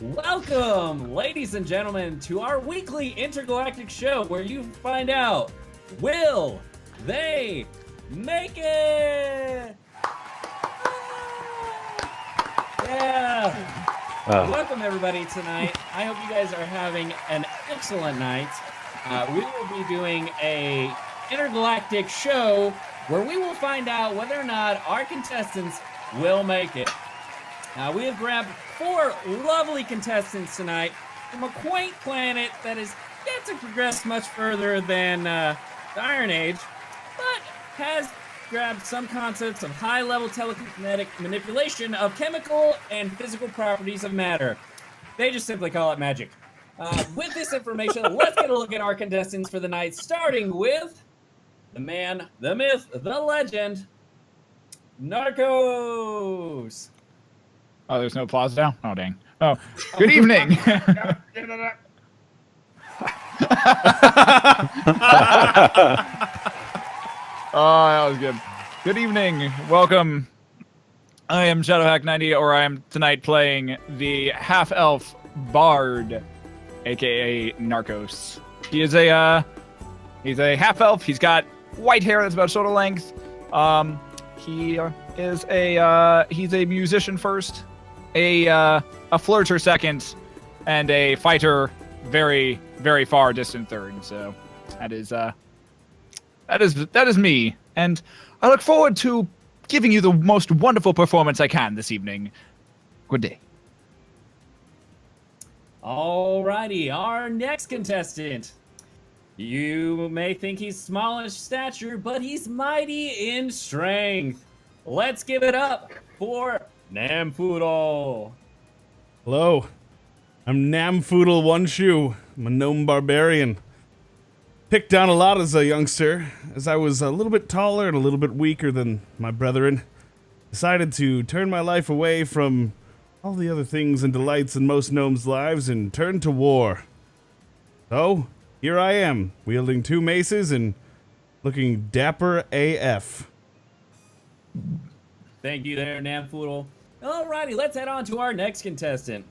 Welcome, ladies and gentlemen, to our weekly intergalactic show where you find out, will they make it? Yeah. Welcome, everybody, tonight. I hope you guys are having an excellent night. We will be doing a intergalactic show where we will find out whether or not our contestants will make it. We have grabbed 4 lovely contestants tonight from a quaint planet that is yet to progress much further than the Iron Age, but has grabbed some concepts of high-level telekinetic manipulation of chemical and physical properties of matter. They just simply call it magic. With this information, let's get a look at our contestants for the night, starting with the man, the myth, the legend, Norkas. Oh, there's no applause now? Oh, dang. Oh, good evening. Oh, that was good. Good evening. Welcome. I am ShadowHack90, or I am tonight playing the half-elf bard, aka Norkas. He's a half-elf. He's got white hair that's about shoulder length. He's a musician first, a flirter second, and a fighter very, very far distant third. So that is me, and I look forward to giving you the most wonderful performance I can this evening. Good day. Alrighty, our next contestant. You may think he's small in stature, but he's mighty in strength. Let's give it up for Namfoodle. Hello, I'm Namfoodle One Shoe. I'm a gnome barbarian. Picked down a lot as a youngster, as I was a little bit taller and a little bit weaker than my brethren. Decided to turn my life away from all the other things and delights in most gnomes' lives and turn to war. So, here I am, wielding 2 maces and looking dapper AF. Thank you there, Namfoodle. Alrighty, let's head on to our next contestant.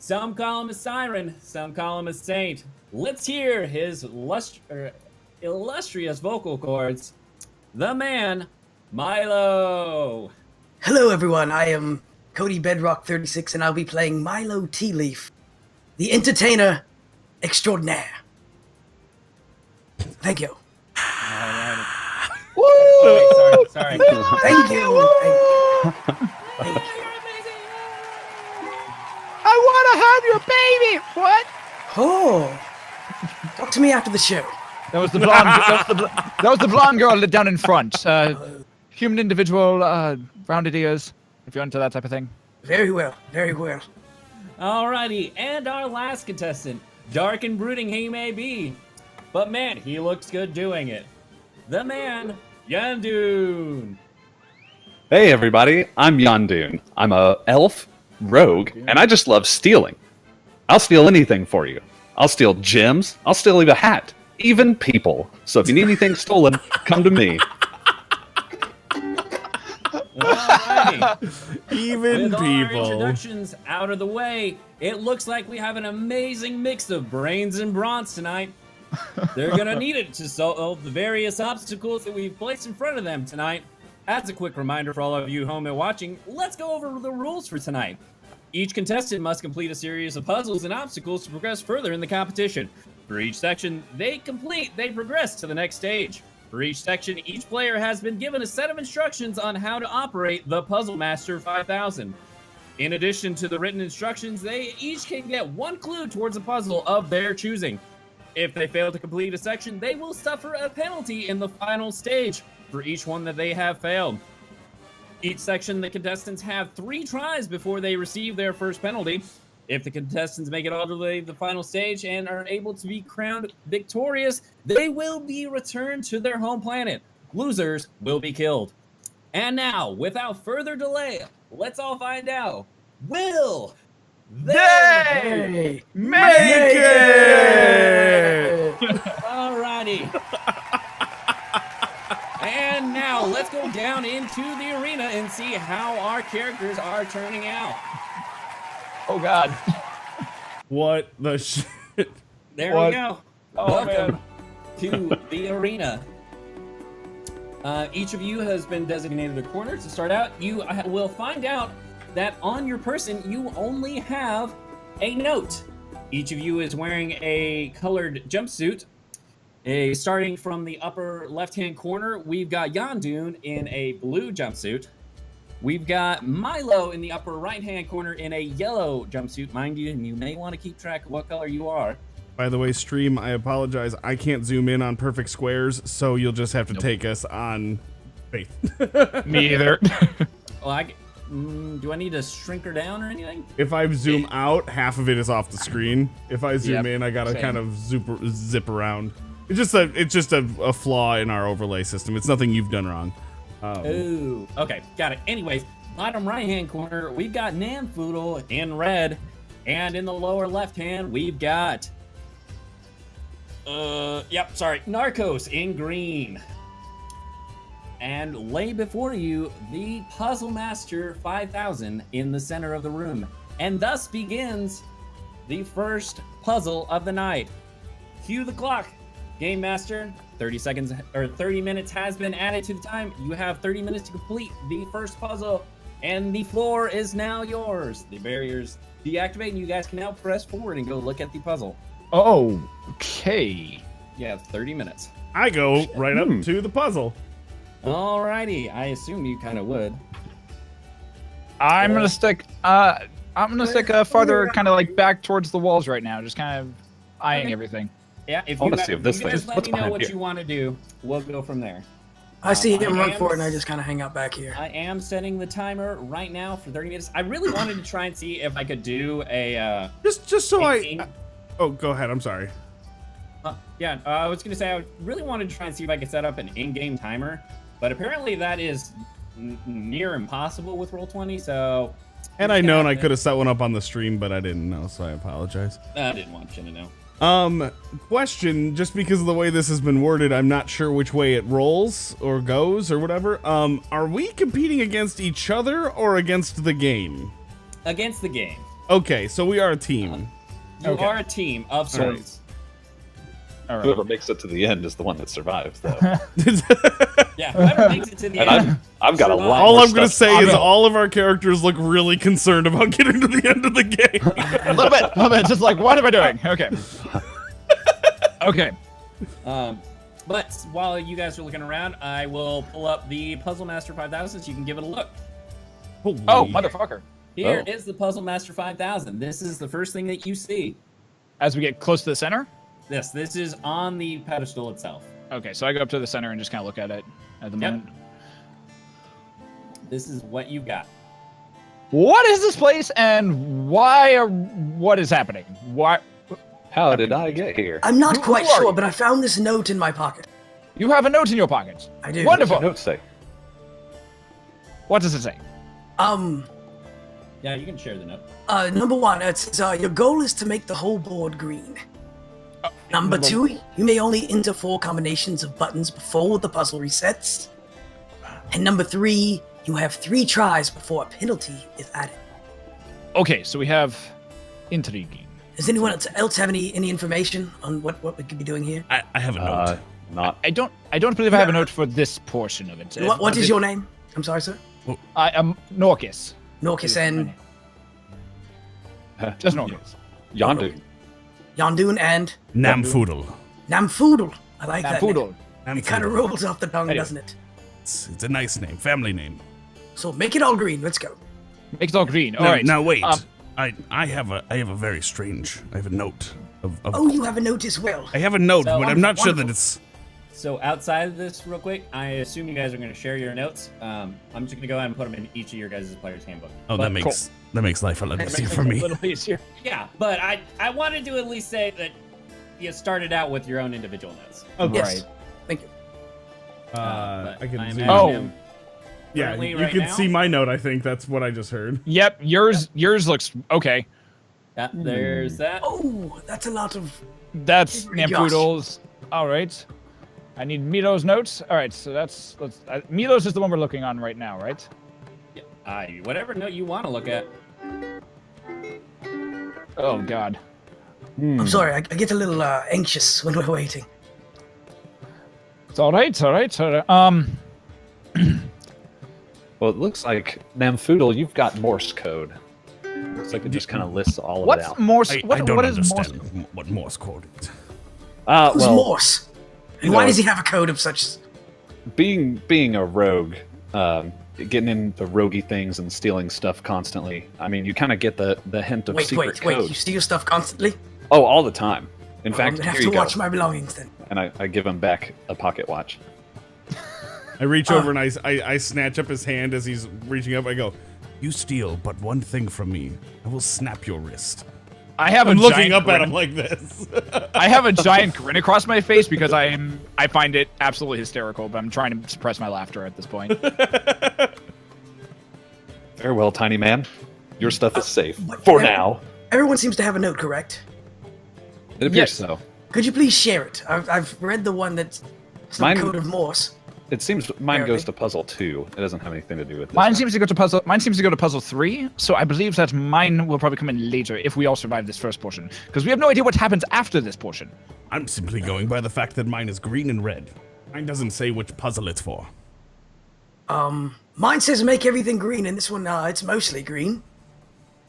Some call him a siren, some call him a saint. Let's hear his illustrious vocal cords. The man, Milo. Hello everyone, I am Codybedrock 36 and I'll be playing Milo Tea Leaf, the entertainer extraordinaire. Thank you. Alrighty. Woo! Oh, wait, sorry. Thank you. Thank you. I want to have your baby. What? Oh, talk to me after the show. That was the blonde. that was the blonde girl down in front. Human individual, rounded ears. If you're into that type of thing. Very well, very well. Alrighty, and our last contestant. Dark and brooding he may be, but man, he looks good doing it. The man, Yaundoon. Hey everybody, I'm Yaundoon. I'm a elf, rogue, and I just love stealing. I'll steal anything for you. I'll steal gems, I'll steal even a hat, even people. So if you need anything stolen, come to me. Alrighty. Even With people. our introductions out of the way, it looks like we have an amazing mix of brains and bronze tonight. They're gonna need it to solve the various obstacles that we've placed in front of them tonight. As a quick reminder for all of you home and watching, let's go over the rules for tonight. Each contestant must complete a series of puzzles and obstacles to progress further in the competition. For each section they complete, they progress to the next stage. For each section, each player has been given a set of instructions on how to operate the Puzzle Master 5000. In addition to the written instructions, they each can get 1 clue towards a puzzle of their choosing. If they fail to complete a section, they will suffer a penalty in the final stage for each one that they have failed. Each section, the contestants have 3 tries before they receive their first penalty. If the contestants make it all the way to the final stage and are able to be crowned victorious, they will be returned to their home planet. Losers will be killed. And now, without further delay, let's all find out. Will They Make it! Alrighty. And now let's go down into the arena and see how our characters are turning out. Oh God. What the shit? There What? we go. Oh, Welcome to the arena. Each of you has been designated a corner to start out. You will find out that on your person, you only have a note. Each of you is wearing a colored jumpsuit. Starting from the upper left-hand corner, we've got Yaundoon in a blue jumpsuit. We've got Milo in the upper right-hand corner in a yellow jumpsuit. Mind you, and you may want to keep track of what color you are. By the way, stream, I apologize. I can't zoom in on perfect squares, so you'll just have to take us on faith. Me either. Well, do I need to shrink her down or anything? If I zoom out, half of it is off the screen. If I zoom in, I gotta same. kind of zip around. It's just a flaw in our overlay system. It's nothing you've done wrong. Ooh, okay, got it. Anyways, bottom right-hand corner, we've got Namfoodle in red, and in the lower left-hand, we've got, Norkas in green. And lay before you the Puzzle Master 5000 in the center of the room. And thus begins the first puzzle of the night. Cue the clock. Game Master, 30 minutes has been added to the time. You have 30 minutes to complete the first puzzle, and the floor is now yours. The barriers deactivate, and you guys can now press forward and go look at the puzzle. Oh, okay. You have 30 minutes. I go right up to the puzzle. Alrighty, I assume you kind of would. I'm gonna stick. Farther, kind of like back towards the walls right now, just kind of eyeing everything. Yeah, if I you wanna see if this guys thing- let what's me know behind what here? you want to do, we'll go from there. I see him I run am- for it, and I just kind of hang out back here. I am setting the timer right now for 30 minutes. I really wanted to try and see if I could do a Just so in- Oh, go ahead. I'm sorry. I was gonna say I really wanted to try and see if I could set up an in-game timer, but apparently that is near impossible with Roll20. So, And I known I could have set one up on the stream, but I didn't know, so I apologize. I didn't want you to know. Question, just because of the way this has been worded, I'm not sure which way it rolls or goes or whatever. Are we competing against each other or against the game? Against the game, Okay, so we are a team. you Okay. are a team of sorts. All right. Whoever makes it to the end is the one that survives, though. Yeah, whoever makes it to the And end. I've got a lot. All more I'm gonna stuff say is know. all of our characters look really concerned about getting to the end of the game. A little bit. Just like, what am I doing? Okay. Okay. But while you guys are looking around, I will pull up the Puzzle Master 5000 so you can give it a look. Holy- Oh, motherfucker. Here Oh. is the Puzzle Master 5000. This is the first thing that you see. As we get close to the center. This is on the pedestal itself. Okay, so I go up to the center and just kind of look at it at the Yep. moment. This is what you got. What is this place and what is happening? Why? How did I get here? I'm not Who quite are sure, you? but I found this note in my pocket. You have a note in your pocket. I do. Wonderful. What does your note say? What does it say? Yeah, you can share the note. Number one, it says, your goal is to make the whole board green. Number two, you may only enter 4 combinations of buttons before the puzzle resets. And number 3, you have 3 tries before a penalty is added. Okay, so we have intriguing. Does anyone else have any information on what we could be doing here? I have a note. Not. I don't believe I have a note for this portion of it. What is your name? I'm sorry, sir. I am Norkas. Norkas and Just Norkas. Yaundoon. Yaundoon and Namfoodle. Namfoodle. I like that name. Namfoodle. It kind of rolls off the tongue, Anyway. doesn't it? It's a nice name, family name. So make it all green. Let's go. Make it all green. All Now, right. now wait. Um, I have a very strange. I have a note of. Oh, you have a note as well. I have a note, So but I'm not sure that wonderful. it's. So outside of this, real quick, I assume you guys are going to share your notes. I'm just going to go ahead and put them in each of your guys' player's handbook. Oh, But- that makes life a lot easier for me. A little easier. Yeah, but I wanted to at least say that you started out with your own individual notes. Okay. Yes. Thank you. But I can I'm zoom. adding Oh. them Yeah, currently you right can now. see my note. I think that's what I just heard. Yep, yours looks okay. Yeah, there's that. Oh, that's a lot of. That's Gosh. Namfoodle's. All right. I need Milo's notes. All right, so Milo's is the one we're looking on right now, right? Whatever note you want to look at. Oh God. I'm sorry, I get a little anxious when we're waiting. It's all right. It's all right. It's all right. Well, it looks like Namfoodle, you've got Morse code. Looks like it just kind of lists all of it What's out. Morse? I What don't is Morse? understand what Morse code is. Who's Well, Morse? And why does he have a code of such? being a rogue, getting into roguey things and stealing stuff constantly. I mean, you kind of get the hint of secret code. You steal stuff constantly? Oh, all the time. In I'm fact, gonna have here to you go. watch my belongings then. And I give him back a pocket watch. I reach over and I snatch up his hand as he's reaching up. I go, "You steal but one thing from me. I will snap your wrist." I have I'm a looking giant up at grin. him like this. I have a giant grin across my face because I find it absolutely hysterical, but I'm trying to suppress my laughter at this point. Farewell, tiny man. Your stuff is safe. But For now. Everyone seems to have a note, correct? It appears Yes. so. Could you please share it? I've read the one that's some Mine- code of Morse. It seems mine Apparently. goes to puzzle 2. It doesn't have anything to do with this. Mine one. seems to go to puzzle. Mine seems to go to puzzle 3. So I believe that mine will probably come in later if we all survive this first portion, because we have no idea what happens after this portion. I'm simply going by the fact that mine is green and red. Mine doesn't say which puzzle it's for. Mine says make everything green, and this one, it's mostly green.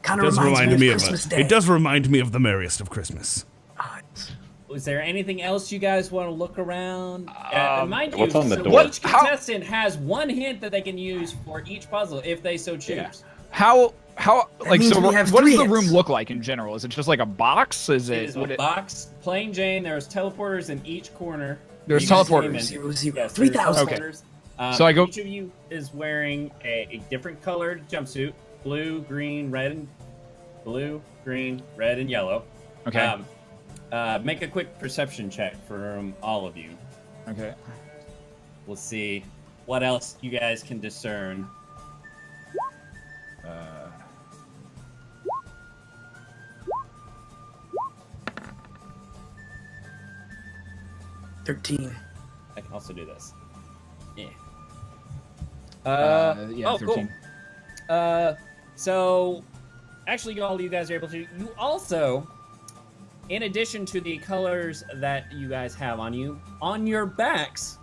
Kind It of does reminds remind me me of of Christmas Day. it does remind me of the merriest of Christmas. Is there anything else you guys want to look around? Mind you, what's on the so door? each contestant has one hint that they can use for each puzzle if they so choose. How like means so? we have What does 3 the room hits. look like in general? Is it just like a box? Is It it? is a box, plain Jane. There's teleporters in each corner. There's You can teleporters. name it. 0, 0, Yes, 3,000. Okay. there's So I go- Each of you is wearing a different colored jumpsuit: blue, green, red, and blue, green, red, and yellow. Okay. Make a quick perception check from all of you. Okay. We'll see what else you guys can discern. 13. I can also do this. Yeah. Yeah, 13. Cool. So, actually, all you guys are able to. You also, in addition to the colors that you guys have on you, on your backs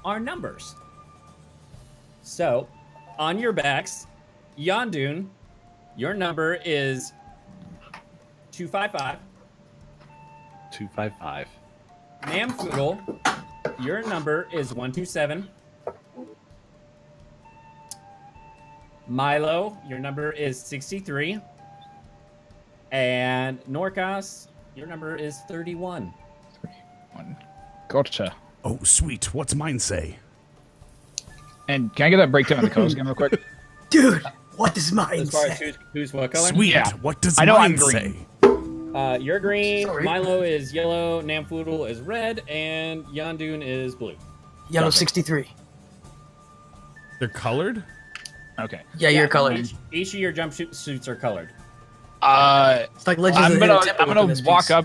are numbers. So, on your backs, Yaundoon, your number is 255. 255. Namfoodle, your number is 127. Milo, your number is 63. And Norkas, your number is 31. Gotcha. Oh, sweet. What's mine say? And can I get that breakdown of the colors again real quick? Dude, what does mine As far as say? who's what color? Sweet. Yeah. What does I know I'm mine green. say? You're green, Sorry. Milo is yellow, Namfoodle is red, and Yaundoon is blue. Yellow 63. They're colored? Okay. Yeah, your color. Each of your jumpsuits are colored. It's like Legends I'm of the gonna Hidden Temple in this walk piece. up.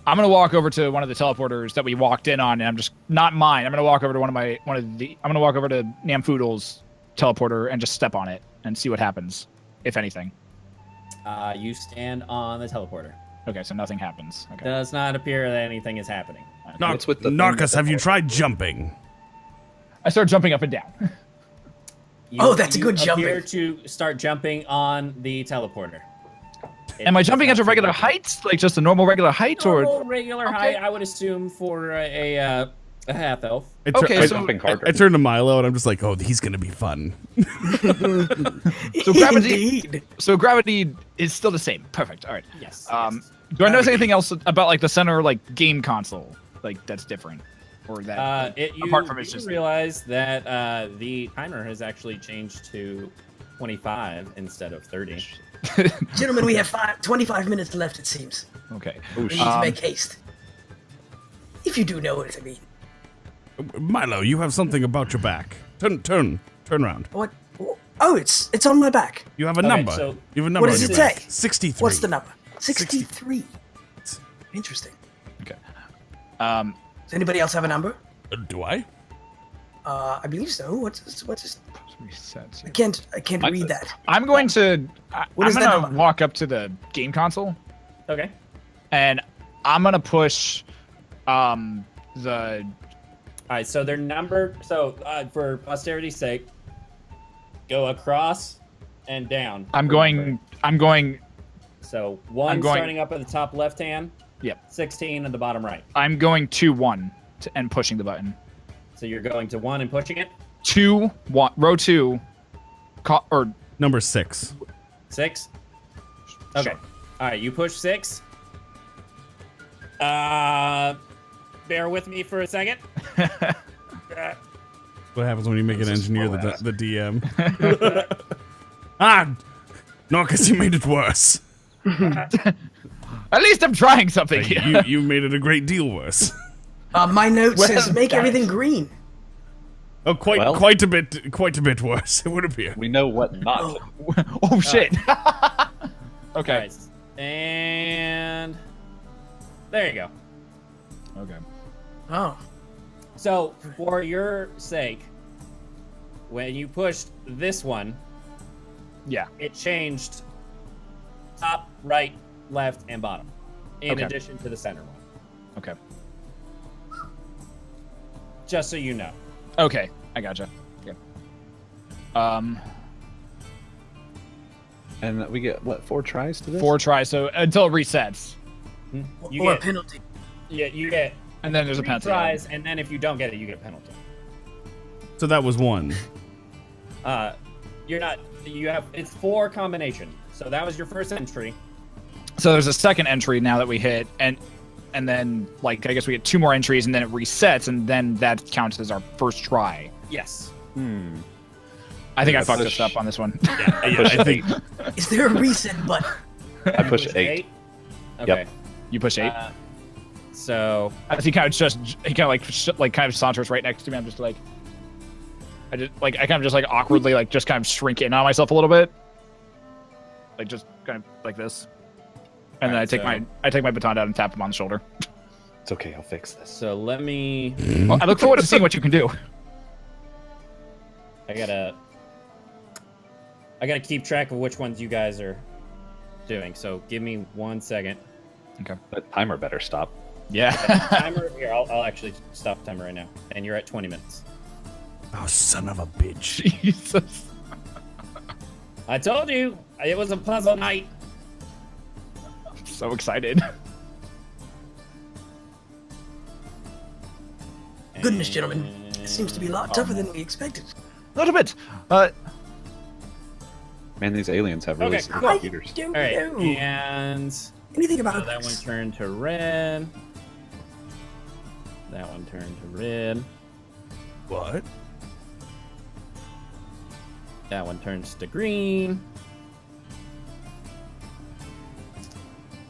I'm gonna walk over to one of the teleporters that we walked in on, and I'm just not mine. I'm gonna walk over to I'm gonna walk over to Namfoodle's teleporter and just step on it and see what happens, if anything. You stand on the teleporter. Okay, so nothing happens. Okay. Does not appear that anything is happening. What's with the thing Norkas, that- have you tried jumping? I start jumping up and down. Oh, that's a good You appear jumping. to start jumping on the teleporter. Am I jumping at a regular height, like just a normal regular height, or? Normal, regular Okay. height, I would assume, for a half elf. Okay, I, so- Jumping harder. I turn to Milo and I'm just like, oh, he's gonna be fun. So gravity. Indeed. So gravity is still the same. Perfect. All right. Yes. Um, do I notice anything else about like the center like game console, like that's different, or that apart from it's you just realize that the timer has actually changed to 25 instead of 30. Gentlemen, we have 25 minutes left, it seems. okay? We need to make haste. If you do know what I mean. Milo, you have something about your back. Turn around. What? Oh, it's on my back. You have a Okay, number. so- You have a number What does on it your back. say? 63. What's the number? 63. Interesting. Okay. Does anybody else have a number? Do I? I believe so. What's Reset. I can't read that. I'm going to What I'm is that gonna number? walk up to the game console Okay. and I'm gonna push the All right, so they're numbered. So for posterity's sake, go across and down. I'm going So one starting up at the top left hand. Yep. 16 at the bottom right. I'm going 2-1 and pushing the button. So you're going to 1 and pushing it. 2-1 row 2 or Number 6. 6. Okay. Sure. All right, you push 6. Bear with me for a second. What happens when you make an engineer the DM? Norkas, you made it worse. At least I'm trying something here. You made it a great deal worse. My note Well says make done. everything green. Oh, Well- quite a bit worse. It would appear. We know what not to. Oh shit. All Okay. right, and there you go. Okay. Oh. So for your sake, when you pushed this one, Yeah. it changed top, right, left, and bottom, in Okay. addition to the center one. Okay. Just so you know. Okay. I gotcha. Okay. And we get, what, 4 tries to this? 4 tries, so until it resets, You Or a get, penalty. yeah, you get and then there's a 3 penalty. tries, and then if you don't get it, you get a penalty. So that was 1. You're not. You have. It's 4 combination. So that was your first entry. So there's a second entry now that we hit, and then like I guess we get 2 more entries, and then it resets, and then that counts as our first try. Yes. I think I Yeah, fucked push- us up on this one. I think Is there a reset button? I push Push 8. Okay. You push 8. So As he kind of kind of saunters right next to me. I'm just like, I kind of just like awkwardly like just kind of shrink in on myself a little bit, like just kind of like this, and then Alright, I take my baton out and tap him on the shoulder. It's okay, I'll fix this. so let me. Well, I look forward to seeing what you can do. I gotta keep track of which ones you guys are doing. So give me 1 second. Okay. That timer better stop. Yeah. Timer here. I'll actually stop the timer right now. And you're at 20 minutes. Oh, son of a bitch. Jesus. I told you it was a puzzle night. I'm so excited. Goodness, gentlemen. It seems to be a lot tougher than we expected. A little bit. Man, these aliens have really Okay, smart cool. computers. don't All right. know And anything so about that one this. turned to red. That one turned to red. What? That one turns to green.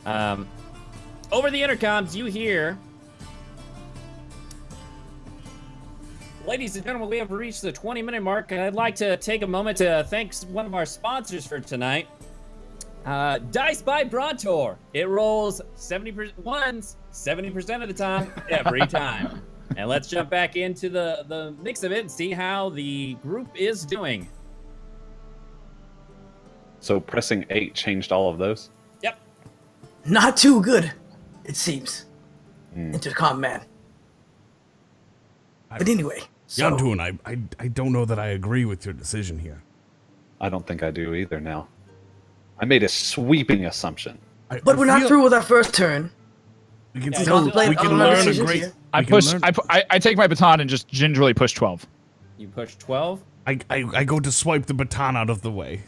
Over the intercoms, you hear, ladies and gentlemen, we have reached the 20-minute mark, and I'd like to take a moment to thank one of our sponsors for tonight. Dice by Brontor. It rolls 70% once, 70% of the time, every time. And let's jump back into the mix of it and see how the group is doing. So pressing 8 changed all of those? Yep. Not too good, it seems. Intercom man. But anyway, so Yaundoon, I don't know that I agree with your decision here. I don't think I do either now. I made a sweeping assumption. but we're not through with our first turn. We can Yeah, still contemplate we can other learn a decisions great. here. I we can push. learn- I take my baton and just gingerly push 12. You pushed 12. I go to swipe the baton out of the way.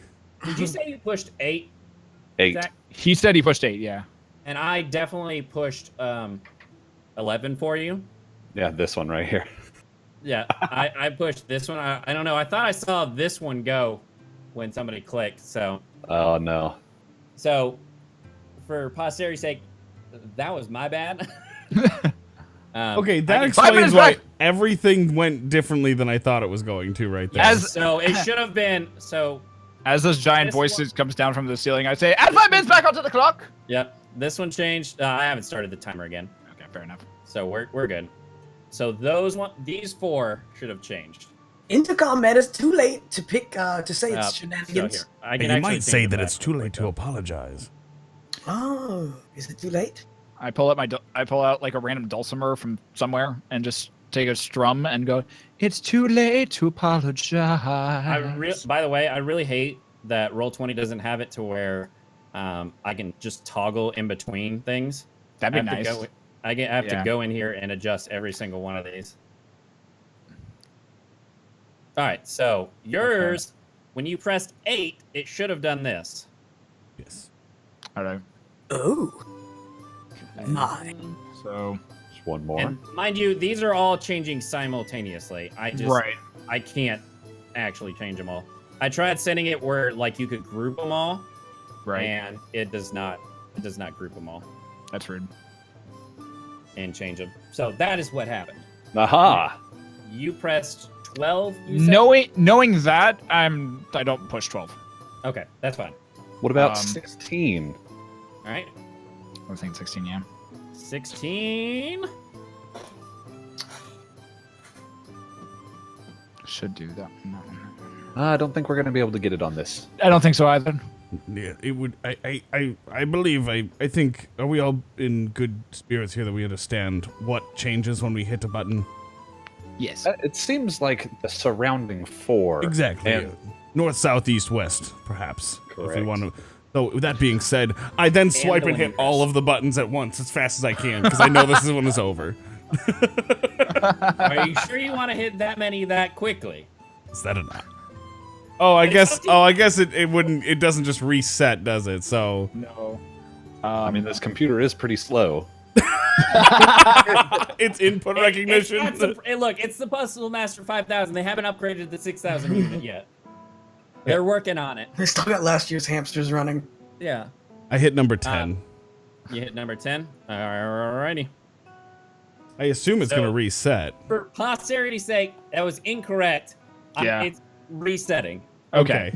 Did you say you pushed 8? 8. Zach? He said he pushed 8. Yeah. And I definitely pushed 11 for you. Yeah, this one right here. Yeah, I pushed this one. I don't know. I thought I saw this one go when somebody clicked. So Oh no. for posterity's sake, that was my bad. Okay, I that can- explains minutes why back. everything went differently than I thought it was going to right there. As So it should have been. So as this giant This voice one- comes down from the ceiling, I say, "Add 5 minutes back onto the clock." yep, this one changed. I haven't started the timer again, Okay, fair enough. so we're good. So these 4 should have changed. Intercom man, it's too late to pick to say it's shenanigans. So here, I And can you actually might say change that it it's back too real late quick, to though. apologize. Oh, is it too late? I pull out like a random dulcimer from somewhere and just take a strum and go, "It's too late to apologize." By the way, I really hate that Roll20 doesn't have it to where I can just toggle in between things. That'd be I have nice. I have to Yeah. go in here and adjust every single one of these. All right, so yours, when you pressed 8, it should have done this. Yes. All right. Oh, my. So Just one more. And mind you, these are all changing simultaneously. I can't actually change them all. I tried setting it where like you could group them all, and it does not group them all That's rude. and change them. So that is what happened. Aha! You pressed 12. You said? Knowing that, I don't push 12. Okay, that's fine. What about 16? All right, I was thinking 16. Yeah. 16. Should do that. No. I don't think we're going to be able to get it on this. I don't think so either. Yeah, it would. I believe. I think. Are we all in good spirits here that we understand what changes when we hit a button? Yes. It seems like the surrounding 4. Exactly. And- North, south, east, west, perhaps. If we Correct. want to. So with that being said, I then swipe the and one you hit all press. of the buttons at once as fast as I can because I know this is when it's over. Are you sure you want to hit that many that quickly? Is that enough? Oh, I It's guess. up to you. Oh, I guess it wouldn't. It doesn't just reset, does it? So No. I mean, this computer is pretty slow. it's input recognition. Hey, look, it's the Puzzle Master 5000. They haven't upgraded the 6000 unit yet. They're working on it. They still got last year's hamsters running. Yeah. I hit number 10. You hit number 10. Alrighty. I assume it's So- gonna reset. For posterity's sake, that was incorrect. Yeah. It's resetting. Okay.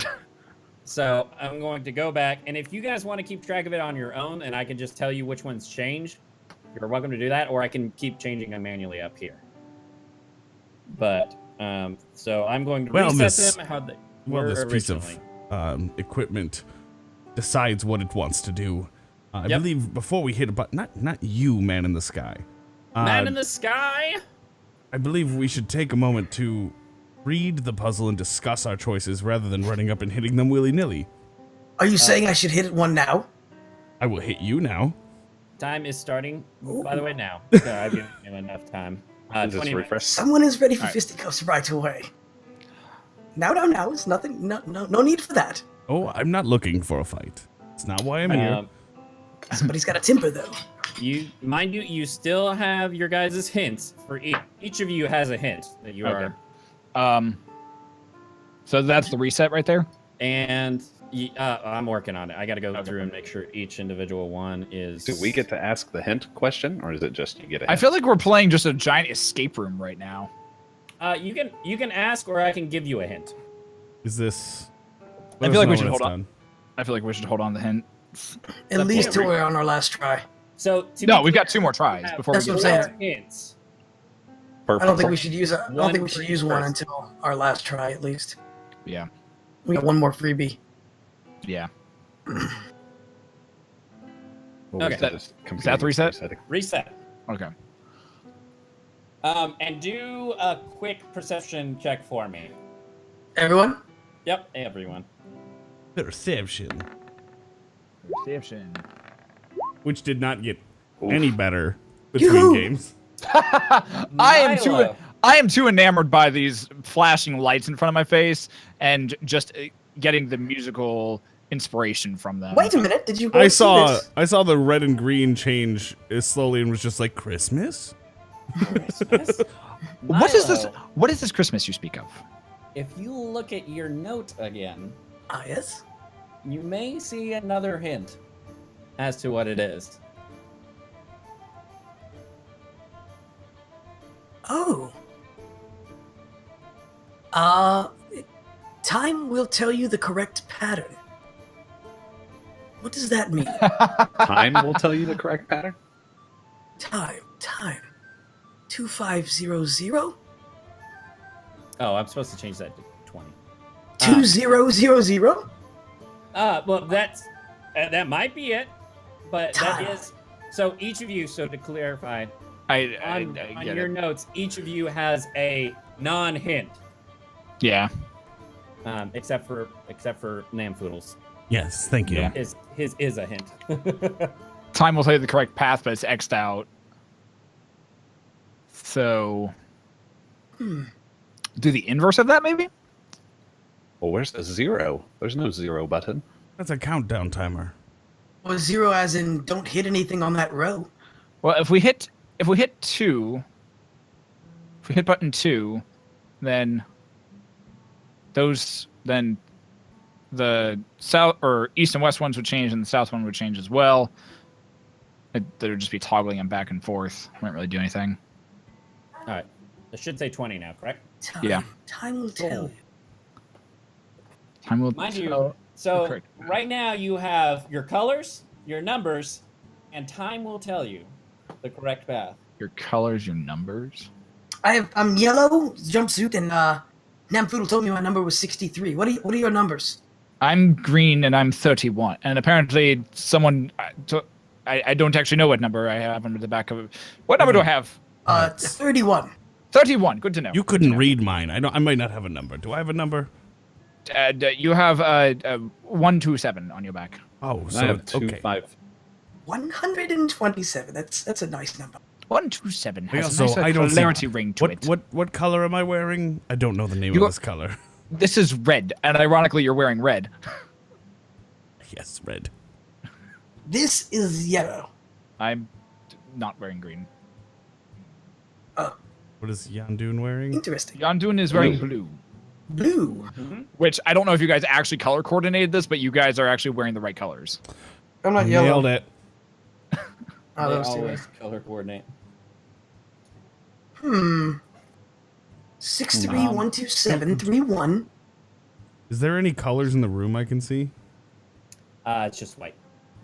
So I'm going to go back, and if you guys want to keep track of it on your own, and I can just tell you which ones changed, you're welcome to do that, or I can keep changing them manually up here. But so I'm going to Well, reset this- them how they Well, were this piece of originally. equipment decides what it wants to do. I Yep. believe before we hit a button, not you, man in the sky. Man in the sky. I believe we should take a moment to read the puzzle and discuss our choices rather than running up and hitting them willy-nilly. Are you saying I should hit it one now? I will hit you now. Time is starting. By the way, now. So I've given you enough time. Is this 20 minutes. refresh? Someone is ready for Alright. fisticuffs right away. Now, it's nothing. No need for that. Oh, I'm not looking for a fight. It's not why I'm here. Somebody's got a temper though. Mind you, you still have your guys' hints for each of you has a hint that you Okay. are. So that's the reset right there. And I'm working on it. I got to go through and make sure each individual one is. Do we get to ask the hint question, or is it just you get a hint? I feel like we're playing just a giant escape room right now. You can ask, or I can give you a hint. Is this? I let feel us like know we should when hold it's on. done. I feel like we should hold on to the hint. At least till we're on our last try. So to No, be we've got clear, 2 more tries have before we That's get what to I'm that. saying. hints. Per I don't think puzzle? we should use. I don't One think we should for use one person. until our last try at least. Yeah. We got one more freebie. Yeah. What was Okay. that? Is that the reset? Resetting? Reset. Okay. And do a quick perception check for me. Everyone, Yep, everyone. Perception, Perception. which did not get Oof. any better between Yoo-hoo! games. I am too enamored by these flashing lights in front of my face and just getting the musical inspiration from them. wait a minute. Did you? I both see saw this? the red and green change slowly and was just like Christmas. Christmas? What is this? Milo, What is this Christmas you speak of? If you look at your note again, Ah, yes. you may see another hint as to what it is. Oh. Time will tell you the correct pattern. What does that mean? Time will tell you the correct pattern. Time. 2500? Oh, I'm supposed to change that to 20. 2000? Well, that might be it, but that is so. Each of you, so to clarify, on get your it. notes, each of you has a non-hint, Yeah. except for Namfoodle's. Yes, thank you. Yeah. His is a hint. Time will tell you the correct path, but it's X'd out. So, do the inverse of that, maybe? Well, where's the 0? There's no 0 button. That's a countdown timer. Or 0 as in don't hit anything on that row. Well, if we hit 2, if we hit button 2, then the south or east and west ones would change, and the south one would change as well. There would just be toggling them back and forth. Wouldn't really do anything. All right, it should say 20 now, correct? Yeah. Time will tell you. Time will Mind tell. you, so correct. right now you have your colors, your numbers, and time will tell you the correct path. Your colors, your numbers. I'm yellow jumpsuit, and Namfoodle told me my number was 63. What are your numbers? I'm green and I'm 31. And apparently someone, I don't actually know what number I have under the back of it. What number do I have? 31. 31. Good to know. You couldn't read mine. I might not have a number. Do I have a number? You have 127 on your back. Oh, I so have it's 2, okay. 5. 127. That's a nice number. 127 has Also, a nice I don't see- hilarity ring to it. What color am I wearing? I don't know the name You- of this color. This is red, and ironically, you're wearing red. Yes, red. This is yellow. I'm not wearing green. What is Yaundoon wearing? Interesting. Yaundoon is wearing blue, Blue. which I don't know if you guys actually color coordinated this, but you guys are actually wearing the right colors. I'm not Nailed yellow. it. Oh, They those two always are- color coordinate. 6312731. Is there any colors in the room I can see? It's just white,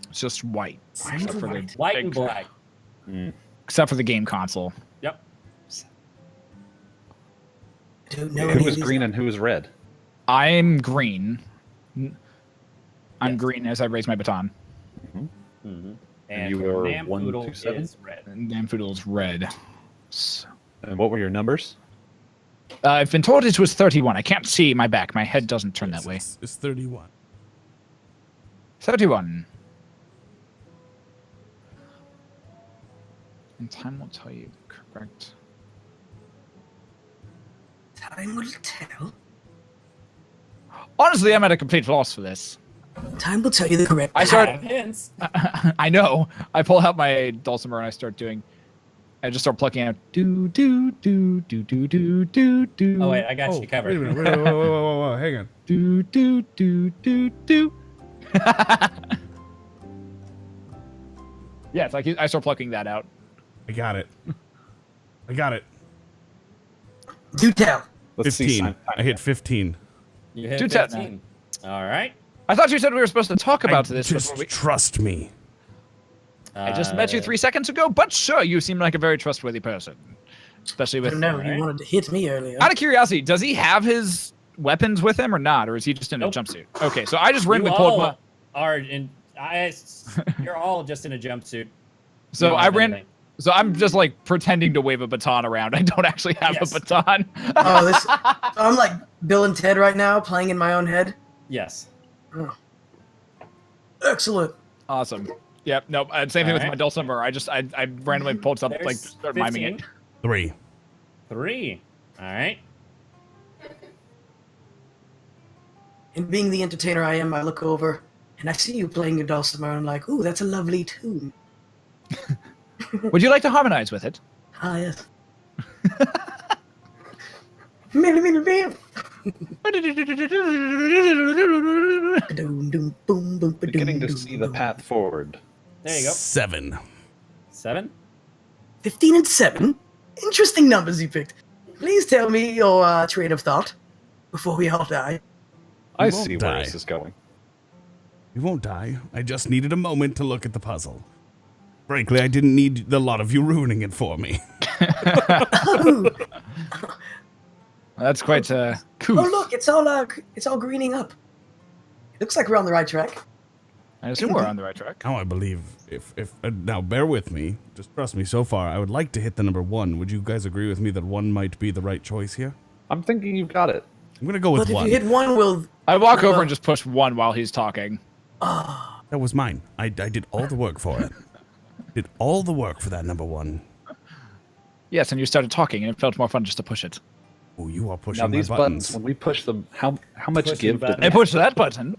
It's just white, White except for and the white and black. except for the game console. Yep. I don't know Who any is of these. green and who is red? I'm green. I'm Yes. green as I raise my baton. And you are Namfoodle 127? is red. And Namfoodle's red. So, And what were your numbers? I've been told it was 31. I can't see my back. My head doesn't turn that way. It's 31. 31. And time will tell you correct. Time will tell. Honestly, I'm at a complete loss for this. Time will tell you the correct. I start. Hints. I know. I pull out my dulcimer and I start doing. I just start plucking out. Do do do do do do do do. Oh wait, I got you covered. Wait a minute. Whoa, hang on. Do do do do do. Yeah, it's like I start plucking that out. I got it. I got it. Do tell. Let's see. 15. I hit 15. You hit Do tell. 15. All right. I thought you said we were supposed to talk about this Just before we. trust me. I just met you 3 seconds ago, but sure, you seem like a very trustworthy person. Especially I with. don't know. Alright. You wanted to hit me earlier. Out of curiosity, does he have his weapons with him or not, or is he just in a Nope. jumpsuit? Okay, so I just You randomly pulled all my. are in. You're all just in a jumpsuit. So You don't I have ran. anything. So I'm just like pretending to wave a baton around. I don't actually have Yes. a baton. Oh, this. I'm like Bill and Ted right now, playing in my own head. Yes. Excellent. Awesome. Yep. Nope. Same thing with Alright. my dulcimer. I randomly pulled something like There's start miming 15. it. 3. 3. All right. And being the entertainer I am, I look over and I see you playing your dulcimer, and I'm like, ooh, that's a lovely tune. Would you like to harmonize with it? Ah, yes. Meow, meow, meow. Ba-doom, doom, boom, boom, ba-doom, Beginning to doom, see the boom. path forward. There you go. 7. 7. 15 and 7. Interesting numbers you picked. Please tell me your train of thought before we all die. I won't see die. where this is going. You won't die. I just needed a moment to look at the puzzle. Frankly, I didn't need a lot of you ruining it for me. That's quite Oh cool. look, it's all greening up. It looks like we're on the right track. I assume we're on the right track. Now I believe if now bear with me, just trust me. So far, I would like to hit the number 1. Would you guys agree with me that 1 might be the right choice here? I'm thinking you've got it. I'm gonna go with But if 1. you hit 1, we'll... I walk over and just push 1 while he's talking. That was mine. I did all the work for it. Did all the work for that number 1. Yes, and you started talking, and it felt more fun just to push it. Oh, you are pushing Now my these buttons. when we push them, how much Pushing give? Do buttons. I pushed that button.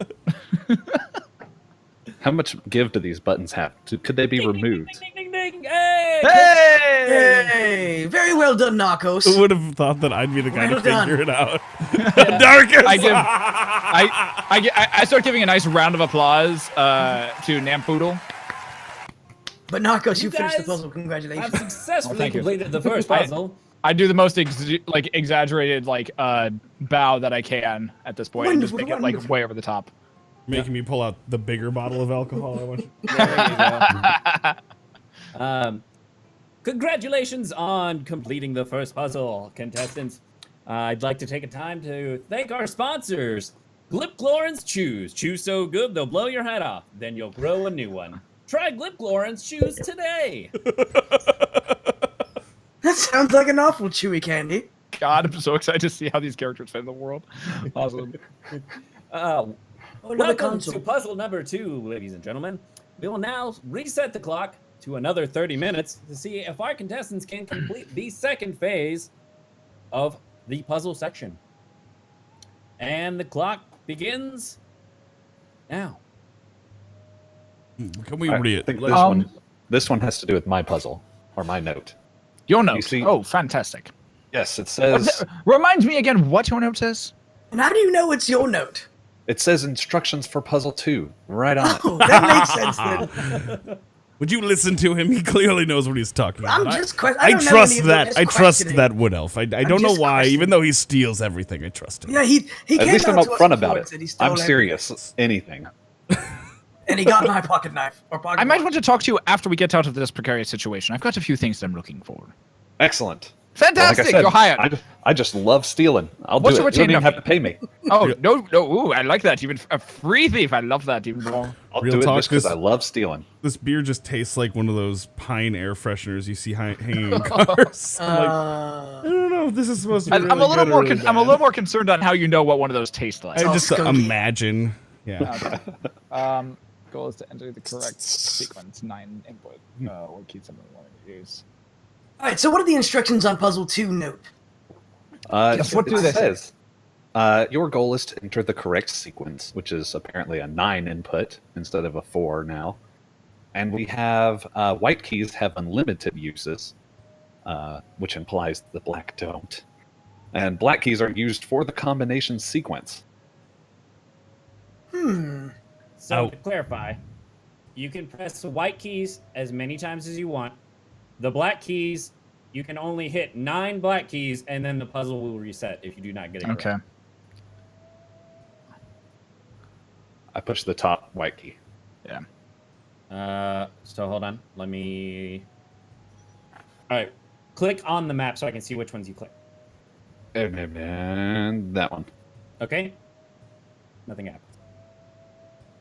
how much give do these buttons have? Could they be removed? Ding, ding, ding, ding. Hey! Hey! Hey! Very well done, Narcos. Who would have thought that I'd be the guy Well to figure done. it out? Darkest! I start giving a nice round of applause to Namfoodle. But Narcos, you finished the guys puzzle. Congratulations. I've successfully thank you. completed the first puzzle. I do the most exaggerated bow that I can at this point, and just Wonderful, make it like wonderful. way over the top. Making me pull out the bigger bottle of alcohol. I want. There you go. Congratulations on completing the first puzzle, contestants. I'd like to take a time to thank our sponsors. Glipglorans Chews. Chew so good they'll blow your head off. Then you'll grow a new one. Try Glipglorans Chews today. That sounds like an awful chewy candy. God, I'm so excited to see how these characters fit in the world. Awesome. Oh, another Welcome console. to puzzle number 2, ladies and gentlemen. We will now reset the clock to another 30 minutes to see if our contestants can complete the second phase of the puzzle section. And the clock begins now. Can we I read think it? this one has to do with my puzzle or my note. Your note. see- Oh, fantastic. Yes, it says Reminds me again what your note says. And how do you know it's your note? it says instructions for puzzle 2 right on it. Oh, that makes sense then. Would you listen to him? He clearly knows what he's talking about. I'm just I I don't know trust any of that. this I trust questioning. that wood elf. I don't know just why, even questioning. though he steals everything. I trust him. Yeah, he At came least I'm out to us upfront before about and it. said he stole I'm everything. serious. Anything. And he got my pocket knife. Or pocket I might watch. want to talk to you after we get out of this precarious situation. I've got a few things that I'm looking for. Excellent. Fantastic! Like I said, You're hired. I just love stealing. I'll What's do your it. You don't chain even have number? to pay me. Oh, no. Ooh, I like that. Even a free thief. I love that even more. I'll Real do it talk, just because this- I love stealing. This beer just tastes like one of those pine air fresheners you see hanging in cars. I'm like, I don't know if this is supposed to be I'm really a little good or more. really I'm a bad. little more concerned on how you know what one of those tastes like. I all just skunky. imagine. Yeah. Goal is to enter the correct sequence. 9 input. What keys I'm going to use? All right, so what are the instructions on puzzle 2 note? Yes, what do they say? says? Your goal is to enter the correct sequence, which is apparently a 9 input instead of a 4 now. And we have white keys have unlimited uses, which implies the black don't. And black keys are used for the combination sequence. So to clarify, you can press the white keys as many times as you want. The black keys, you can only hit 9 black keys, and then the puzzle will reset if you do not get it Okay. correct. I push the top white key. Yeah. So hold on. Let me... All right. Click on the map so I can see which ones you click. And that one. Okay? Nothing happens.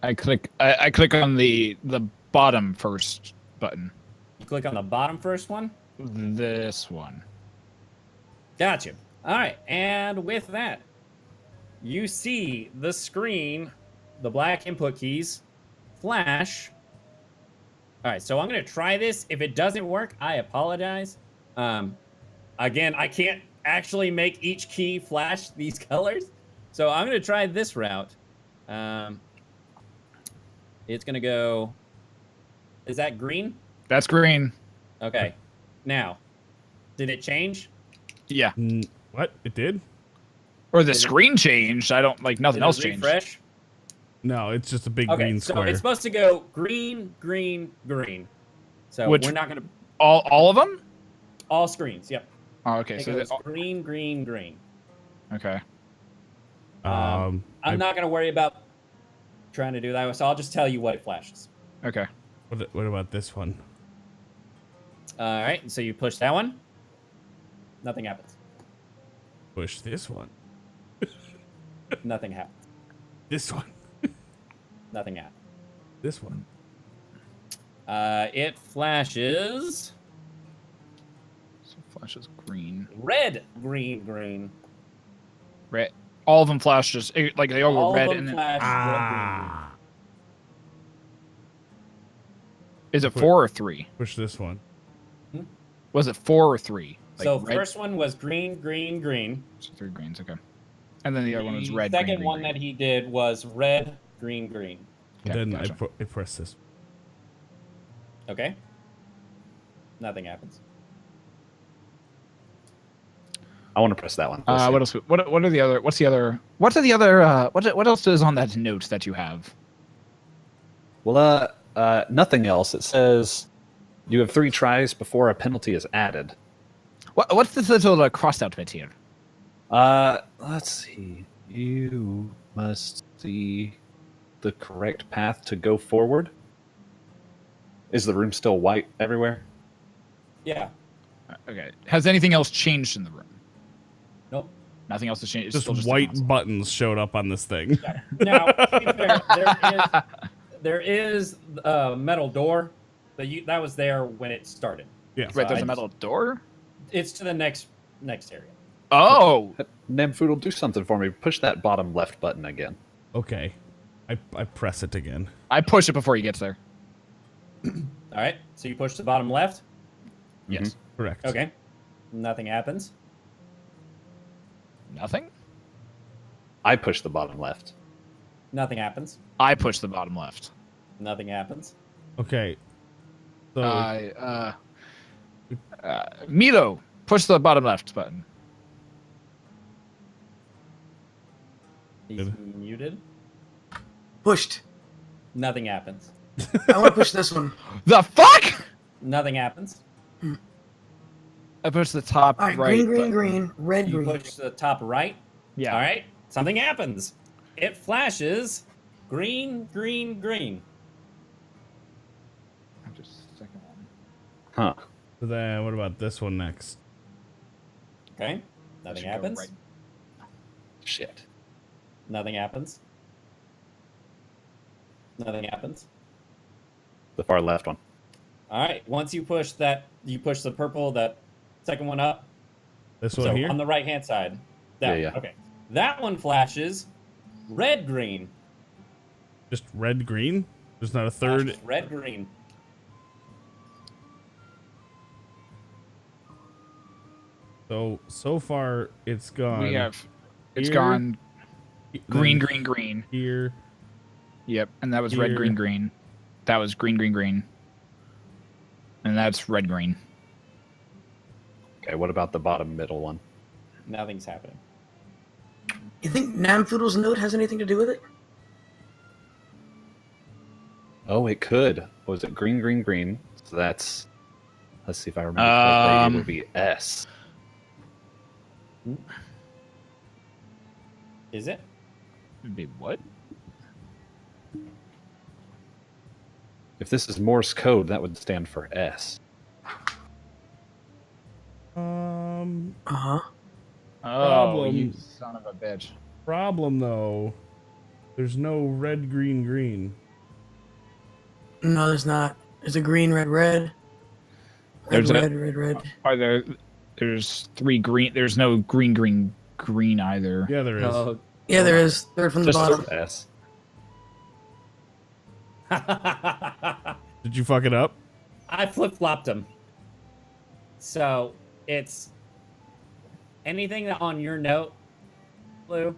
I click on the bottom first button. You click on the bottom first one. This one. Gotcha. All right. And with that, you see the screen, the black input keys, flash. All right. So I'm going to try this. If it doesn't work, I apologize. Again, I can't actually make each key flash these colors. So I'm going to try this route. It's going to go... Is that green? That's green. Okay. Now, did it change? Yeah. What? It did? Or the screen changed. I don't like nothing Did else it changed. refresh? No, it's just a big Okay, green so square. it's supposed to go green, green, green. So Which- we're not going to... All of them? All screens, yep. Oh, okay. It So goes they- green, green, green. okay. I'm I- not going to worry about trying to do that, so I'll just tell you what it flashes. Okay. What about this one? All right, so you push that one. Nothing happens. Push this one. Nothing happens. This one. Nothing happens. This one. It flashes So flashes green. red, green, green. Red. All of them flash just like they all All go red of them and then. flash Ah. Is it 4 or 3? Push this one. Was it 4 or 3? red, green. So red? first one was green, green, green. So 3 greens, okay. And then the other one was red. Second green, one green. that he did was red, green, green. Okay, Then gotcha. I press this. Okay. Nothing happens. I want to press that one. What else? What are the other? What's the other? What are the other? What else is on that note that you have? Well, nothing else. It says you have 3 tries before a penalty is added. What's this little crossed out bit here? Let's see. You must see the correct path to go forward. Is the room still white everywhere? Yeah. Okay. Has anything else changed in the room? Nope. Nothing else has changed. It's Just still white the console. buttons showed up on this thing. Yeah. Now, to be fair, there is a metal door, but that was there when it started. Yeah. Right, there's I a metal door. It's to the next area. Oh, Namfoodle, do something for me. Push that bottom left button again. Okay. I press it again. I push it before he gets there. All right. So you push the bottom left. Yes. Correct. Okay. Nothing happens. Nothing. I push the bottom left. Nothing happens. I push the bottom left. Nothing happens. Okay. So Milo, push the bottom left button. He's Good. muted. Pushed. Nothing happens. I want to push this one. The fuck? Nothing happens. I push the top All right, right. green, green, button. green, red, You green. push the top right. Yeah. All right. Something happens. It flashes green, green, green. Just a second one. Huh. So then what about this one next? Okay. Nothing Should go happens. right. Shit. Nothing happens. Nothing happens. The far left one. All right. Once you push that, you push the purple, that second one up. This one So here? on the right hand side. That, Yeah. Okay. That one flashes red, green. Just red, green? There's not a third. Flashes red, green. So far it's gone. We have. It's here, gone green, then green, green. Here. Yep, and that was red, Here. green, green. That was green, green, green. And that's red, green. Okay, what about the bottom middle one? Nothing's happening. You think Namfoodle's note has anything to do with it? Oh, it could. Was it green, green, green? So that's... Let's see if I remember correctly. It would be S. Is it? It'd be what? If this is Morse code, that would stand for S. Uh-huh. Oh, you Problem. son of a bitch. Problem though, there's no red, green, green. No, there's not. There's a green, red, red. There's Red, red, red, red. Are there? There's 3 green. There's no green, green, green either. Yeah, there is. Oh. Yeah, there is. Third from the Just bottom. S. Did you fuck it up? I flip-flopped them. So it's anything that on your note, Blue,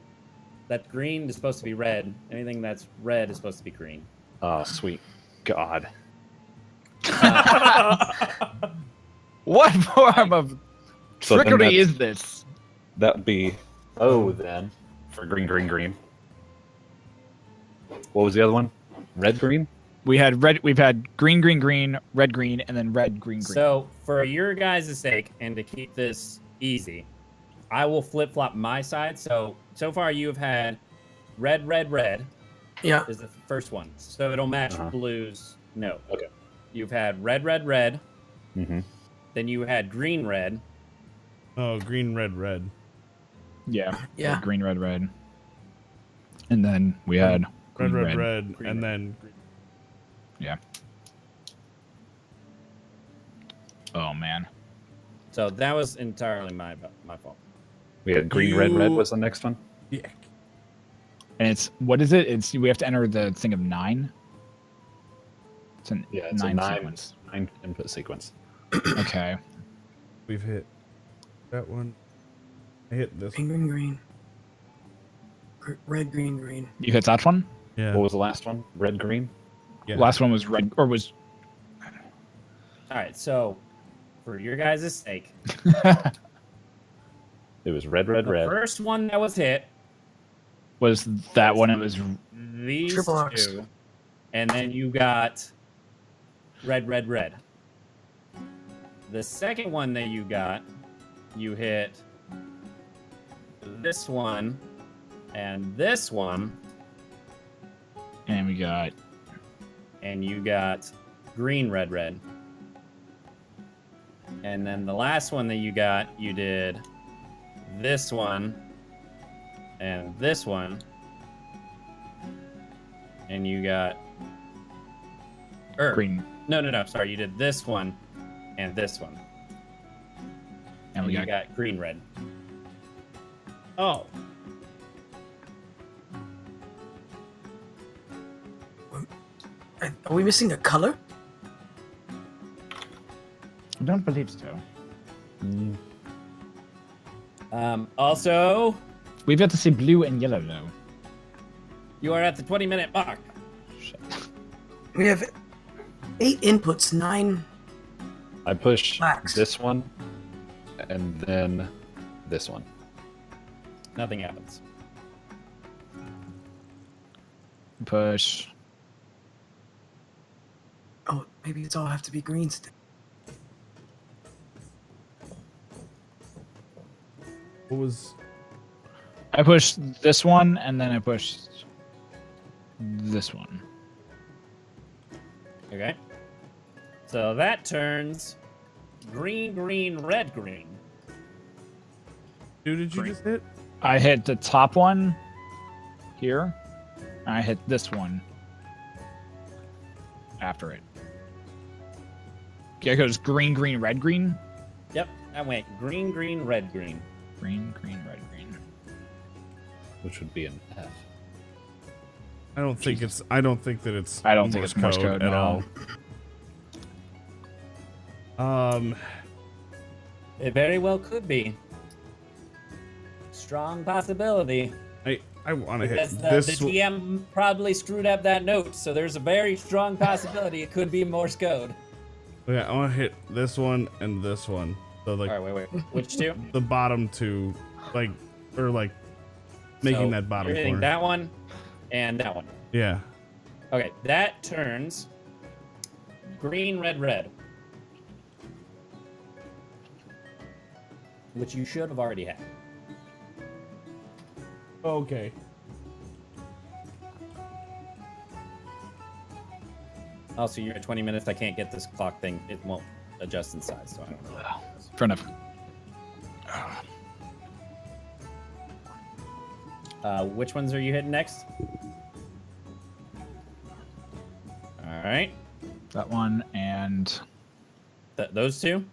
that's green is supposed to be red. Anything that's red is supposed to be green. Oh, sweet God. What form of So then trickery that's- is this? That would be O then for green, green, green. What was the other one? Red, green? We had red. We've had green, green, green, red, green, and then red, green, green. So for your guys' sake and to keep this easy, I will flip-flop my side. So far you've had red, red, red Yeah. is the first one. So it'll match Uh-huh. Blue's note. Okay. You've had red, red, red. Mm-hmm. Then you had green, red. Oh, green, red, red. Yeah. Yeah. Green, red, red. And then we had green, red, Green, and red. then Yeah. Oh man. So that was entirely my fault. We had green, red, red You- was the next one. yeah. And it's what is it? It's we have to enter the thing of 9. It's a Yeah, it's 9 a sequence. 9 input sequence. Okay. We've hit that one. I hit this. Green, green, green. Red, green, green. You hit that one? Yeah. What was the last one? Red, green. Yeah. Last one was red, or was All right, so for your guys' sake, It was red, red, the red. first one that was hit, was that one? It was these Triple R's. two, and then you got red, red, red. The second one that you got, you hit this one and this one, and we got and you got green, red, red. And then the last one that you got, you did this one and this one. And you got green, No, sorry, you did this one and this one. and we you got got green, red. Oh. Are we missing a color? I don't believe so. Also, We've got to see blue and yellow though. you are at the 20-minute mark. We have 8 inputs, 9. I push Blacks. this one, and then this one. Nothing happens. Push. Oh, maybe it's all have to be green still. What was? I pushed this one, and then I pushed this one. Okay. So that turns green, green, red, green. Who did you Green. just hit? I hit the top one here. And I hit this one after it. Okay, it goes green, green, red, green. Yep, I went green, green, red, green. Green, green, red, green. Which would be an F. I don't think it's. I don't think that it's. I don't think it's Morse code, at no. all. It very well could be. Strong possibility. I want to hit Because the this. GM probably screwed up that note, so there's a very strong possibility it could be Morse code. Okay, I want to hit this one and this one. So like All right, wait. Which two? the bottom two, like making So that bottom you're hitting corner. that one and that one. Yeah. Okay, that turns green, red, red. Which you should have already had. Okay. Also, you're at 20 minutes. I can't get this clock thing. It won't adjust in size, so I don't know. Fair enough. Which ones are you hitting next? All right. That one and Those two?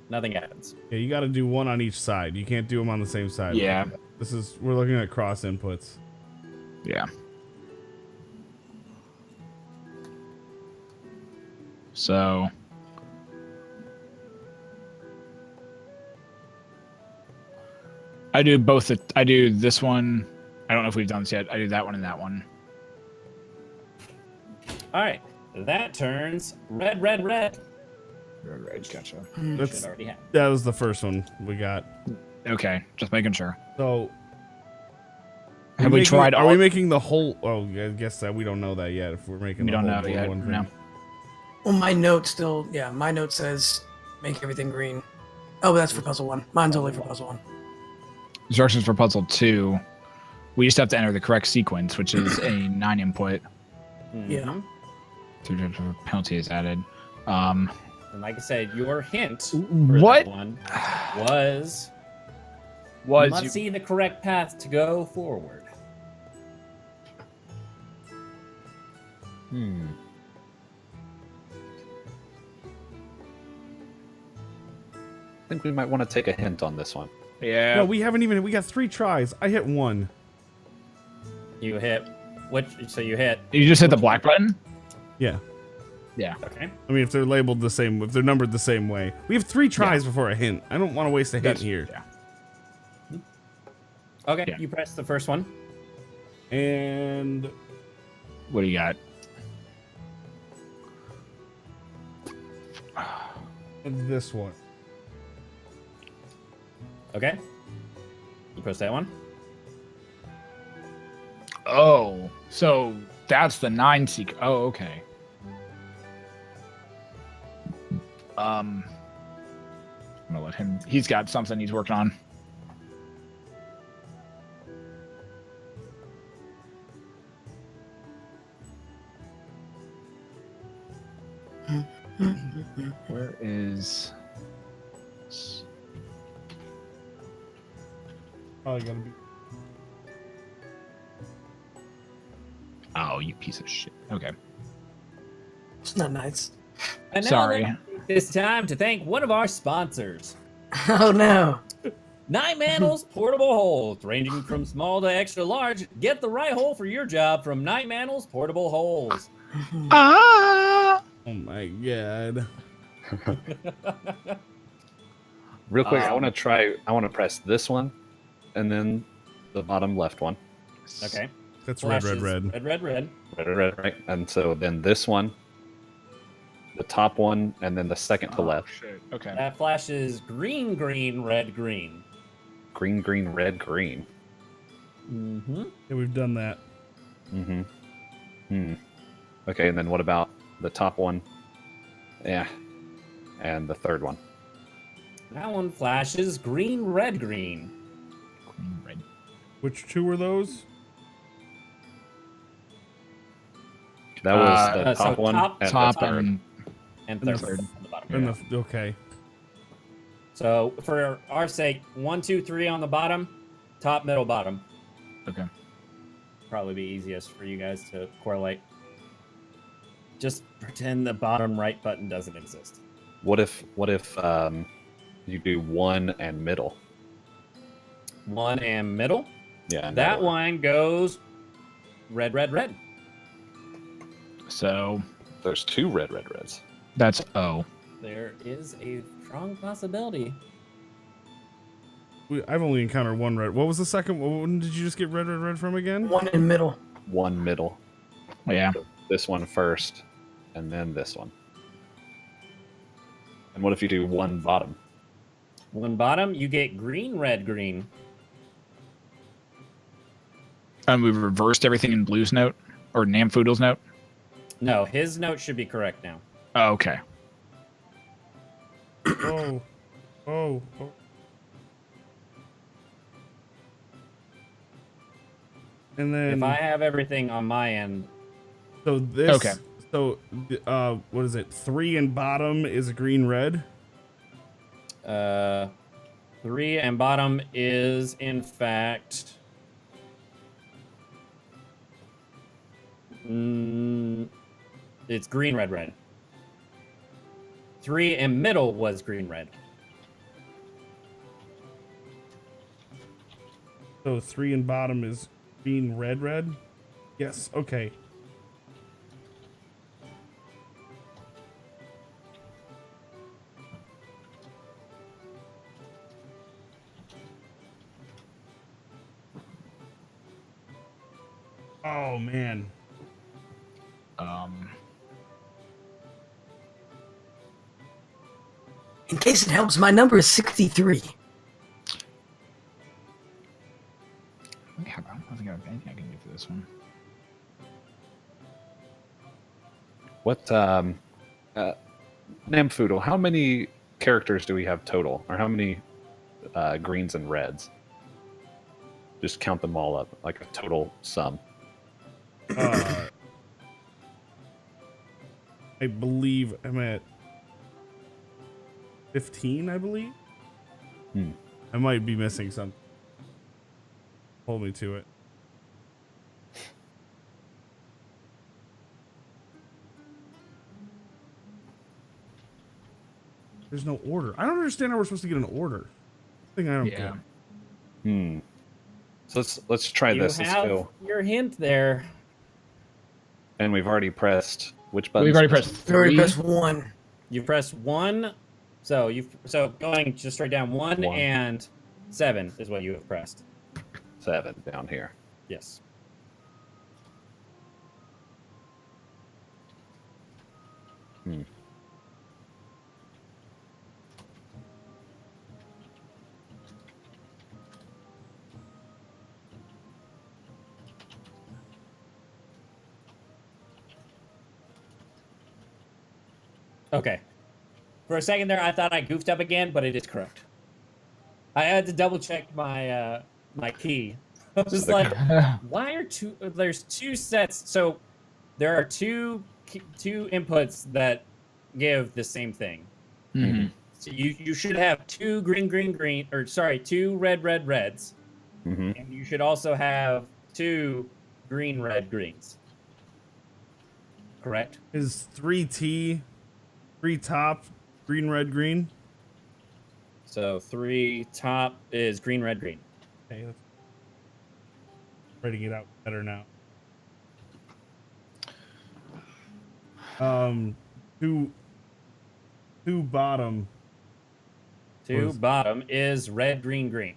Nothing happens. Yeah, you got to do one on each side. You can't do them on the same side. yeah, We're looking at cross inputs. yeah. So I do both. I do this one. I don't know if we've done this yet. I do that one and that one. All right. That turns red, red, red. Right, gotcha. That's Should already have. that was the first one we got. Okay, just making sure. So Have we tried Are all? we making the whole? Oh, I guess that we don't know that yet. If we're making, We the don't whole know yet. one No. thing. Well, my note still, my note says make everything green. Oh, but that's for puzzle 1. Mine's only for puzzle 1. Instructions for puzzle 2. We just have to enter the correct sequence, which is a 9 input. Yeah. So penalty is added. And like I said, your hint for What? that one was Was must you- see the correct path to go forward. I think we might want to take a hint on this one. Yeah. No, we haven't even. We got 3 tries. I hit 1. You hit which? So you hit. You just hit the black button? Yeah. Yeah. Okay. I mean, if they're labeled the same, if they're numbered the same way, we have 3 tries before a hint. I don't want to waste a hint here. Yeah. Okay. Yeah. You press the first one. And What do you got? this one. Okay. You press that one. Oh, so that's the 9 seek. Oh, okay. I'm gonna let him. He's got something he's working on. Where is? Probably gotta be. Oh, you piece of shit. Okay. It's not nice. And now Sorry. let's take this time to thank one of our sponsors. Oh no. Nine Mantl's Portable Holes, ranging from small to extra large. Get the right hole for your job from Nine Mantl's Portable Holes. Ah! Oh my god. Real quick, I want to press this one, and then the bottom left one. Okay. That's red, Flashes red. Red. Red, right? And so then this one, the top one, and then the second to left. Shit. Okay. That flashes green, red, green. Green, green, red, green. Mm-hmm. Yeah, we've done that. Okay, and then what about the top one? Yeah. And the third one. That one flashes green, red, green. Green, red. Which 2 were those? That was the so top one top- and Top the third. and And And the third. third. On the bottom. And the, okay. So for our sake, 1, 2, 3 on the bottom, top, middle, bottom. okay. Probably be easiest for you guys to correlate. Just pretend the bottom right button doesn't exist. What if you do one and middle? 1 and middle. Yeah. in That order. one goes red, red, red. So There's 2 reds. that's O. There is a strong possibility. I've only encountered 1 red. What was the second? When did you just get red, red, red from again? 1 in middle. One middle. Yeah. This one first, and then this one. And what if you do one bottom? 1 bottom, you get green, red, green. And we've reversed everything in Blue's note or Namfoodle's note. No, his note should be correct now. Oh, okay. Oh. Oh. Oh. And then. If I have everything on my end, So this. Okay. So, what is it? 3 and bottom is green, red. 3 and bottom is in fact. It's green, red, red. 3 and middle was green, red. So 3 and bottom is green, red, red. Yes. Okay. Oh man. In case it helps, my number is 63. I don't think I have anything I can do for this one. What Namfoodle, how many characters do we have total? Or how many greens and reds? Just count them all up, like a total sum. I believe I'm at 15, I believe. I might be missing something. Hold me to it. There's no order. I don't understand how we're supposed to get an order. Thing I don't get. So let's try You this. Let's have go. your hint there. And we've already pressed which button? We've already pressed You already 3. pressed 1. You press 1, so going just straight down 1 1. and 7 is what you have pressed. 7 down here. Yes. Okay. For a second there, I thought I goofed up again, but it is correct. I had to double check my my key. I was like, why are there's 2 sets? So there are two inputs that give the same thing. Mm-hmm. So you should have 2 green, or sorry, 2 reds. Mm-hmm. And you should also have 2 red greens. Correct? Is 3T, 3 top, green, red, green? So 3 top is green, red, green. Okay, that's writing it out better now. 2 bottom. 2 bottom is red, green, green.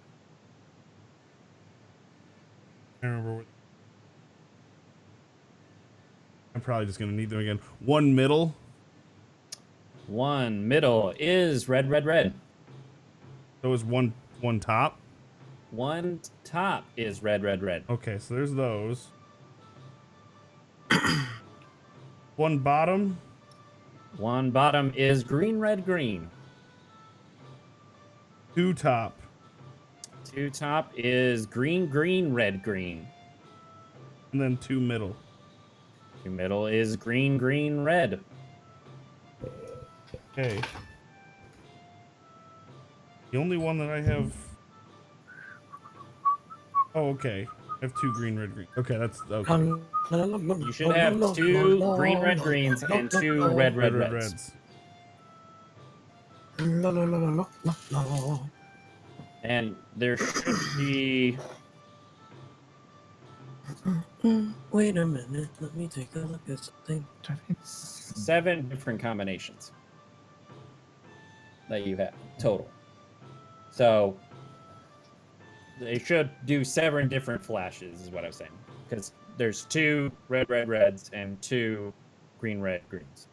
I remember what. I'm probably just gonna need them again. 1 middle. 1 middle is red, red, red. So is 1 top. 1 top is red, red, red. Okay, so there's those. 1 bottom. 1 bottom is green, red, green. 2 top. 2 top is green, green, red, green. And then 2 middle. 2 middle is green, green, red. Okay. The only one that I have. Oh, okay. I have 2 green, red, green. Okay, that's okay. You should have 2 green, red, greens and 2 red, red, reds. And there should be Wait a minute, let me take a look at something. 7 different combinations that you have total. So they should do 7 different flashes, is what I'm saying. Because there's 2 red, red, reds and 2 green, red, greens.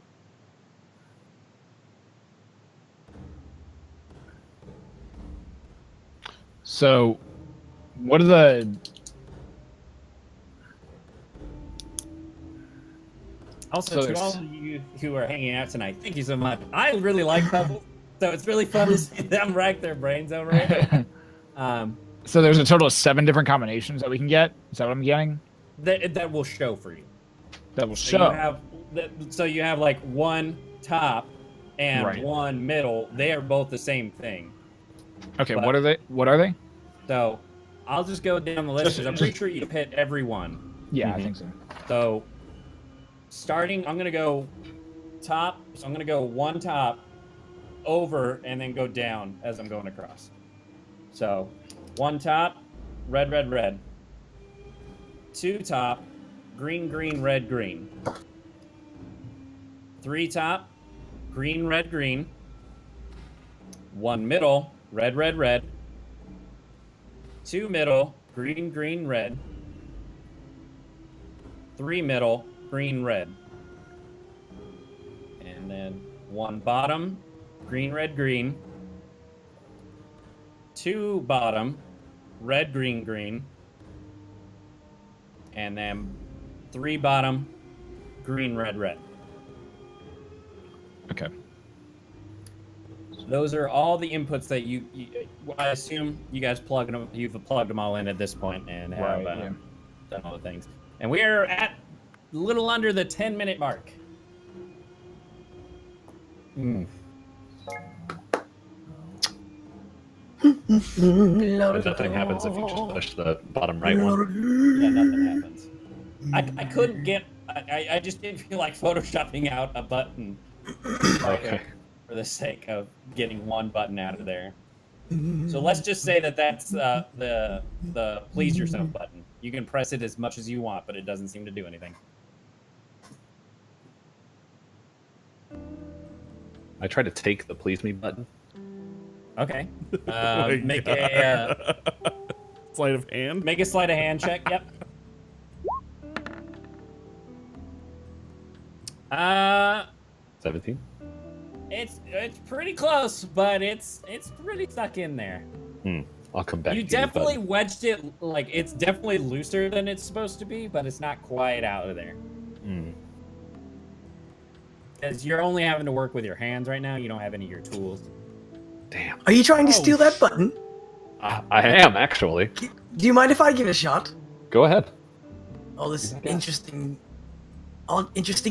So, what are the... Also, So to all of you who are hanging out tonight, thank you so much. I really like puzzles, so it's really fun to see them rack their brains over it. So there's a total of 7 different combinations that we can get? Is that what I'm getting? That will show for you. That will So show. you have like 1 top and Right. 1 middle. They are both the same thing. Okay, but- what are they? What are they? So I'll just go down the list because I'm pretty sure you hit every one. Yeah, I think so. So starting, I'm going to go top. So I'm going to go 1 top over and then go down as I'm going across. So 1 top, red, red, red. 2 top, green, green, red, green. 3 top, green, red, green. 1 middle, red, red, red. 2 middle, green, green, red. 3 middle, green, red. And then 1 bottom, green, red, green. 2 bottom, red, green, green. And then 3 bottom, green, red, red. Okay. Those are all the inputs that you I assume you guys you've plugged them all in at this point and have Right, yeah. done all the things. And we are at a little under the 10-minute mark. But nothing happens if you just push the bottom right one. Yeah, nothing happens. I couldn't get. I just didn't feel like photoshopping out a button Okay. for the sake of getting one button out of there. So let's just say that that's the please yourself button. You can press it as much as you want, but it doesn't seem to do anything. I tried to take the please me button. Okay. my Make God. a Sleight of hand. make a sleight of hand check. Yep. 17. It's pretty close, but it's pretty stuck in there. I'll come back. You to the definitely button. wedged it, like, it's definitely looser than it's supposed to be, but it's not quite out of there. Because you're only having to work with your hands right now. You don't have any of your tools. Damn. Are you trying to steal that button? I am actually. Do you mind if I give it a shot? Go ahead. All this interesting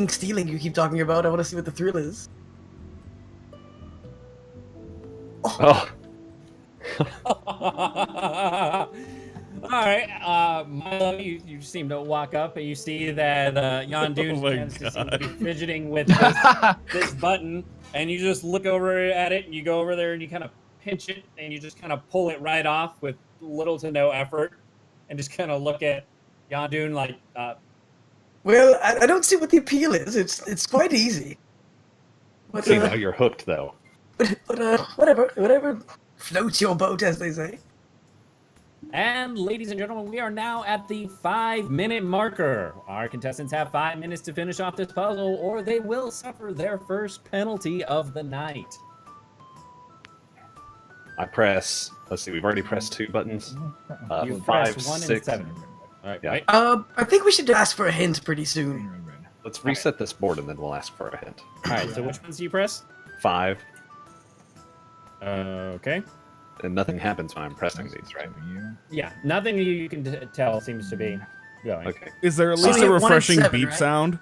stealing you keep talking about. I want to see what the thrill is. Oh, All right, Milo, you seem to walk up and you see that Yaundoon Oh my seems to be God. fidgeting with this button, and you just look over at it and you go over there and you kind of pinch it and you just kind of pull it right off with little to no effort, and just kind of look at Yaundoon like, Well, I don't see what the appeal is. It's quite easy. But, see now you're hooked though. whatever floats your boat, as they say. And ladies and gentlemen, we are now at the 5-minute marker. Our contestants have 5 minutes to finish off this puzzle, or they will suffer their first penalty of the night. I press. Let's see. We've already pressed 2 buttons. You 5, press 1 and 6. 7. All right, Yeah. right? I think we should ask for a hint pretty soon. Let's reset this board and then we'll ask for a hint. All right, so which ones do you press? 5, Okay. and nothing happens when I'm pressing these, right? Yeah, nothing you can tell seems to be going. Okay. Is there at So least we a have 1 and refreshing 7, beep right? sound?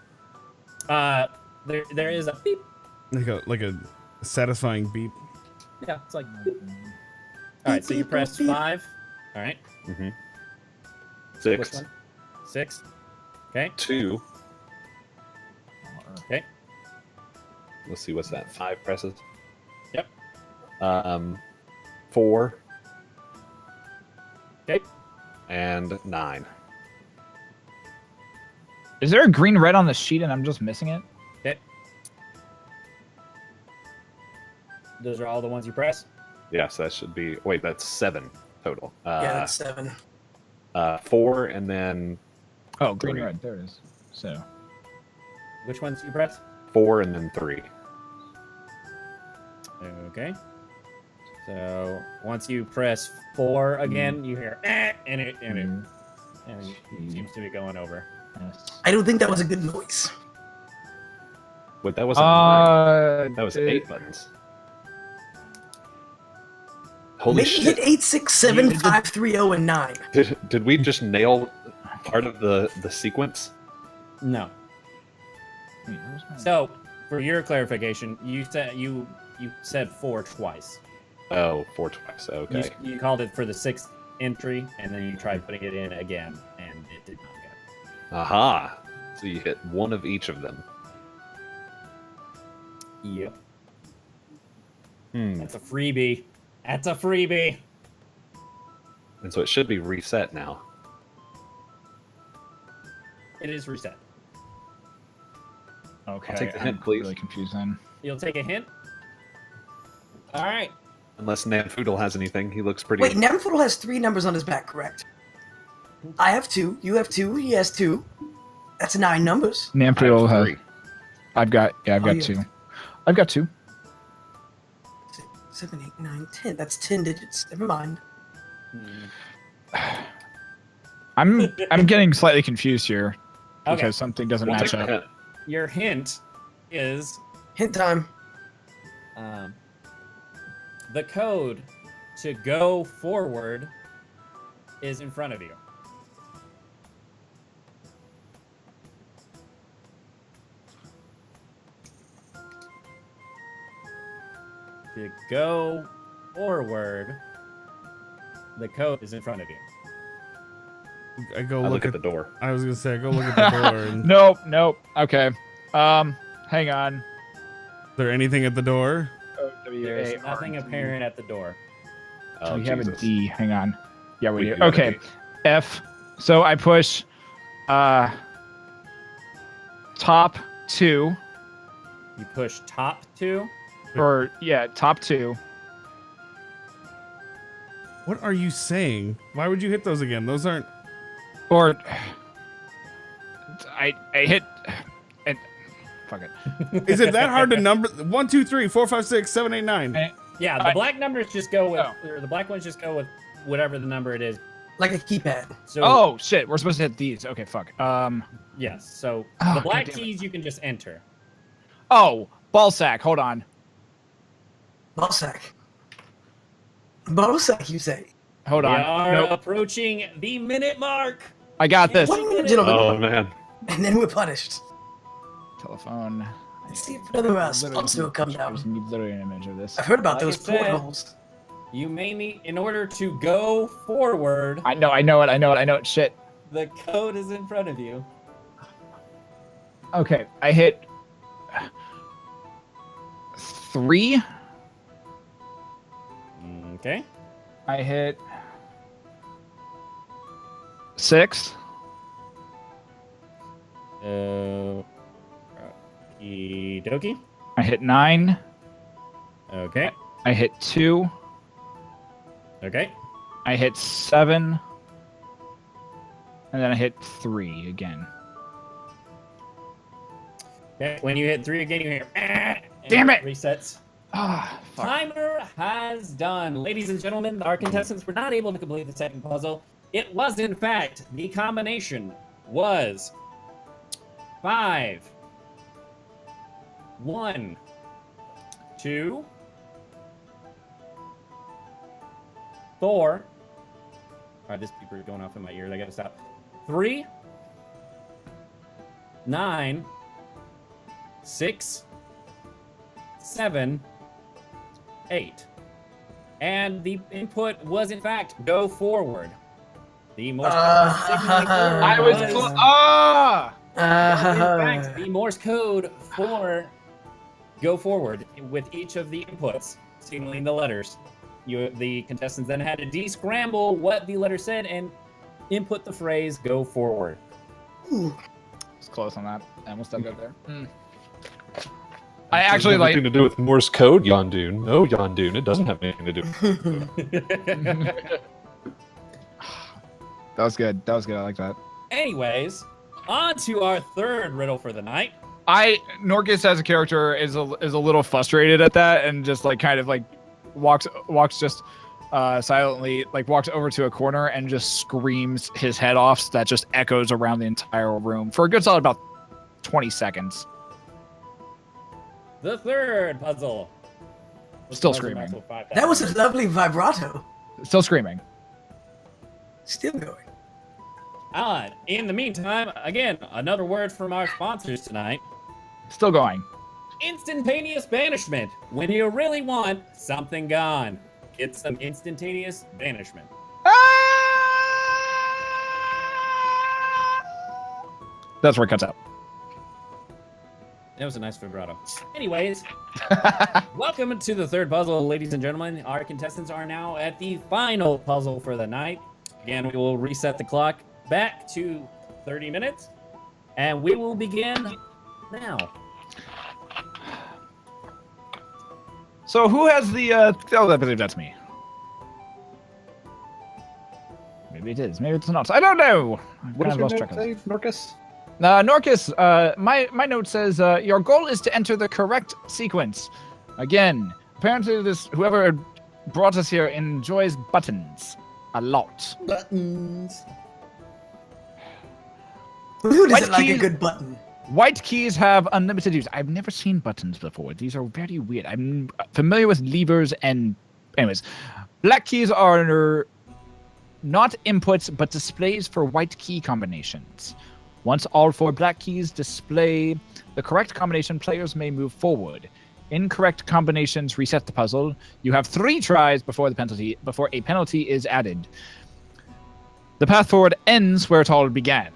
There is a beep. Like a satisfying beep. Yeah, it's like beep. All right, so you press 5. All right. Mm-hmm. Which 6, one? 6. Okay. 2. Okay. Let's see. What's that? 5 presses. Yep. 4 Okay. and 9. Is there a green red on the sheet and I'm just missing it? Okay. Those are all the ones you press? Yes, that should be. Wait, that's 7 total. Yeah, that's 7. 4 and then Oh, green 3. red. There it is. So Which ones do you press? 4 and then 3. Okay. So once you press 4 again, you hear and it seems to be going over. yes. I don't think that was a good noise. Wait, that wasn't 9. That That was 8 buttons. Holy Maybe shit! hit 8, 6, 7, 5, 3, 0, and 9. Did we just nail part of the sequence? No. So, for your clarification, you said 4 twice. Oh, 4 twice. Okay. You called it for the 6th entry, and then you tried putting it in again, and it did not go. Aha! So you hit one of each of them. Yep. Hmm. That's a freebie. That's a freebie. And so it should be reset now. It is reset. Okay. I'll take the hint, I'm please. really confused then. You'll take a hint? All right. Unless Namfoodle has anything, he looks pretty. Wait, Namfoodle has 3 numbers on his back, correct? I have 2, you have 2, he has 2. That's 9 numbers. Namfoodle has. 3. I've got Oh, yeah. 2. I've got 2. 6, 7, 8, 9, 10. That's 10 digits. Never mind. I'm getting slightly confused here because Okay. something doesn't We'll match take the up. hint. Your hint is Hint time. the code to go forward is in front of you. To go forward The code is in front of you. I go I look at the door. I was gonna say I go look at the door. And Nope. Okay. Hang on. is there anything at the door? There's nothing apparent at the door. Oh, We have a Jesus. D. Hang on. Yeah, we We do. do have a Okay. D. F. So I push top 2. You push top 2. Or, yeah, top 2. What are you saying? Why would you hit those again? Those aren't. Or I hit and fuck it. Is it that hard to number? 1, 2, 3, 4, 5, 6, 7, 8, 9. Yeah, the black numbers just go with, Oh. or the black ones just go with whatever the number it is. Like a keypad. So, Oh shit, we're supposed to hit these. Okay, fuck. yes. So Oh, the black God damn it. keys you can just enter. Oh, ball sack. Hold on. Ballsack. Ballsack, you say? Hold We on. are Nope. approaching the minute mark. I got this. 1 minute, gentlemen. Oh man. And then we're punished. Telephone. Let's see if another sponsor will come I down. just need literally an image of this. I've heard about Like those I said. portholes. You may need, in order to go forward, I know it. Shit. the code is in front of you. Okay, I hit 3. Okay. I hit 6. Okie dokie. I hit 9. Okay. I hit 2. Okay. I hit 7. And then I hit 3 again. Okay. When you hit 3 again, you hear. And Damn it! Resets. Ah, fuck. Timer has done. Ladies and gentlemen, our contestants were not able to complete the second puzzle. It was, in fact, the combination was 5, 1, 2, 4. All right, this beeper is going off in my ears. I gotta stop. 3, 9, 6, 7, 8. And the input was, in fact, go forward. The Morse code signaling forward I was was, in fact, the Morse code for go forward with each of the inputs signaling the letters. The contestants then had to descramble what the letter said and input the phrase go forward. It's close on that. I almost did that there. I actually Nothing like. to do with Morse code, Yaundoon. No, Yaundoon, it doesn't have anything to do with That was good. I like that. Anyways, on to our third riddle for the night. Norkas as a character is a little frustrated at that and just like kind of like walks just silently, like walks over to a corner and just screams his head off. So that just echoes around the entire room for a good solid about 20 seconds. The third puzzle. Still screaming. That was a lovely vibrato. Still screaming. Still going. In the meantime, again, another word from our sponsors tonight. Still going. Instantaneous banishment. When you really want something gone, get some instantaneous banishment. That's where it cuts out. That was a nice vibrato. Anyways, welcome to the third puzzle, ladies and gentlemen. Our contestants are now at the final puzzle for the night. Again, we will reset the clock back to 30 minutes, and we will begin now. So who has the? I believe that's me. Maybe it is. Maybe it's not. I don't know. What does I've your lost note track of it. say, Norkas? Norkas, my note says your goal is to enter the correct sequence. Again, apparently whoever brought us here enjoys buttons a lot. Buttons. Who doesn't White like a keys- good button? White keys have unlimited use. I've never seen buttons before. These are very weird. I'm familiar with levers and... Anyways, black keys are not inputs, but displays for white key combinations. Once all 4 black keys display the correct combination, players may move forward. Incorrect combinations reset the puzzle. You have 3 tries before a penalty is added. The path forward ends where it all began.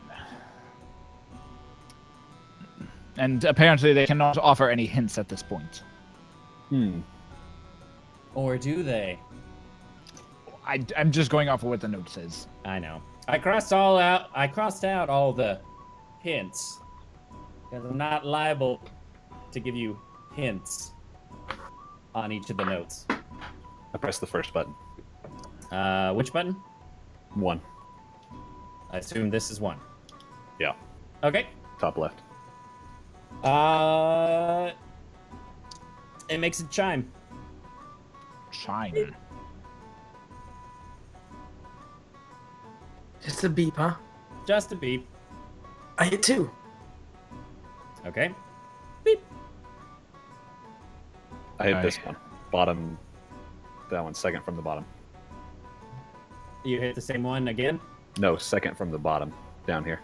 And apparently they cannot offer any hints at this point. Or do they? I'm just going off of what the note says. I know. I crossed out all the hints. Because I'm not liable to give you hints on each of the notes. I pressed the first button. Which button? 1. I assume this is 1. Yeah. Okay. Top left. It makes a chime. Chime. Just a beep, huh? Just a beep. I hit 2. Okay. Beep. I hit this one. Bottom. That one, second from the bottom. You hit the same one again? No, second from the bottom. Down here.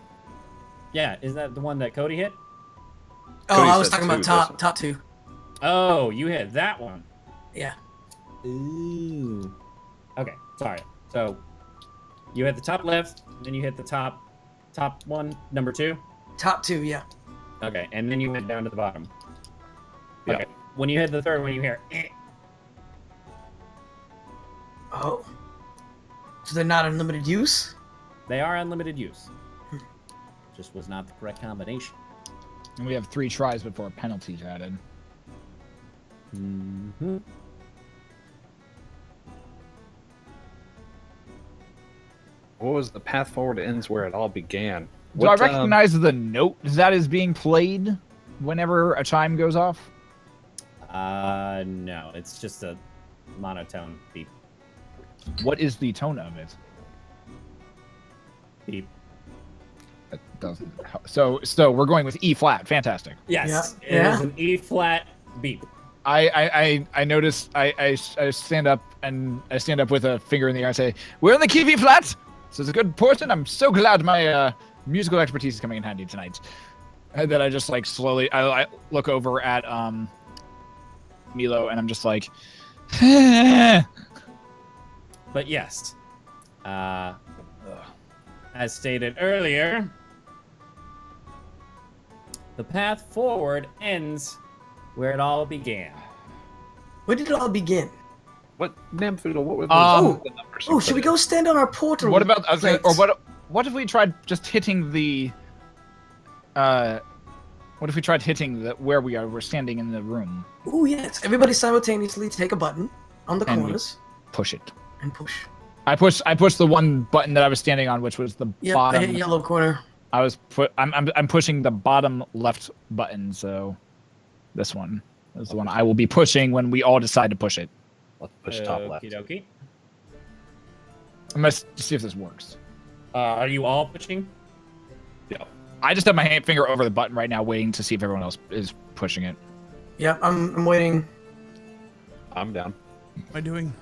Yeah, isn't that the one that Cody hit? Oh, Cody I was said talking 2, about this top 2. Oh, you hit that one. Yeah. Ooh. Okay, sorry. So, you hit the top left, then you hit the top one, number 2. Top 2, yeah. Okay, and then you went down to the bottom. Yeah. Okay. When you hit the third one, you hear. Eh. Oh. So they're not unlimited use? They are unlimited use. Just was not the correct combination. And we have 3 tries before penalties added. Mm-hmm. What was the path forward ends where it all began? Do I recognize the note that is being played whenever a chime goes off? No, it's just a monotone beep. What is the tone of it? Beep. That doesn't help. So we're going with E flat. Fantastic. Yes, Yeah. it Yeah. is an E flat beep. I notice I stand up and I stand up with a finger in the air and say, "We're in the key B flat." So it's a good portion. I'm so glad my musical expertise is coming in handy tonight. And then I just like slowly I look over at Milo and I'm just like But yes, as stated earlier, the path forward ends where it all began. Where did it all begin? What Namfoodle? What were the numbers? Oh, should we go stand on our portal? What about plates? or what if we tried just hitting the what if we tried hitting the where we're standing in the room Oh, yes. Everybody simultaneously take a button on the And corners push it? and push. I pushed the one button that I was standing on, which was the Yep, bottom. I hit yellow corner. I'm pushing the bottom left button, so this one is the one I will be pushing when we all decide to push it. Let's push top left. Okie dokie. I'm gonna see if this works. Are you all pushing? Yeah. I just have my finger over the button right now, waiting to see if everyone else is pushing it. Yep, I'm waiting. I'm down. What am I doing?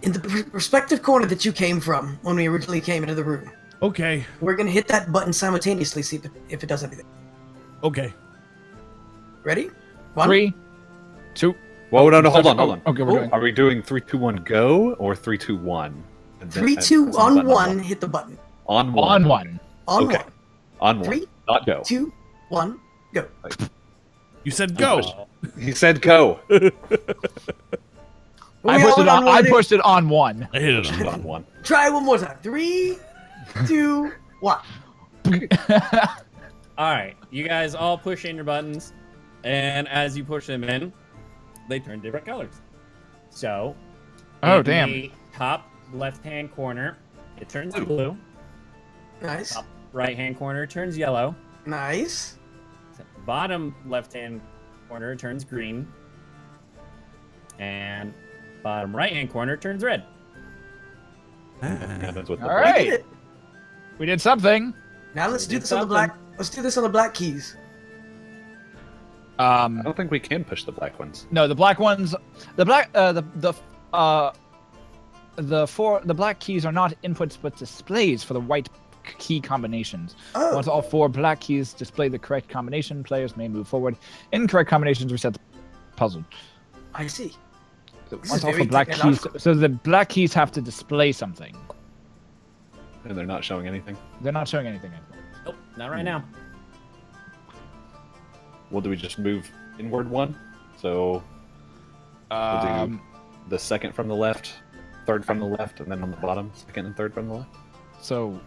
In the respective corner that you came from when we originally came into the room, Okay. we're gonna hit that button simultaneously, see if it does anything. Okay. Ready? 1. 3, 2. Whoa, no, hold on. Okay, we're doing. Are we doing 3, 2, 1, go or 3, 2, 1? 3, 2, on 1, hit the button. On 1. On one. On Okay. 1. On 1. 3, Not go. 2, 1, go. You said go. He said go. I pushed it on one. I hit it on On 1. Try one more time. 3, 2, 1. All right, you guys all push in your buttons, and as you push them in, they turn different colors. So, Oh, in damn. the top left-hand corner, it turns blue. Nice. Top right-hand corner turns yellow. Nice. Bottom left-hand corner turns green. And bottom right-hand corner turns red. Happens with the All black. right. We did it. We did something. Now let's do did this on the something. black. Let's do this on the black keys. I don't think we can push the black ones. No, the black ones. The black. The black keys are not inputs but displays for the white key combinations. Oh. Once all 4 black keys display the correct combination, players may move forward. Incorrect combinations reset the puzzled. I see. So This what's is also very black keys? technological. So the black keys have to display something. And they're not showing anything. They're not showing anything. Nope, not right now. Well, do we just move inward one? So we'll do the second from the left, third from the left, and then on the bottom, second and third from the left. So,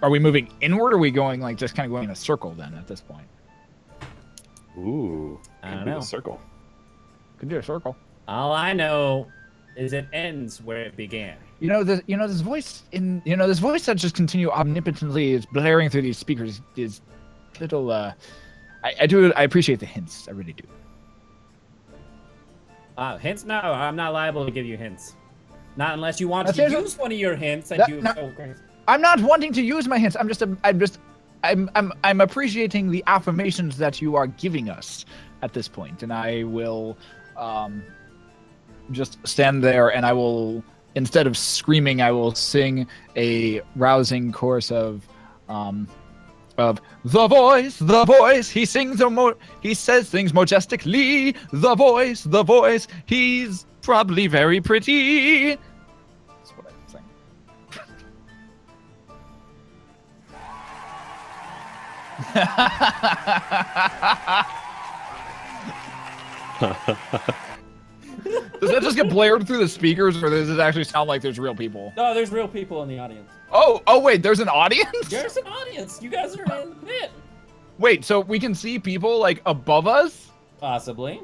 are we moving inward, or are we going like just kind of going in a circle then at this point? Ooh, I could don't be know. the circle. Could do a circle. All I know is it ends where it began. This voice that just continue omnipotently is blaring through these speakers is little. I appreciate the hints. I really do. Hints? No, I'm not liable to give you hints. Not unless you want That's to it. use one of your hints that That- you. no. Oh, great. I'm not wanting to use my hints. I'm appreciating the affirmations that you are giving us at this point, and I will just stand there, and I will, instead of screaming, I will sing a rousing chorus of the voice, he he says things majestically. The voice, he's probably very pretty. That's what I'm saying. Does that just get blared through the speakers, or does it actually sound like there's real people? No, there's real people in the audience. Oh, wait, there's an audience? There's an audience. You guys are in the pit. Wait, so we can see people like above us? Possibly.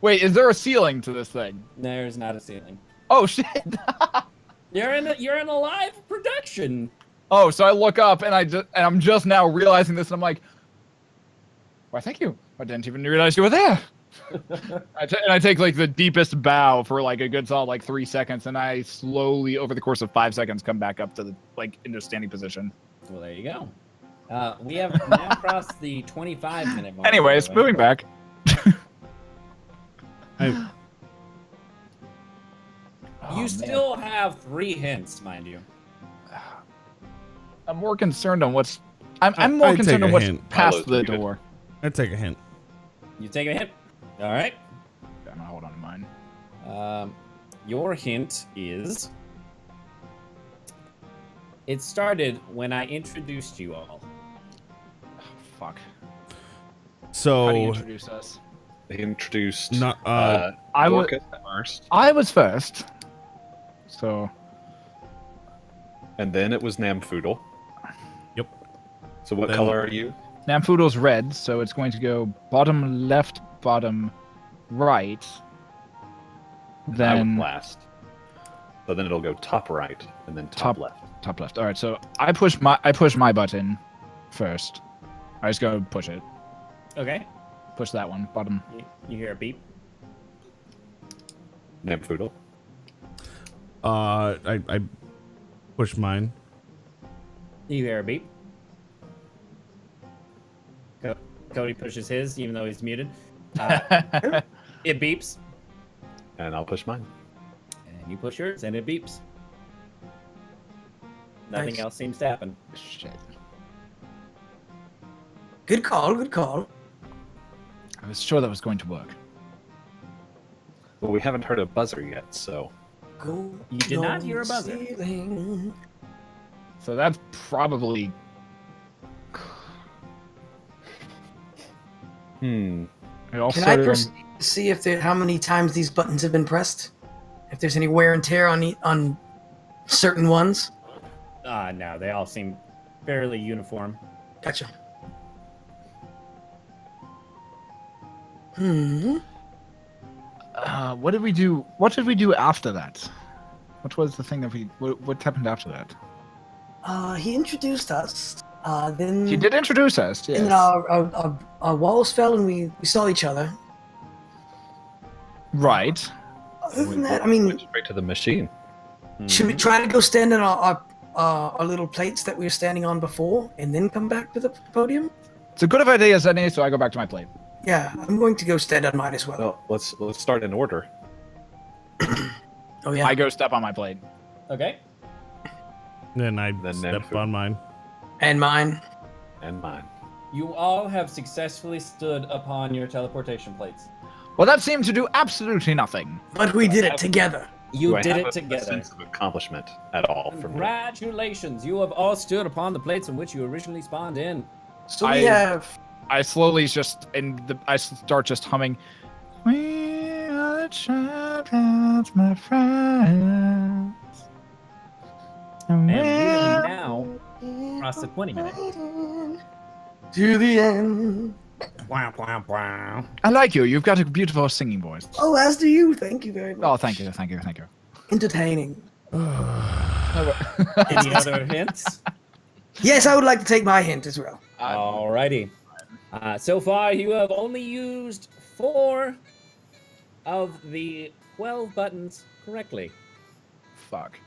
Wait, is there a ceiling to this thing? There's not a ceiling. Oh shit. You're in a live production. Oh, so I look up and I'm just now realizing this, and I'm like, why, thank you. I didn't even realize you were there. I take like the deepest bow for like a good solid like 3 seconds, and I slowly, over the course of 5 seconds, come back up to the like into standing position. Well, there you go. We have now crossed the 25-minute mark. Anyways, by the way. moving back. I, Oh, You man. still have 3 hints, mind you. I'm more concerned on what's. I'm I'd more take concerned a on what's hint. past Milo's the muted. door. I'd take a hint. You take a hint. All right. I'm gonna hold on to mine. Your hint is. It started when I introduced you all. Fuck. So, How do you introduce us? They introduced Not- I was Norkas first, I was first. So and then it was Namfoodle. Yep. So what Then- color are you? Namfoodle's red, so it's going to go bottom left, bottom right. I Then was last. So then it'll go top right and then top left. top left. All right, so I push my button first. I just go push it. Okay. Push that one, bottom. You hear a beep. Namfoodle. I push mine. You hear a beep. Cody pushes his, even though he's muted. It beeps, And I'll push mine. and you push yours, and it beeps. Nothing Nice. else seems to happen. Shit. Good call, good call. I was sure that was going to work. Well, we haven't heard a buzzer yet, so Go You did not hear a buzzer. sailing. So that's probably. It all Can I started on- proceed to see if there, how many times these buttons have been pressed? If there's any wear and tear on certain ones? No, they all seem fairly uniform. Gotcha. What did we do? What did we do after that? What was the thing that we? What happened after that? He introduced us. Then He did introduce us. Yes. And then our walls fell and we saw each other. Right. Other than that, I mean, went straight to the machine. should we try to go stand on our little plates that we were standing on before and then come back to the podium? It's a good idea as any, so I go back to my plate. Yeah, I'm going to go stand on mine as well. Well, let's start in order. Oh yeah. I go step on my plate. Okay. Then I Then step Namfoodle. on mine. And mine. And mine. You all have successfully stood upon your teleportation plates. Well, that seemed to do absolutely nothing. But we did it together. You Do I did have it a together. sense of accomplishment at all from me? Congratulations! You have all stood upon the plates in which you originally spawned in. So we have. I slowly just I start just humming. We are the champions, my friends. And we have now crossed the 20 minute. To the end. Wow, wow, wow. I like you. You've got a beautiful singing voice. Oh, as do you. Thank you very much. Oh, thank you. Entertaining. Any other hints? Yes, I would like to take my hint as well. Alrighty. So far, you have only used 4 of the 12 buttons correctly. Fuck.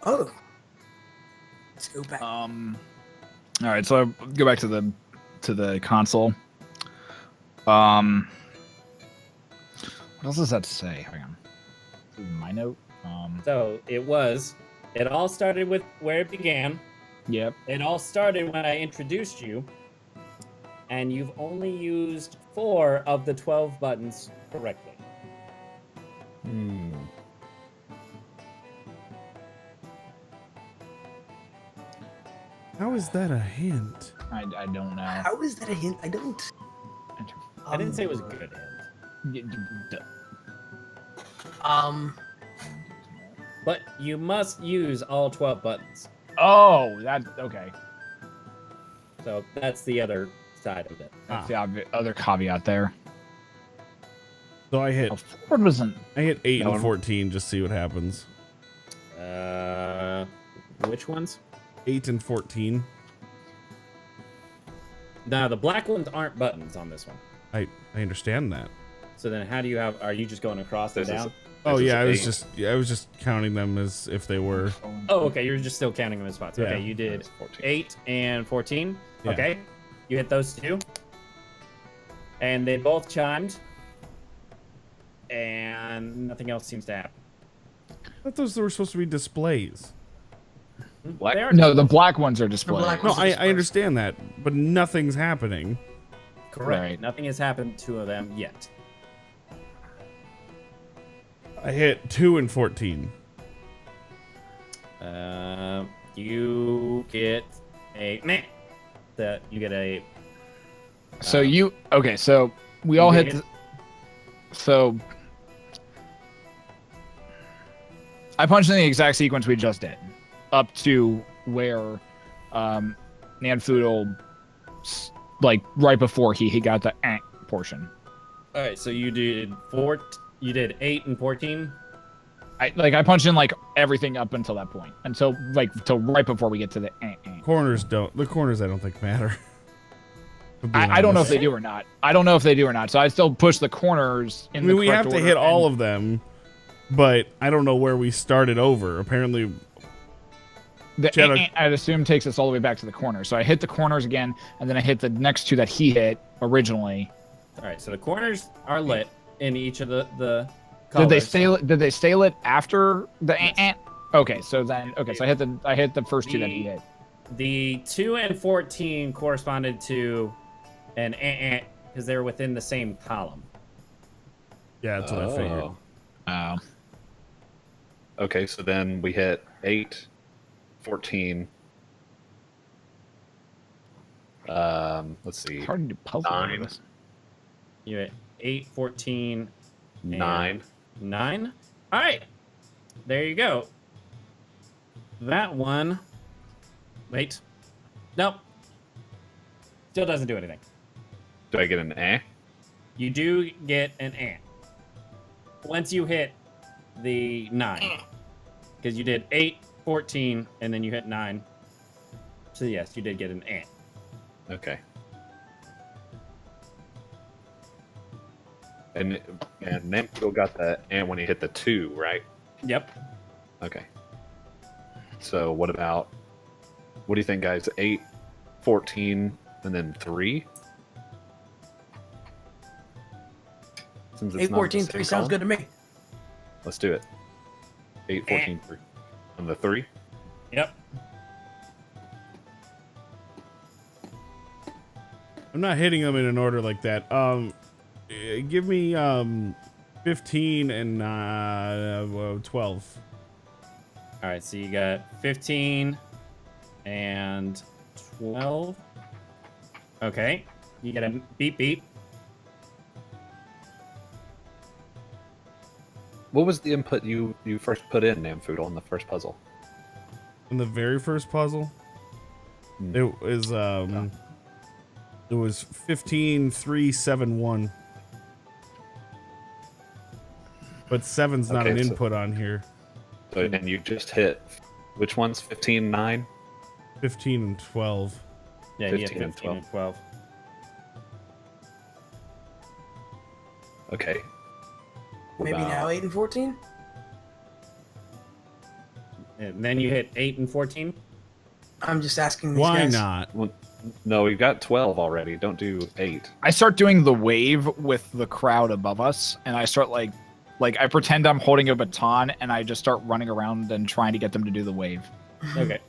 Oh. Let's go back. All right, so I go back to the console. What else does that say? Hang on. This is my note. So it all started with where it began. Yep. It all started when I introduced you. And you've only used 4 of the 12 buttons correctly. How is that a hint? I don't know. How is that a hint? I don't. I didn't say it was a good hint. But you must use all 12 buttons. Oh, that okay. So that's the other side of it. That's the other caveat there. So I hit Oh, Ford wasn't. 8 No. and 14, just see what happens. Which ones? 8 and 14. No, the black ones aren't buttons on this one. I understand that. So then how do you have, are you just going across and This is- down? Oh this is yeah, I was 8. I was just counting them as if they were. Oh, okay, you're just still counting them as spots. Yeah. Okay, you did That's 14. 8 and 14. Yeah. Okay, you hit those 2. And they both chimed. And nothing else seems to happen. I thought those were supposed to be displays. Black- They are No, the black ones are displayed. black- No, I understand that, but nothing's happening. correct. Right. Nothing has happened to them yet. I hit 2 and 14. You get a meh. You get a. So so we all You hit. get- So I punched in the exact sequence we just did, up to where Namfoodle, like right before he got the portion. All right, so you did 4. You did 8 and 14. I punched in like everything up until that point, until right before we get to the. Corners don't. The corners I don't think matter. I don't know if they do or not. So I still push the corners in I mean, the we correct have to order, hit all and- of them, but I don't know where we started over. Apparently, The Shadow- I'd assume takes us all the way back to the corner. So I hit the corners again, and then I hit the next 2 that he hit originally. All right, so the corners are lit in each of the Did they colors. stay lit after the Yes. Okay, so I hit the first 2 that he hit. The 2 and 14 corresponded to an because they were within the same column. yeah, that's what I figured. Oh. Okay, so then we hit 8, 14. Let's see. It's hard to do puzzle 9. with this. You hit 8, 14, 9. 9. All right, there you go. That one. Wait. Nope. Still doesn't do anything. Do I get an eh? You do get an ant. Once you hit the 9. Because you did 8, 14, and then you hit 9. So yes, you did get an ant. Okay. And Namfoodle got the ant when he hit the 2, right? Yep. Okay. So what do you think, guys? 8, 14, and then 3? Since 8, 14, 3 sounds good to me. Let's do it. 8, 14, 3. On the 3? Yep. I'm not hitting them in an order like that. Give me 15 and 12. All right, so you got 15 and 12. Okay, you get a beep beep. What was the input you first put in, Namfoodle, in the first puzzle? In the very first puzzle, it was 15, 3, 7, 1. But 7's not Okay, an so- input on here. So, and you just hit, which one's 15, 9? 15 and 12. Yeah, you get 15 and 15 and 12. Okay. What Maybe about- now 8 and 14? And then you hit 8 and 14. I'm just asking these Why guys. not? Well, no, we've got 12 already. Don't do 8. I start doing the wave with the crowd above us, and I start like I pretend I'm holding a baton, and I just start running around and trying to get them to do the wave. Okay.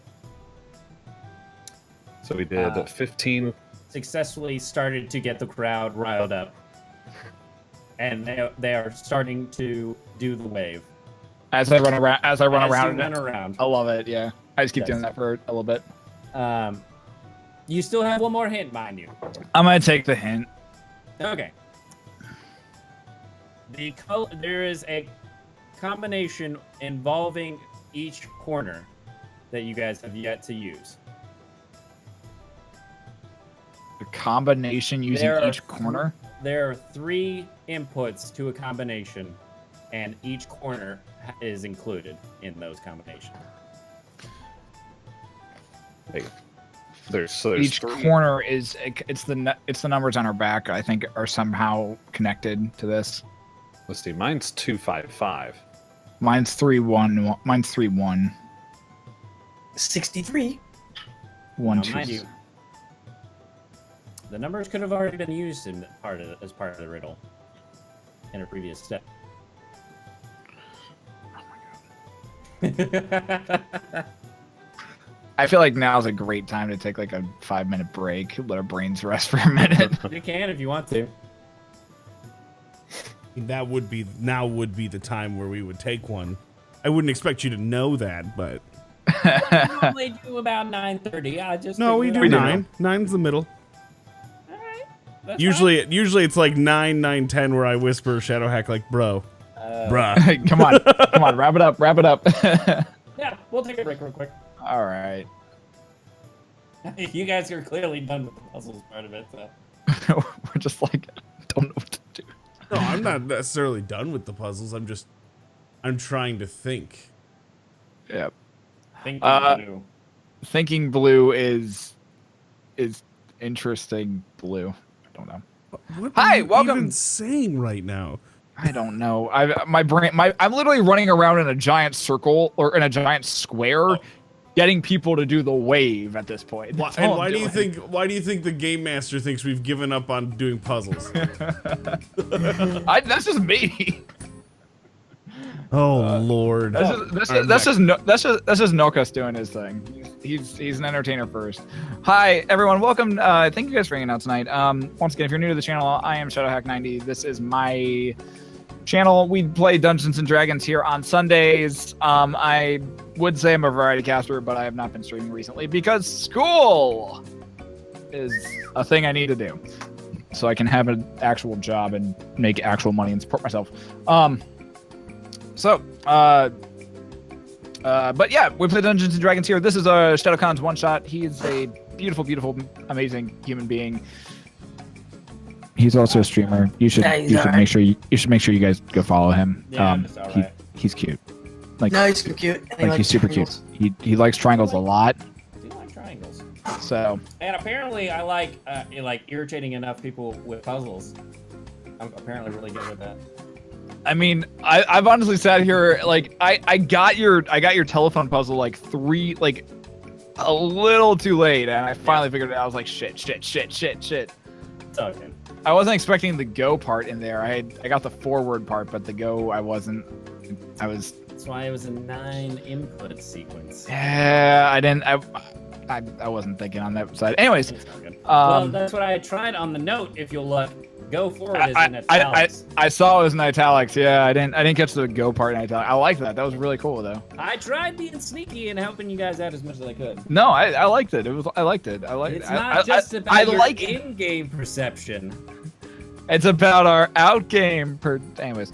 So we did 15. Successfully started to get the crowd riled up. And they are starting to do the wave. As I run around, As you around, run around. I love it. Yeah, I just keep Yes. doing that for a little bit. You still have one more hint, mind you. I'm gonna take the hint. Okay. There is a combination involving each corner that you guys have yet to use. The combination using There are each corner. There are 3 inputs to a combination, and each corner is included in those combinations. Hey, there's Each 3. corner is it's the numbers on our back. I think are somehow connected to this. Let's see. Mine's 255. Mine's 3-1. Mine's 3-1. 63. 1 Now, 2. mind you, the numbers could have already been used as part of the riddle in a previous step. I feel like now's a great time to take like a 5-minute break, let our brains rest for a minute. You can if you want to. That would be the time where we would take one. I wouldn't expect you to know that, but We normally do about 9:30. I just no, we figured do out- 9. 9's the middle. All right. That's Usually it's like 9, 9, 10 where I whisper Shadowhack like, bro, fine. bruh. come on, wrap it up. Yeah, we'll take a break real quick. All right. You guys are clearly done with the puzzles part of it. So. We're just like, don't know what to do. No, I'm not necessarily done with the puzzles. I'm trying to think. Yep. Think blue. Thinking blue is interesting blue. I don't know. What Hi, are you welcome. even saying right now? I don't know. I'm literally running around in a giant circle or in a giant square, getting people to do the wave at this point. That's all Why I'm do you doing. think the game master thinks we've given up on doing puzzles? That's just me. Oh Lord. That's just Norkas doing his thing. He's an entertainer first. Hi everyone, welcome. Thank you guys for hanging out tonight. Once again, if you're new to the channel, I am ShadowHack90. This is my channel. We play Dungeons and Dragons here on Sundays. I would say I'm a variety caster, but I have not been streaming recently because school is a thing I need to do, so I can have an actual job and make actual money and support myself. But yeah, we play Dungeons and Dragons here. This is a ShadowCawn's one shot. He is a beautiful, beautiful, amazing human being. He's also a streamer. You should make sure you guys go follow him. Yeah, I'm just alright. He's cute. No, he's super cute. and he Like he's likes super triangles. cute. He likes triangles a lot. I do like triangles. So And apparently, I like irritating enough people with puzzles. I'm apparently really good with that. I mean, I've honestly sat here like I got your telephone puzzle like a little too late, and I finally figured it out. I was like, shit. It's okay. I wasn't expecting the go part in there. I got the forward part, but the go I wasn't. That's why it was a 9 input sequence. Yeah, I didn't. I wasn't thinking on that side. Anyways, It's all good. Well, that's what I had tried on the note, if you'll look. go forward is in italics. I saw it was in italics. Yeah, I didn't catch the go part in italics. I like that. That was really cool though. I tried being sneaky and helping you guys out as much as I could. No, I liked it. I liked it. It's not just about your in-game perception. It's about our out-game anyways.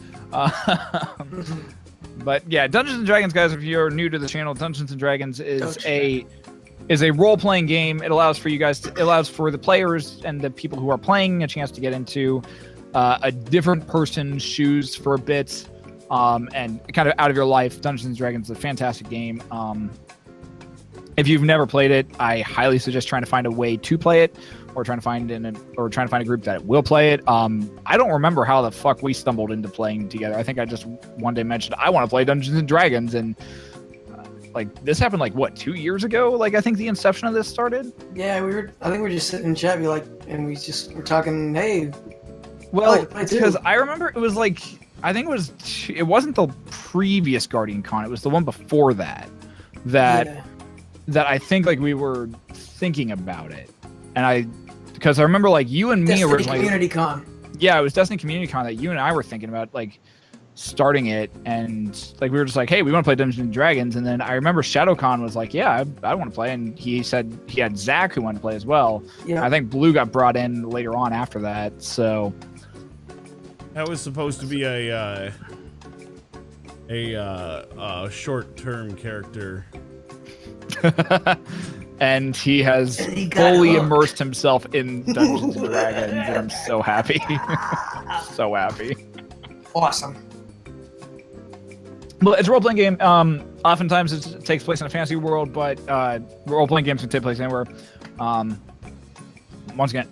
But yeah, Dungeons and Dragons, guys, if you're new to the channel, Dungeons and Dragons is a role-playing game. It allows for the players and the people who are playing a chance to get into a different person's shoes for a bit, and kind of out of your life. Dungeons and Dragons is a fantastic game. If you've never played it, I highly suggest trying to find a way to play it, or trying to find a group that will play it. I don't remember how the fuck we stumbled into playing together. I think I just one day mentioned I want to play Dungeons and Dragons, and like this happened like what 2 years ago. Like I think the inception of this started. Yeah, I think we were just sitting in chat, and we were talking. Hey, well, because I remember it was like I think it wasn't the previous Guardian Con. It was the one before that. That I think like we were thinking about it, and because I remember like you and me Destiny originally. Community Con. Yeah, it was Destiny Community Con that you and I were thinking about like starting it, and like we were just like, hey, we want to play Dungeons and Dragons, and then I remember ShadowCawn was like, yeah, I want to play, and he said he had Zach who wanted to play as well. Yeah. I think Blue got brought in later on after that, so that was supposed to be a short-term character. And he has fully immersed himself in Dungeons and Dragons, and I'm so happy. So happy. Awesome. Well, it's a role-playing game. Oftentimes it takes place in a fantasy world, but role-playing games can take place anywhere. Once again,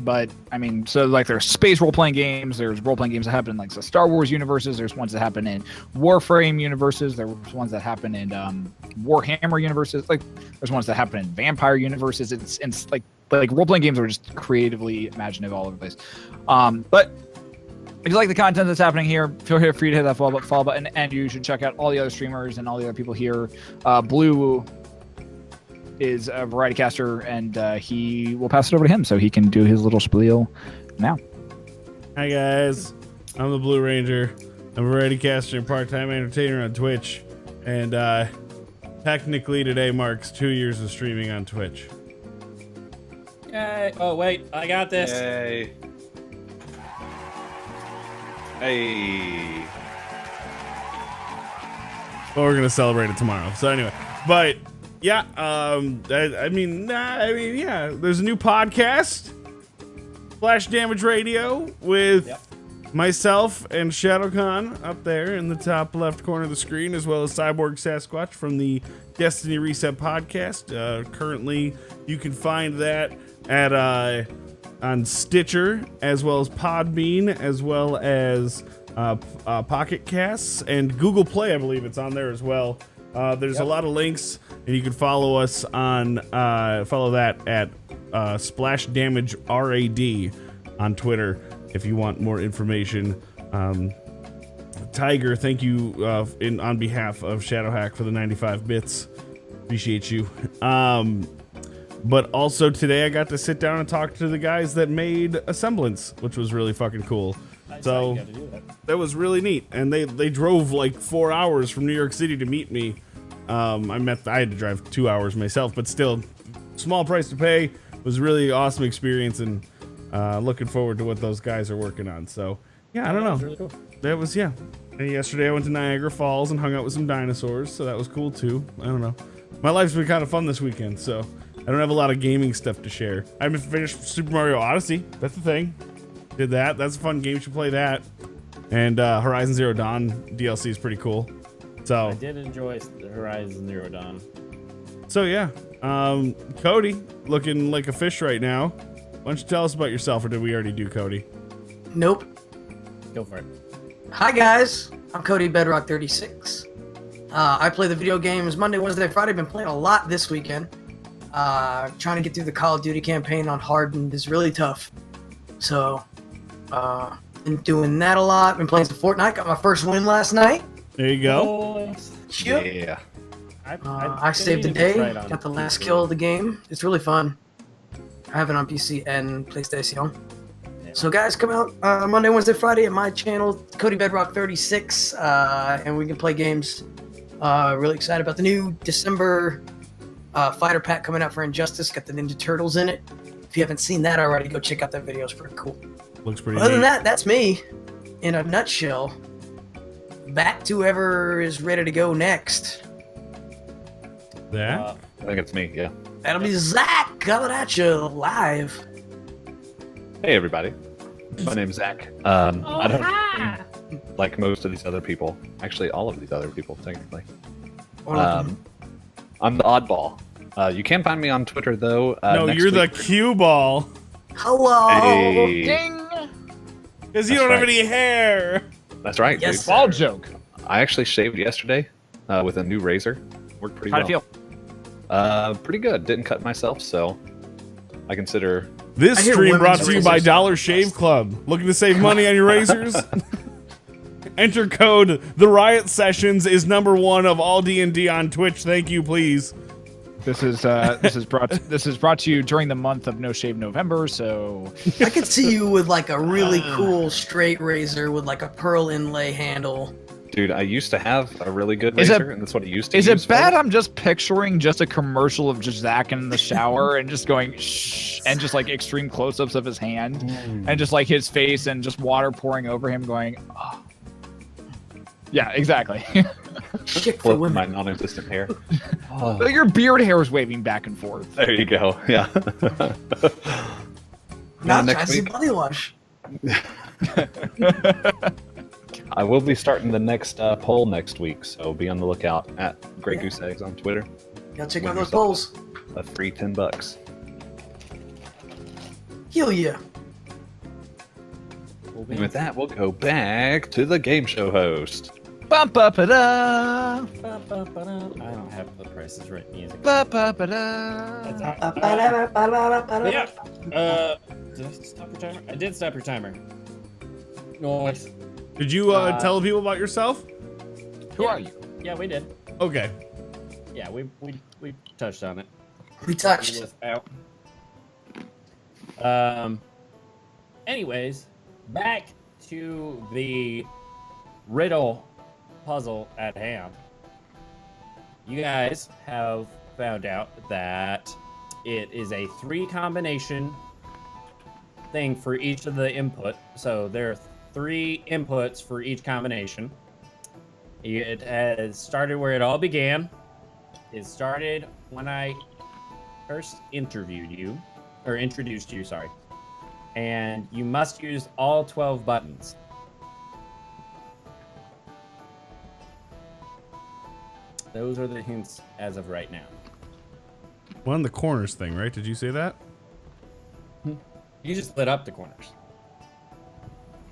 but I mean, so like there's space role-playing games, there's role-playing games that happen in like the Star Wars universes, there's ones that happen in Warframe universes, there's ones that happen in Warhammer universes, like there's ones that happen in vampire universes. It's like role-playing games are just creatively imaginative all over the place. But if you like the content that's happening here, feel free to hit that follow button, and you should check out all the other streamers and all the other people here. Blue is a variety caster, and he will pass it over to him so he can do his little spiel now. Hi guys, I'm the Blue Ranger. I'm a variety caster and part-time entertainer on Twitch, and technically today marks 2 years of streaming on Twitch. Yay. Oh wait, I got this. Yay. Hey. Well, we're gonna celebrate it tomorrow. So anyway, but yeah, I mean, yeah. There's a new podcast, Flash Damage Radio, with myself and ShadowCawn up there in the top left corner of the screen, as well as Cyborg Sasquatch from the Destiny Reset podcast. Currently, you can find that at on Stitcher, as well as Podbean, as well as Pocket Casts and Google Play. I believe it's on there as well. There's a lot of links, and you can follow us on follow that at Splash Damage RAD on Twitter if you want more information. Tiger, thank you on behalf of ShadowHack for the 95 bits. Appreciate you. But also today I got to sit down and talk to the guys that made A Semblance, which was really fucking cool. So that was really neat, and they drove like 4 hours from New York City to meet me. I had to drive 2 hours myself, but still, small price to pay. It was a really awesome experience, and looking forward to what those guys are working on. So yeah, I don't know. Really cool. That was And yesterday I went to Niagara Falls and hung out with some dinosaurs, so that was cool too. I don't know. My life's been kind of fun this weekend, so I don't have a lot of gaming stuff to share. I haven't finished Super Mario Odyssey. That's the thing. Did that. That's a fun game. You should play that. And Horizon Zero Dawn DLC is pretty cool. So I did enjoy the Horizon Zero Dawn. So yeah, Cody, looking like a fish right now. Why don't you tell us about yourself, or did we already do Cody? Nope. Go for it. Hi guys, I'm Codybedrock 36. I play the video games Monday, Wednesday, Friday. Been playing a lot this weekend. Trying to get through the Call of Duty campaign on Hardened is really tough. So, been doing that a lot. Been playing some Fortnite. Got my first win last night. There you go. Yeah. I saved the day. Got the last kill of the game. It's really fun. I have it on PC and PlayStation. Yeah. So guys, come out Monday, Wednesday, Friday at my channel, Codybedrock 36, and we can play games. Really excited about the new December fighter pack coming out for Injustice. Got the Ninja Turtles in it. If you haven't seen that already, go check out that video. It's pretty cool. Looks pretty Other than neat. that, that's me in a nutshell. Back to whoever is ready to go next. That? I think it's me. Yeah. That'll be Zach coming at you live. Hey, everybody. My name's Zach. I don't like most of these other people. Actually, all of these other people, technically. I'm the oddball. You can find me on Twitter, though. No, next you're the week. cue ball. Hello. Hey. Ding! Because you That's don't have right. any hair. That's right, Yes, dude. Ball joke. I actually shaved yesterday with a new razor. Worked pretty How'd well. it feel? Pretty good. Didn't cut myself, so I consider... This I hear stream brought women's to you by razors Dollar are Shave best. Club. Looking to save money on your razors? Enter code The Riot Sessions is #1 of all D&D on Twitch. Thank you, please. This is brought to you during the month of No Shave November. So I could see you with like a really cool straight razor with like a pearl inlay handle. Dude, I used to have a really good Is it- razor, and that's what I used to is use it bad? for. I'm just picturing just a commercial of just Zach in the shower and just going shh, and just like extreme close-ups of his hand and just like his face and just water pouring over him, going. Oh. Yeah, exactly. Chick for Flip women. my non-existent hair. Oh, Your beard hair is waving back and forth. there you go. Yeah. Now next try some week. body wash. I will be starting the next poll next week, so be on the lookout at Grey Goose Eggs on Twitter. Gotta check Win out those yourself polls. A free $10. Hell yeah. And with that, we'll go back to the game show host. Bum ba ba da. I don't have the prices right music. Ba ba ba da. But yeah. Did I stop your timer? I did stop your timer. Noise. Did you tell people about yourself? Who are you? Yeah, we did. Okay. Yeah, we touched on it. We touched. Anyways, back to the riddle puzzle at hand. You guys have found out that it is a 3 combination thing for each of the input. So there are 3 inputs for each combination. It has started where it all began. It started when I first introduced you, sorry. And you must use all 12 buttons. Those are the hints as of right now. One of the corners thing, right? Did you say that? You just lit up the corners.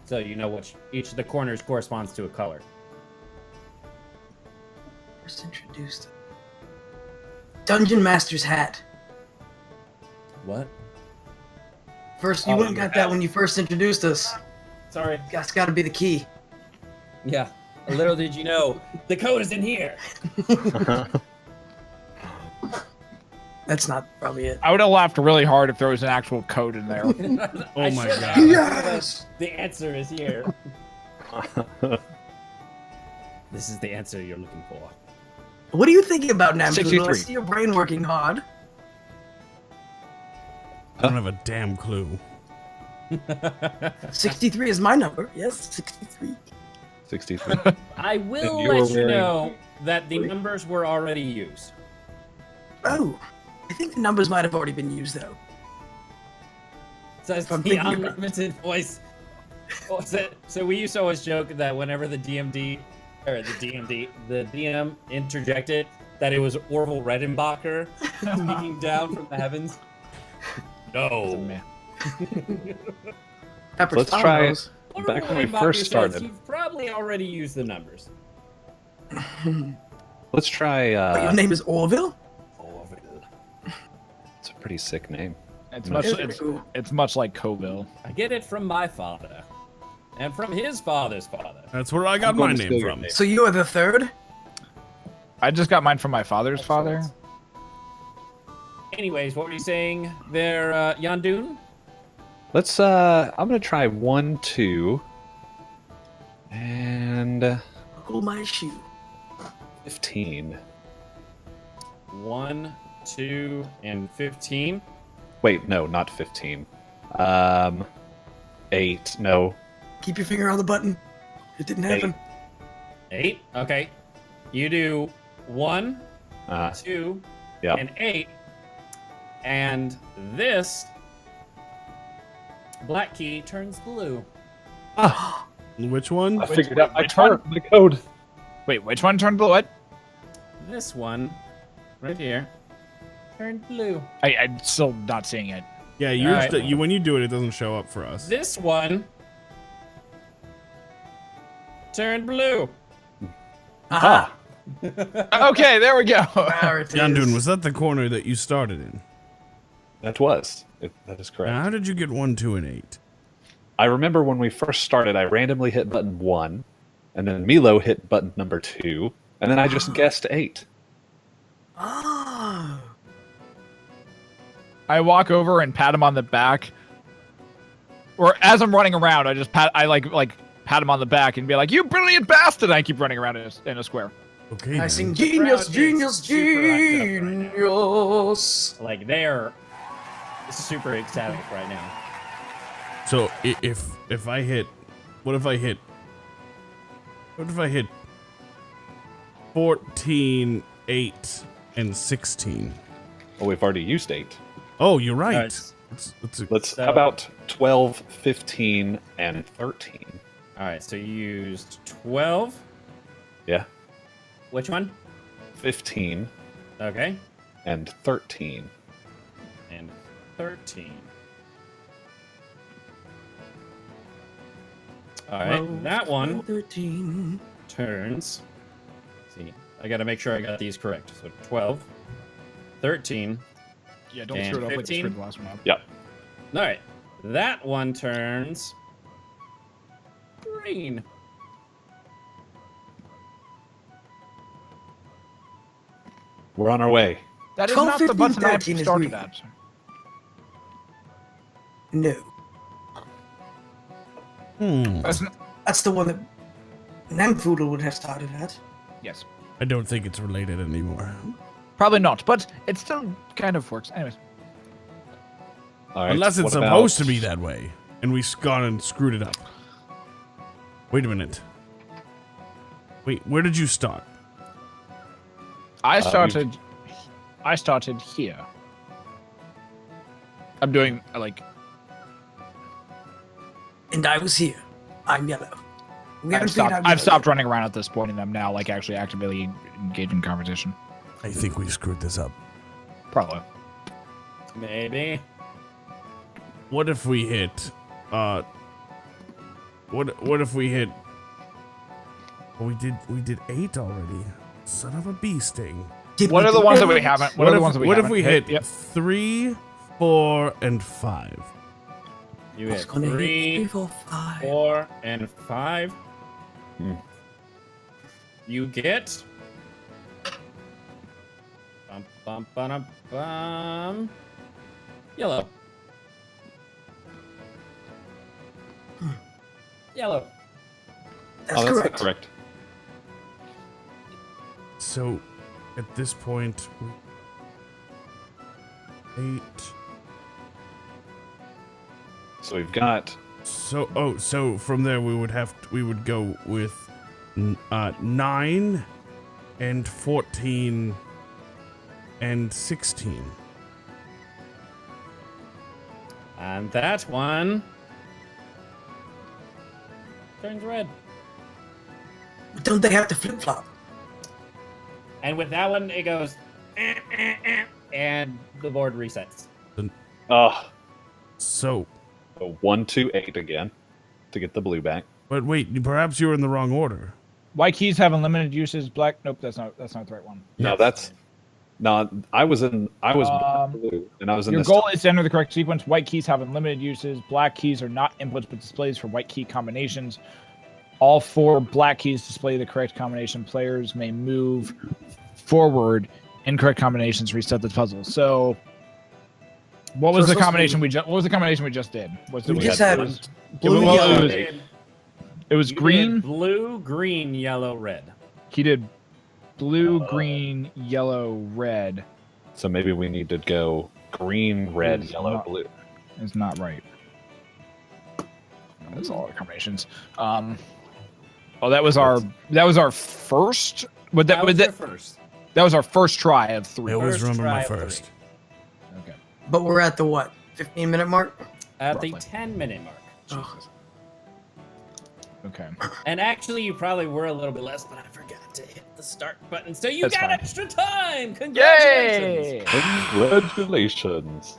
So you know which each of the corners corresponds to a color. First introduced. Dungeon Master's hat. What? First, you Oh, went and your got that hat. when you first introduced us. Sorry. That's got to be the key. Yeah. Little did you know, the code is in here. That's not probably it. I would have laughed really hard if there was an actual code in there. Oh my god. Yes! The answer is here. This is the answer you're looking for. What are you thinking about, Namfoodle? I 63. see your brain working hard. I don't have a damn clue. 63 is my number. Yes, 63. 63. I will And you were let you wearing- know that the numbers were already used. Oh, I think the numbers might have already been used, though. Says I'm the thinking about- unlimited voice. So we used to always joke that whenever the DM interjected, that it was Orville Redenbacher speaking down from the heavens. No. Pepper Let's try it. Spalmos. Back when we Redenbacher first says started. You've probably already used the numbers. Let's try. Wait, your name is Orville? It's a pretty sick name. It's Much- much. Very cool. It's much like Coville. I get it from my father. And from his father's father. That's where I got I'm my going to name steal your from. name. So you are the third? I just got mine from my father's father. Anyways, what were you saying there, Yaundoon? Let's. I'm gonna try 1, 2, and Buckle my shoe. 15. 1, 2, and 15. Wait, no, not 15. 8. No. Keep your finger on the button. It didn't happen. 8. Okay. You do 1, 2, Yeah. and 8. And this black key turns blue. Ah, Which one? I figured out my which one? my code. Wait, which one turned blue? What? This one, right here, turned blue. I'm still not seeing it. Yeah, yours. Alright. When you do it, it doesn't show up for us. This one turned blue. Ah, Okay, there we go. There it is. Yaundoon, was that the corner that you started in? that was. That is correct. Now, how did you get 1, 2, and 8? I remember when we first started, I randomly hit button 1, and then Milo hit button number 2, and then I just guessed 8. Oh. I walk over and pat him on the back, or as I'm running around, I just pat him on the back and be like, "You brilliant bastard!" And I keep running around in a square. Okay. I then. sing The genius, crowd genius, is super hyped up genius. Like they're super ecstatic right now. So if I hit, what if I hit 14, 8, and 16? Well, we've already used 8. Oh, you're right. Alright. Let's. So- How about 12, 15, and 13? All right, so you used 12. Yeah, Which one? 15 Okay, and 13. and 13. All right, that one 13. turns. See, I got to make sure I got these correct. So 12, 13. Yeah, don't And screw it up like you 15? screwed the last one up. Yep. All right, that one turns green. We're on our way. That is 12, not the 15, button I 13 is started green. at. No. That's That's the one that Namfoodle would have started at. yes. I don't think it's related anymore. Probably not, but it still kind of works. Anyways. All right. Unless it's what about- supposed to be that way, and we've gone and screwed it up. Wait a minute. Wait, where did you start? I started here. I'm doing And I was here. I'm yellow. We haven't figured out I've yellow stopped running around at this point, and I'm now actually actively engaged in conversation. I think we screwed this up. Probably. Maybe. What if we hit? What if we hit? Well, we did 8 already. Son of a bee sting. Did What we are the do ones that we eight? haven't? What are the ones that we What haven't if we hit Yep. 3, 4, and 5? You I was hit gonna hit 3, 3, 4, 5. 4, and 5. Hmm. You get. Bum, bum, ba-dum, bum. Yellow. Yellow. That's Oh, that's correct. correct. So, at this point, 8. So we've got. So from there we would go with 9 and 14 and 16. And that one turns red. Don't they have to flip flop? And with that one, it goes. And the board resets. Oh, So, 1, 2, 8 again to get the blue back. but wait, perhaps you were in the wrong order. White keys have unlimited uses. Black. Nope, that's not the right one. No, that's. No, I was blue, and I was in Your this. goal is to enter the correct sequence. White keys have unlimited uses. Black keys are not inputs but displays for white key combinations. All 4 black keys display the correct combination. Players may move forward. Incorrect combinations reset the puzzle. So What was So the it's supposed to combination be- What was the combination we just did? What's We it just had was, blue and well, yellow. it was You green. did blue, green, yellow, red. He did blue, green, yellow, red. So maybe we need to go green, red, Is yellow, not- blue. It's not right. That's all the combinations. Oh, that was our first. But That was that your first. that was our first try of I 3. always First remember try my of first. Okay. But we're at the what? 15-minute mark? At the Roughly. 10-minute mark. Oh. Okay. And actually, you probably were a little bit less, but I forgot to hit the start button, so you That's got fine. extra time. Congratulations! Congratulations.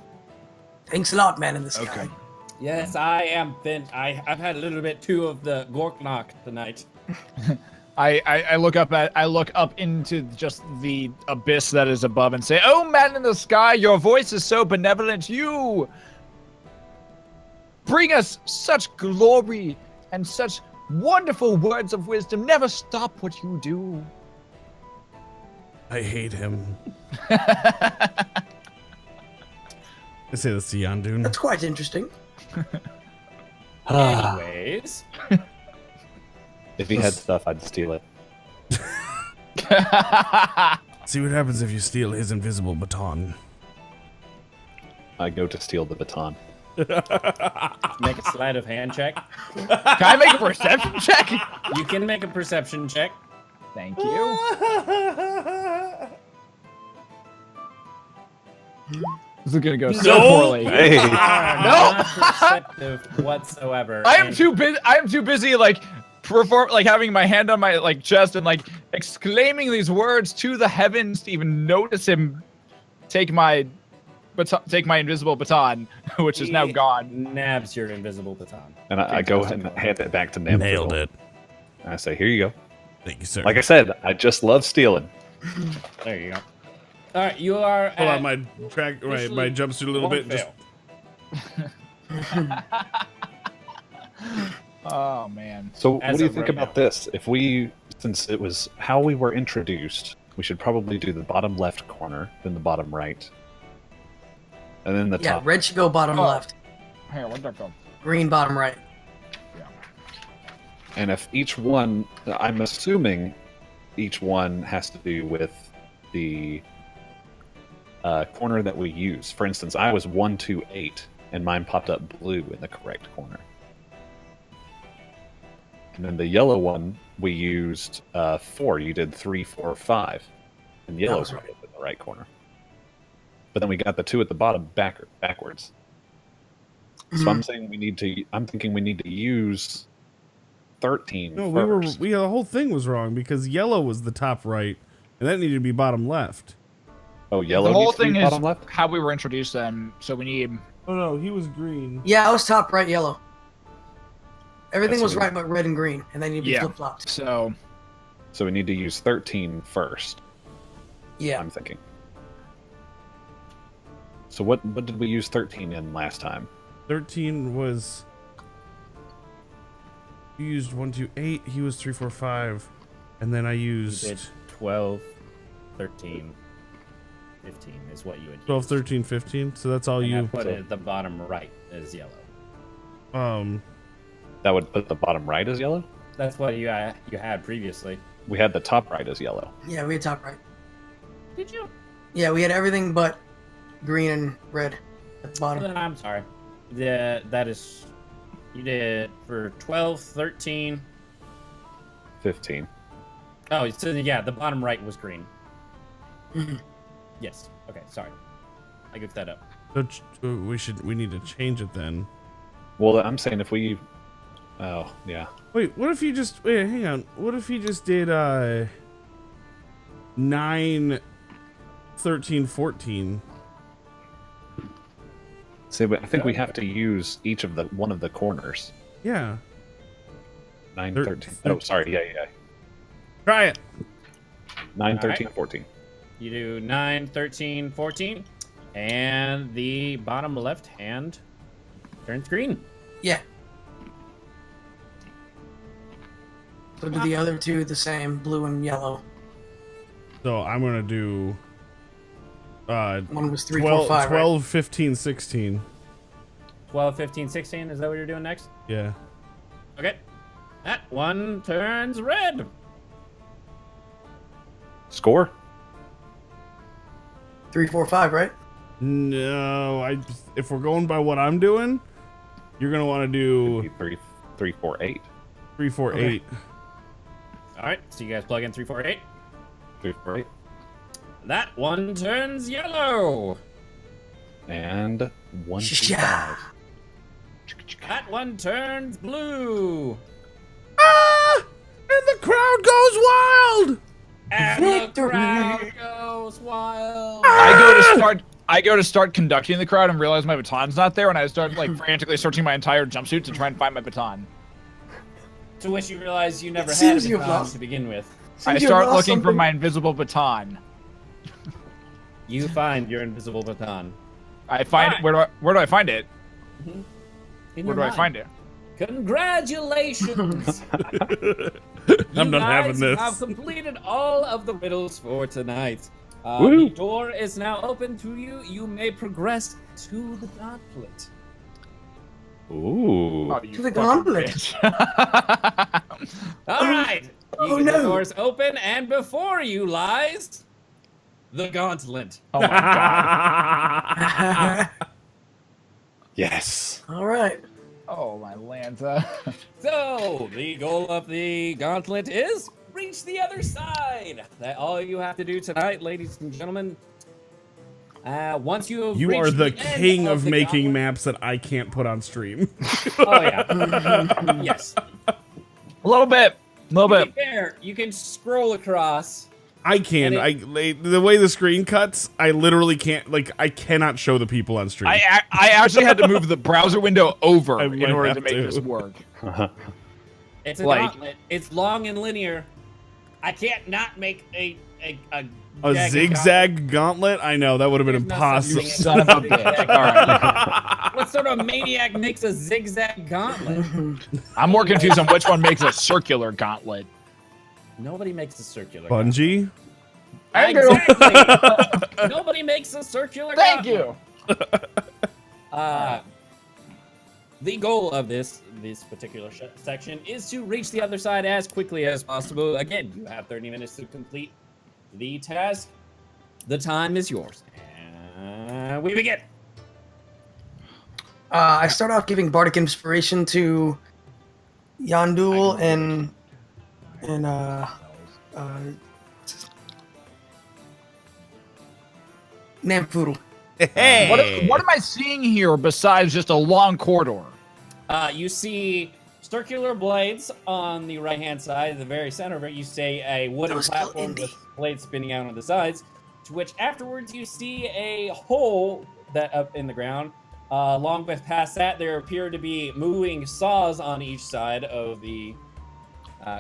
Thanks a lot, man in the sky. Okay. Yes, I am thin. I've had a little bit too of the Gorknock tonight. I look up into just the abyss that is above and say, "Oh, man in the sky, your voice is so benevolent. You bring us such glory and such wonderful words of wisdom. Never stop what you do." I hate him. I say this to Yaundoon. That's quite interesting. Anyways, If he had stuff, I'd steal it. See what happens if you steal his invisible baton. I go to steal the baton. make a sleight of hand check. Can I make a perception check? You can make a perception check. Thank you. This is gonna go so poorly. Hey! Not perceptive whatsoever. I am and- too busy. I am too busy, like having my hand on my chest and exclaiming these words to the heavens to even notice him take my invisible baton, which is now He gone. Nabs your invisible baton. And I go ahead and hand it back to Namfoodle. Nailed it. And I say, here you go. Thank you, sir. Like I said, I just love stealing. There you go. All right, you are. Hold at on, my jumpsuit a little one bit. Just fail. Oh man. So As what do you of think right about now. this? If we, since it was how we were introduced, we should probably do the bottom left corner, then the bottom right, and then the Yeah, top. red should go bottom Oh. left, Here, where'd that go? green bottom right. And if each one, I'm assuming each one has to do with the corner that we use. For instance, I was 1, 2, 8, and mine popped up blue in the correct corner. And then the yellow one, we used 4. You did 3, 4, 5. And yellow's right. right in the right corner. But then we got the 2 at the bottom backwards. So I'm saying I'm thinking we need to use 13 no, first. the whole thing was wrong because yellow was the top right, and that needed to be bottom left. Oh, yellow The whole needs to be thing is bottom left? how we were introduced then. So we need. Oh no, he was green. Yeah, I was top right yellow. Everything That's was what- right but red and green, and they need to be Yeah. flip-flopped. So So we need to use 13 first, Yeah. I'm thinking. So what did we use 13 in last time? 13 was. You used 1, 2, 8. He was 3, 4, 5, and then I You used did 12, 13, 15 is what you would 12, use. 13, 15. So that's all And I you. put it at the bottom right as yellow. That would put the bottom right as yellow? That's what you had previously. We had the top right as yellow. Yeah, we had top right. Did you? Yeah, we had everything but green and red at the bottom. Then I'm sorry. That is. You did for 12, 13. 15. Oh, so yeah, the bottom right was green. Mhm. Yes. Okay, sorry. I goofed that up. So we need to change it then. Well, I'm saying if we... Oh, yeah. Wait, what if you just wait? Hang on. What if he just did 9, 13, 14? See, but I think we have to use each of one of the corners. Yeah. 9, Thir- 13. Oh, sorry. Yeah. Try it. 9, All 13, right. 14. You do 9, 13, 14. And the bottom left hand turns green. Yeah. So do the other two the same, blue and yellow. So I'm gonna do One was 3, 4, 5. 12, 15, 16. 12, 15, 16. Is that what you're doing next? Yeah. Okay. That one turns red. Score. 3, 4, 5, right? No, if we're going by what I'm doing, you're gonna want to do 3, 3, 4, 8. 3, 4, Okay. 8. All right. So you guys plug in 3, 4, 8. 3, 4, 8. That one turns yellow. And 1, 2, Yeah. 5. That one turns blue. Ah! And the crowd goes wild. And the Victory. crowd goes wild. I go to start conducting the crowd and realize my baton's not there, and I start like frantically searching my entire jumpsuit to try and find my baton. To which you realize you never It had seems a you've baton lost- to begin with. I Seems you've start lost looking for something. my invisible baton. You find your invisible baton. I find Alright. it. Where do I find it? In Where your do I mind. find it? Congratulations! I'm not having guys this. have completed all of the riddles for tonight. Woo. The door is now open to you. You may progress to the gauntlet. Ooh. Oh, you To the fucking gauntlet. bitch. All right. Oh, The no. door's open, and before you lies the gauntlet. Oh my god. Yes. All right. Oh my Lanta. So, the goal of the gauntlet is reach the other side. That's all you have to do tonight, ladies and gentlemen. Once you have You reached are the end king of the making gauntlet- maps that I can't put on stream. Oh yeah. Yes. A little bit. A little To be bit. fair, you can scroll across. I can. The way the screen cuts, I literally can't. Like, I cannot show the people on stream. I actually had to move the browser window over I in might order have to make to. this work. It's a Like- gauntlet. It's long and linear. I can't not make a A jagged zigzag gauntlet? I know that would have been There's not such impossible. thing as Son of a bitch. zigzag All right. gauntlet. What sort of maniac makes a zigzag gauntlet? I'm more confused on which one makes a circular gauntlet. Nobody makes a circular. Bungie. Thank you. Exactly. Nobody makes a circular. Thank gauntlet. you. The goal of this particular section is to reach the other side as quickly as possible. Again, you have 30 minutes to complete the task. The time is yours. And we begin. I start off giving bardic inspiration to Yaundoon and Namfoodle. Hey. What am I seeing here besides just a long corridor? You see circular blades on the right-hand side. At the very center of it, you see a wooden Those feel platform indie. with blades spinning out on the sides. To which afterwards you see a hole that up in the ground. Along with past that, there appear to be moving saws on each side of the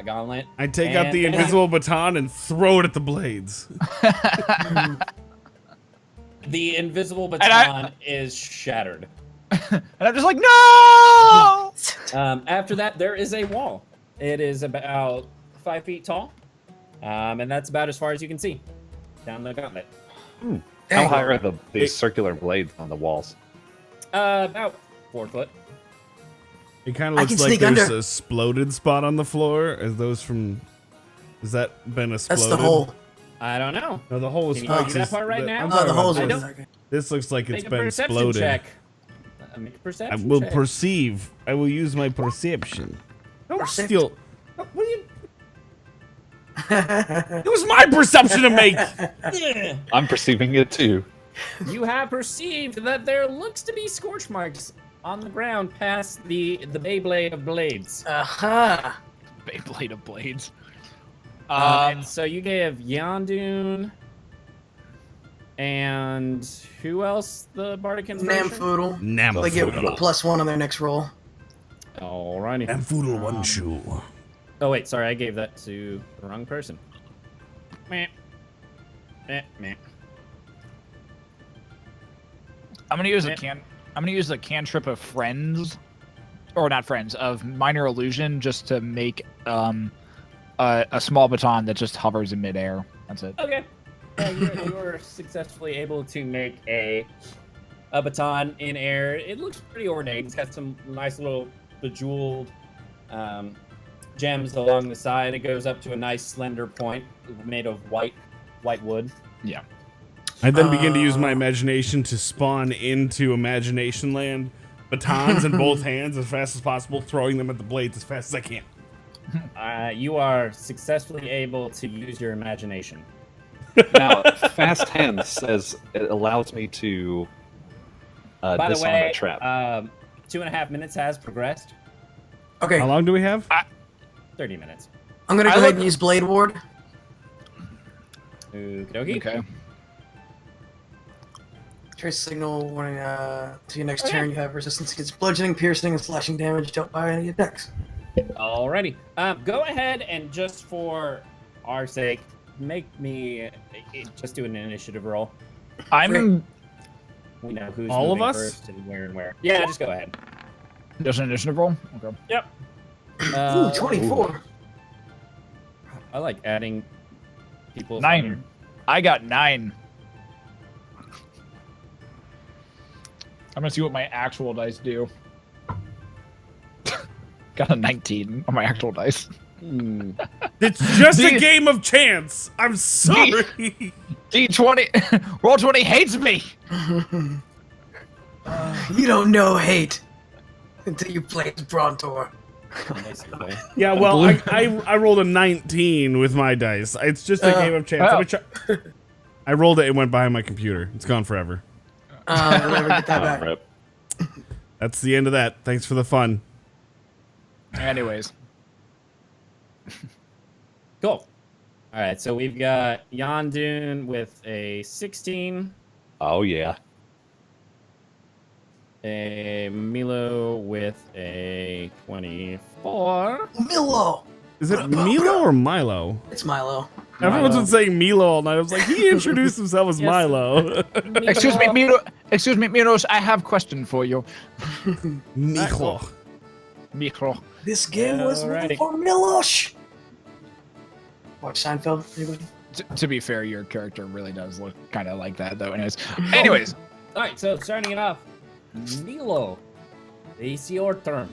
gauntlet. I take out the And- invisible baton and throw it at the blades. The invisible I- baton is shattered. And I'm just like, no! After that, there is a wall. It is about 5 feet tall, and that's about as far as you can see down the gauntlet. How Dang. high are these circular blades on the walls? About 4 foot. It kind I of looks can like sneak there's under. a exploded spot on the floor. As those from? Has that been exploded? That's the hole. I don't know. No, the hole was. Can you argue that part right now? I'm Oh, talking the about holes. I this. don't- This looks like it's Make a been perception exploded. check. Make a I perception will check. perceive. I will use my perception. Don't Percept- steal. What are you? It was my perception to make. Yeah. I'm perceiving it too. You have perceived that there looks to be scorch marks on the ground past the Beyblade of blades. Aha. Beyblade of blades. And so you gave Yaundoon and who else the bardic inspiration? Namfoodle. They get Namfoodle. a +1 on their next roll. Alrighty. Namfoodle one shoe. Oh wait, sorry, I gave that to the wrong person. Meh. Meh, meh. I'm gonna use a Yeah. I'm gonna use the cantrip of friends, or not friends, of minor illusion, just to make a small baton that just hovers in midair. That's it. Okay. Yeah, you're successfully able to make a baton in air. It looks pretty ornate. It's got some nice little bejeweled gems along the side. It goes up to a nice slender point made of white wood. Yeah. I then begin to use my imagination to spawn into Imagination Land batons in both hands as fast as possible, throwing them at the blades as fast as I can. You are successfully able to use your imagination. Now, fast hands says it allows me to By the disarm way, a trap. 2.5 minutes has progressed. Okay, How long do we have? 30 minutes. I'm gonna go ahead and use Blade Ward. Okie dokie. Okay. Trace signal warning to your next turn. You have resistance against bludgeoning, piercing, and slashing damage dealt by any attacks. Alrighty. Go ahead and just for our sake, make me just do an initiative roll. I'm We know who's All of moving us? first and where and where. Yeah, just go ahead. just an initiative roll. Okay. Yep. Ooh, 24. I like adding people. 9. I got 9. I'm gonna see what my actual dice do. Got a 19 on my actual dice. It's just a D- game of chance. I'm sorry. D20, roll 20 hates me. You don't know hate until you play as Brontor. Basically. Yeah, well, I rolled a 19 with my dice. It's just a game of chance. Oh. Let me try- I rolled it and went behind my computer. It's gone forever. We'll never get that back. Rip. That's the end of that. Thanks for the fun. Anyways, Cool. All right, so we've got Yaundoon with a 16, Oh yeah. a Milo with a 24. Milo! Is it Milo or Milo? It's Milo. Everyone's Milo. been saying Milo all night. I was like, he introduced himself as Yes. Milo. excuse me, Milo. Excuse me, Milos. I have question for you. Milo. Milo. This game was made Alrighty. for Milosh! Watch Seinfeld, anybody? To be fair, your character really does look kind of like that, though. Anyways, All right, so starting it off, Milo, it's your turn.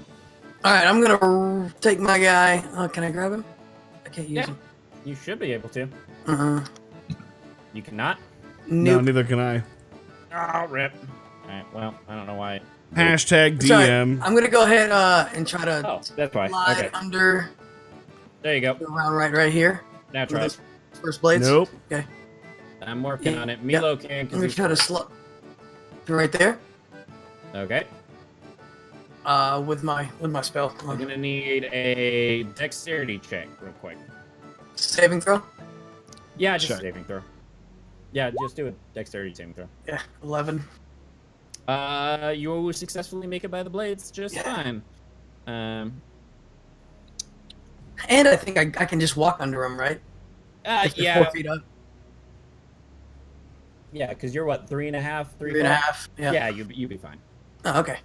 Alright, I'm gonna take my guy. Can I grab him? I can't use Yeah. him. You should be able to. Uh-huh. You cannot. No, Nope. neither can I. Oh, rip. All right, well, I don't know why. Hashtag Sorry, DM. I'm gonna go ahead and try to Oh, that's fine. slide Okay, under there you go. around right here. Now try. With his first blades. Nope. Okay. I'm working Yeah, on it. Milo can. Let 'cause me he's- try to slide right there. Okay. With my spell. I'm gonna need a dexterity check real quick. Saving throw. Yeah, just Sure. saving throw. Yeah, just do a dexterity saving throw. Yeah, 11. You will successfully make it by the blades just Yeah. fine. And I think I can just walk under him, right? If they're yeah, 4 feet up. yeah, because you're what, 3.5, 3.5. Yeah. Yeah, you'll be fine. Oh, okay.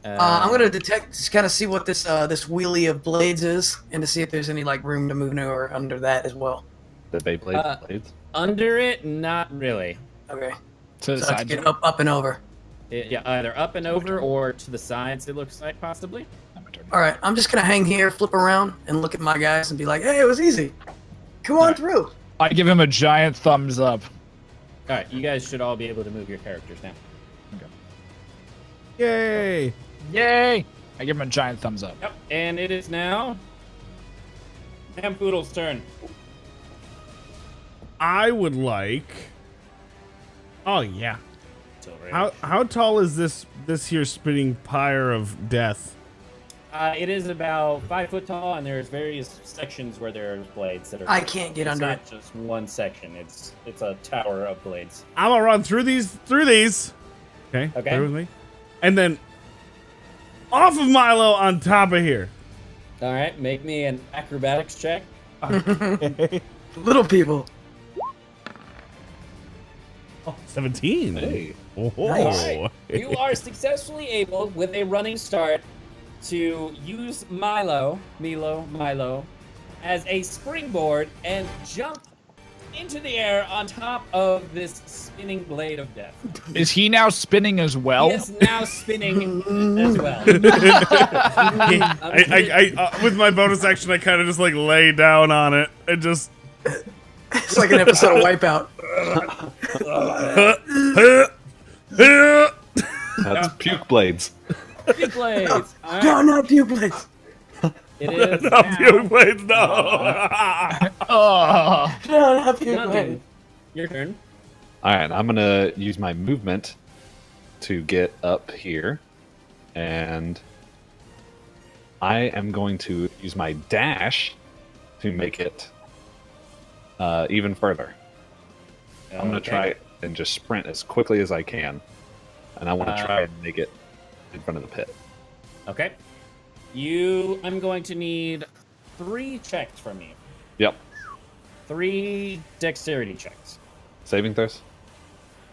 I'm gonna detect, just kind of see what this this wheelie of blades is, and to see if there's any like room to move or under that as well. The Beyblade blades. under it, not really. Okay. to the So I have side. to get up and over. Yeah, either up and over or to the sides. It looks like possibly. All right, I'm just gonna hang here, flip around, and look at my guys and be like, "Hey, it was easy. Come on through." I give him a giant thumbs up. All right, you guys should all be able to move your characters now. Yay. Yay! I give him a giant thumbs up. Yep, and it is now Namfoodle's turn. I would like. Oh yeah. So, right. How tall is this here spinning pyre of death? It is about 5 foot tall, and there's various sections where there's blades that are. I can't get it's under not it. just one section. It's a tower of blades. I'm gonna run through these. Okay. Okay. Bear with me. And then off of Milo on top of here. All right, make me an acrobatics check. Little people. Oh, 17. Hey. Oh. Nice. Alright, you are successfully able, with a running start, to use Milo, as a springboard and jump into the air on top of this spinning blade of death. Is he now spinning as well? He is now spinning as well. With my bonus action, I kind of just like lay down on it and just. It's like an episode of Wipeout. That's puke blades. Puke blades. All right. No, not puke blades. It is No, now. puke blades, no. Oh. No, not puke Yaundoon, blades. your turn. All right, I'm gonna use my movement to get up here, and I am going to use my dash to make it even further. I'm gonna try and just sprint as quickly as I can, and I want to try and make it in front of the pit. Okay. I'm going to need 3 checks from you. Yep. 3 dexterity checks. Saving throws.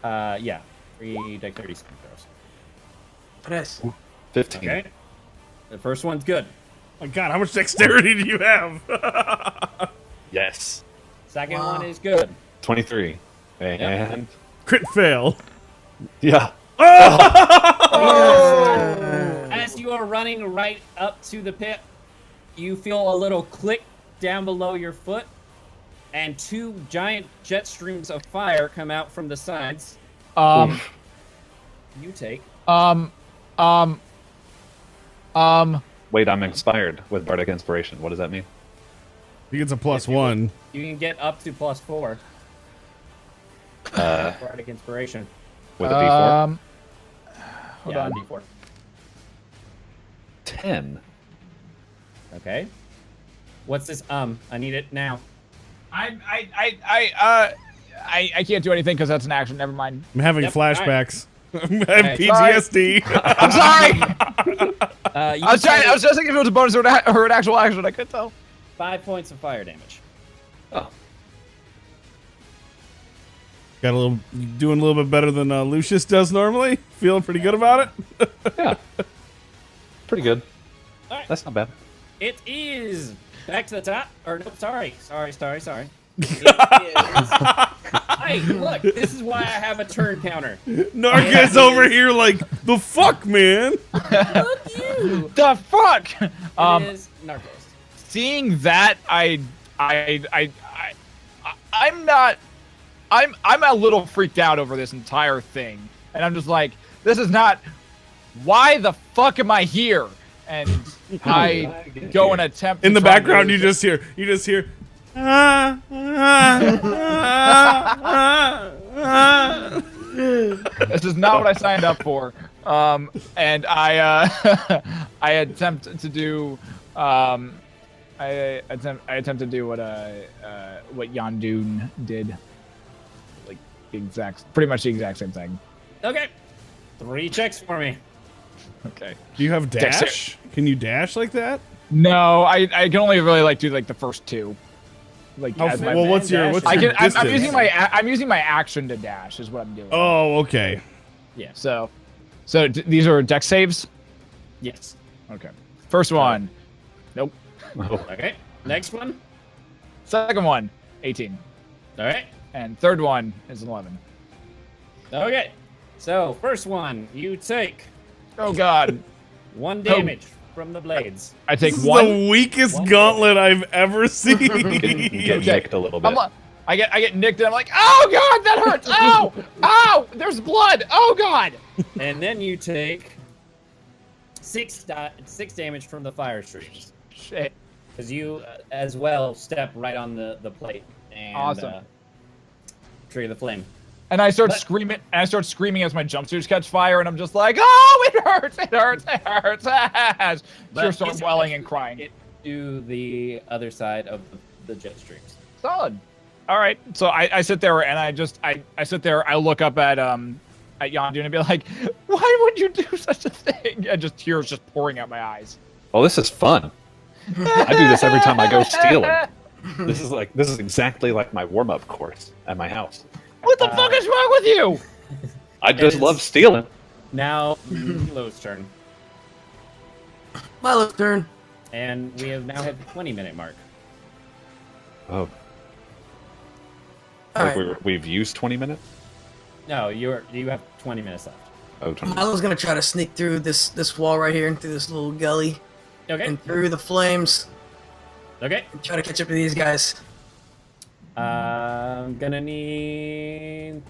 Yeah. 3 dexterity saving throws. Press. 15. Okay. The first one's good. My God, how much dexterity do you have? Yes. Second Wow. one is good. 23. And Crit fail. yeah. As you are running right up to the pit, you feel a little click down below your foot, and 2 giant jet streams of fire come out from the sides. Oof. You take. Wait, I'm inspired with Bardic Inspiration. What does that mean? He gets a plus If you- 1. You can get up to +4. Bardic Inspiration. With a D4? Hold Yeah, on. D4. 10. Okay. What's this? I need it now. I can't do anything because that's an action. Never mind. I'm having Yep, flashbacks. I have Alright, PTSD. I'm sorry. You I was take just thinking if it was a bonus or an actual action. I couldn't tell. 5 points of fire damage. Oh. Got doing a little bit better than Lucius does normally. Feeling pretty good about it. Yeah. Pretty good. All right. That's not bad. It is back to the top. Or no, sorry. It is. Hey, look, this is why I have a turn counter. Norkas over here like, the fuck, man? Look you. The fuck. It is Narcos. Seeing that, I'm a little freaked out over this entire thing, and I'm just like, this is not. Why the fuck am I here? And I go and attempt. In to the try background, to- you just hear. This is not what I signed up for. And I I attempt to do I attempt to do what Yaundoon did. Like pretty much the exact same thing. Okay. 3 checks for me. Okay. Do you have dash? Can you dash like that? No, I can only really do the first 2. As my Well, what's your I'm distance? using my action to dash is what I'm doing. Oh, okay. Yeah. So these are dex saves. Yes. Okay. First one. Nope. Okay. Next one. Second one. 18. All right. And third one is 11. Okay. So first one, you take Oh god. 1 damage from the blades. I take This is one. the weakest One. gauntlet I've ever seen. Get nicked a little bit. I get nicked and I'm like, oh god, that hurts. Oh, oh, there's blood. Oh god. And then you take 6 damage from the fire streams. Shit. Because you, as well, step right on the plate and Awesome. trigger the flame. And I start screaming. And I start screaming as my jumpsuits catch fire, and I'm just like, oh, it hurts. It hurts. It hurts. Tears start it's welling and crying. It to the other side of the jet streams. Solid. All right. So I sit there and I sit there. I look up at Yaundoon and be like, why would you do such a thing? And just tears just pouring out my eyes. Oh, this is fun. I do this every time I go stealing. This is exactly like my warm-up course at my house. What the fuck is wrong with you? I just love stealing. Now, Milo's turn. Milo's turn. And we have now hit the 20-minute mark. Oh. All Like right. we've used 20 minutes? No, you have 20 minutes left. Oh, 20 minutes. Milo's gonna try to sneak through this wall right here and through this little gully Okay. and through the flames Okay. and try to catch up to these guys. I'm gonna need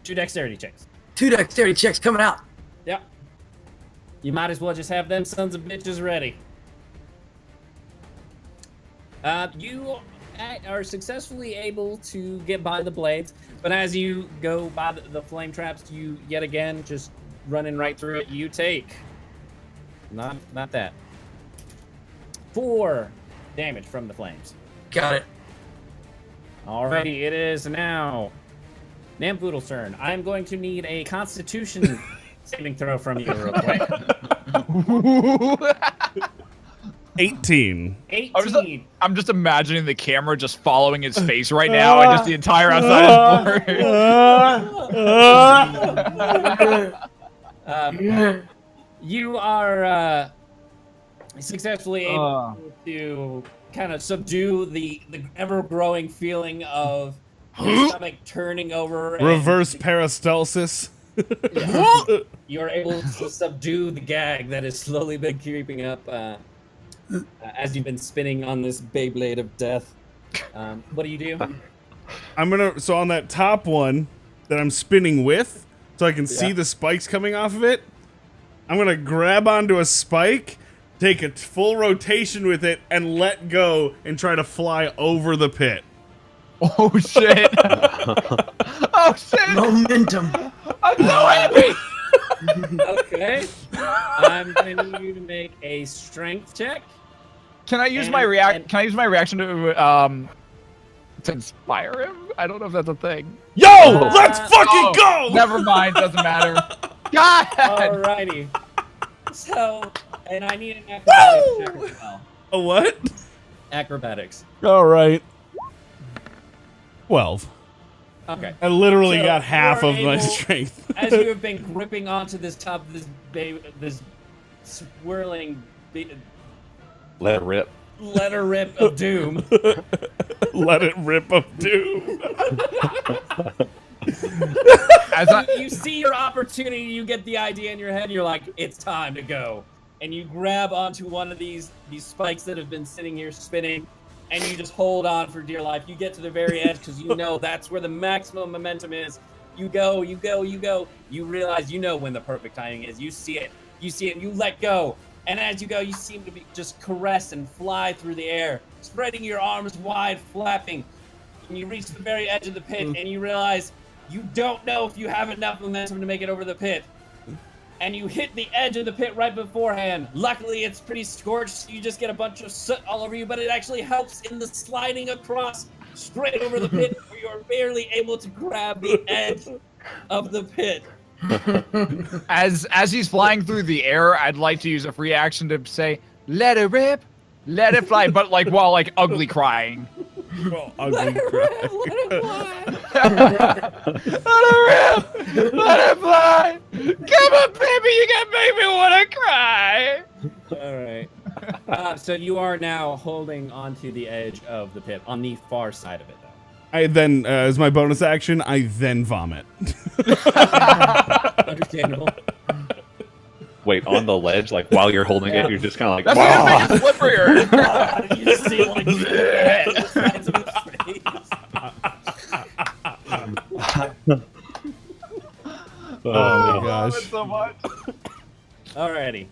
2 dexterity checks. 2 dexterity checks coming out. Yep. You might as well just have them sons of bitches ready. You are successfully able to get by the blades, but as you go by the flame traps, you yet again just running right through it. You take not that 4 damage from the flames. Got it. Alrighty, it is now Namfoodle's turn. I'm going to need a Constitution saving throw from you real quick. 18. 18. I'm just imagining the camera just following his face right now, and just the entire outside of the board. You are successfully able to kind of subdue the ever-growing feeling of your stomach turning over. And Reverse peristalsis. you're able to subdue the gag that has slowly been creeping up as you've been spinning on this Beyblade of death. What do you do? So on that top one that I'm spinning with, so I can see the spikes coming off of it, I'm gonna grab onto a spike, take a full rotation with it, and let go and try to fly over the pit. Oh shit! Oh shit! Momentum. I'm so happy. Okay. I'm going to need you to make a strength check. Can I use my Can I use my reaction to inspire him? I don't know if that's a thing. Yo, let's fucking go! Never mind. Doesn't matter. God. Alrighty. So, and I need an acrobatics check as well. A what? Acrobatics. All right. 12. Okay. I literally So got half you're of my able- strength. As you have been gripping onto this top of this swirling Let it rip. letter rip of doom. Let it rip of doom. You see your opportunity, you get the idea in your head, you're like, it's time to go. And you grab onto one of these spikes that have been sitting here spinning, and you just hold on for dear life. You get to the very edge because you know that's where the maximum momentum is. You go, you go, you go. You realize you know when the perfect timing is. You see it, and you let go. And as you go, you seem to be just caress and fly through the air, spreading your arms wide, flapping. And you reach the very edge of the pit, and you realize you don't know if you have enough momentum to make it over the pit. And you hit the edge of the pit right beforehand. Luckily, it's pretty scorched, so you just get a bunch of soot all over you, but it actually helps in the sliding across straight over the pit, where you're barely able to grab the edge of the pit. As he's flying through the air, I'd like to use a free action to say, "Let it rip, let it fly," but like while like ugly crying. Well, ugly cry. Let it rip, let it fly. Come on, baby, you can make me want to cry. All right. So you are now holding onto the edge of the pit, on the far side of it, though. I then, as my bonus action, I then vomit. Understandable. Wait, on the ledge, like while you're holding it, you're just kind of like, That's wow. gonna make it slipperier. You just see like the sides of his face. Oh my I love it gosh. so much. Alrighty.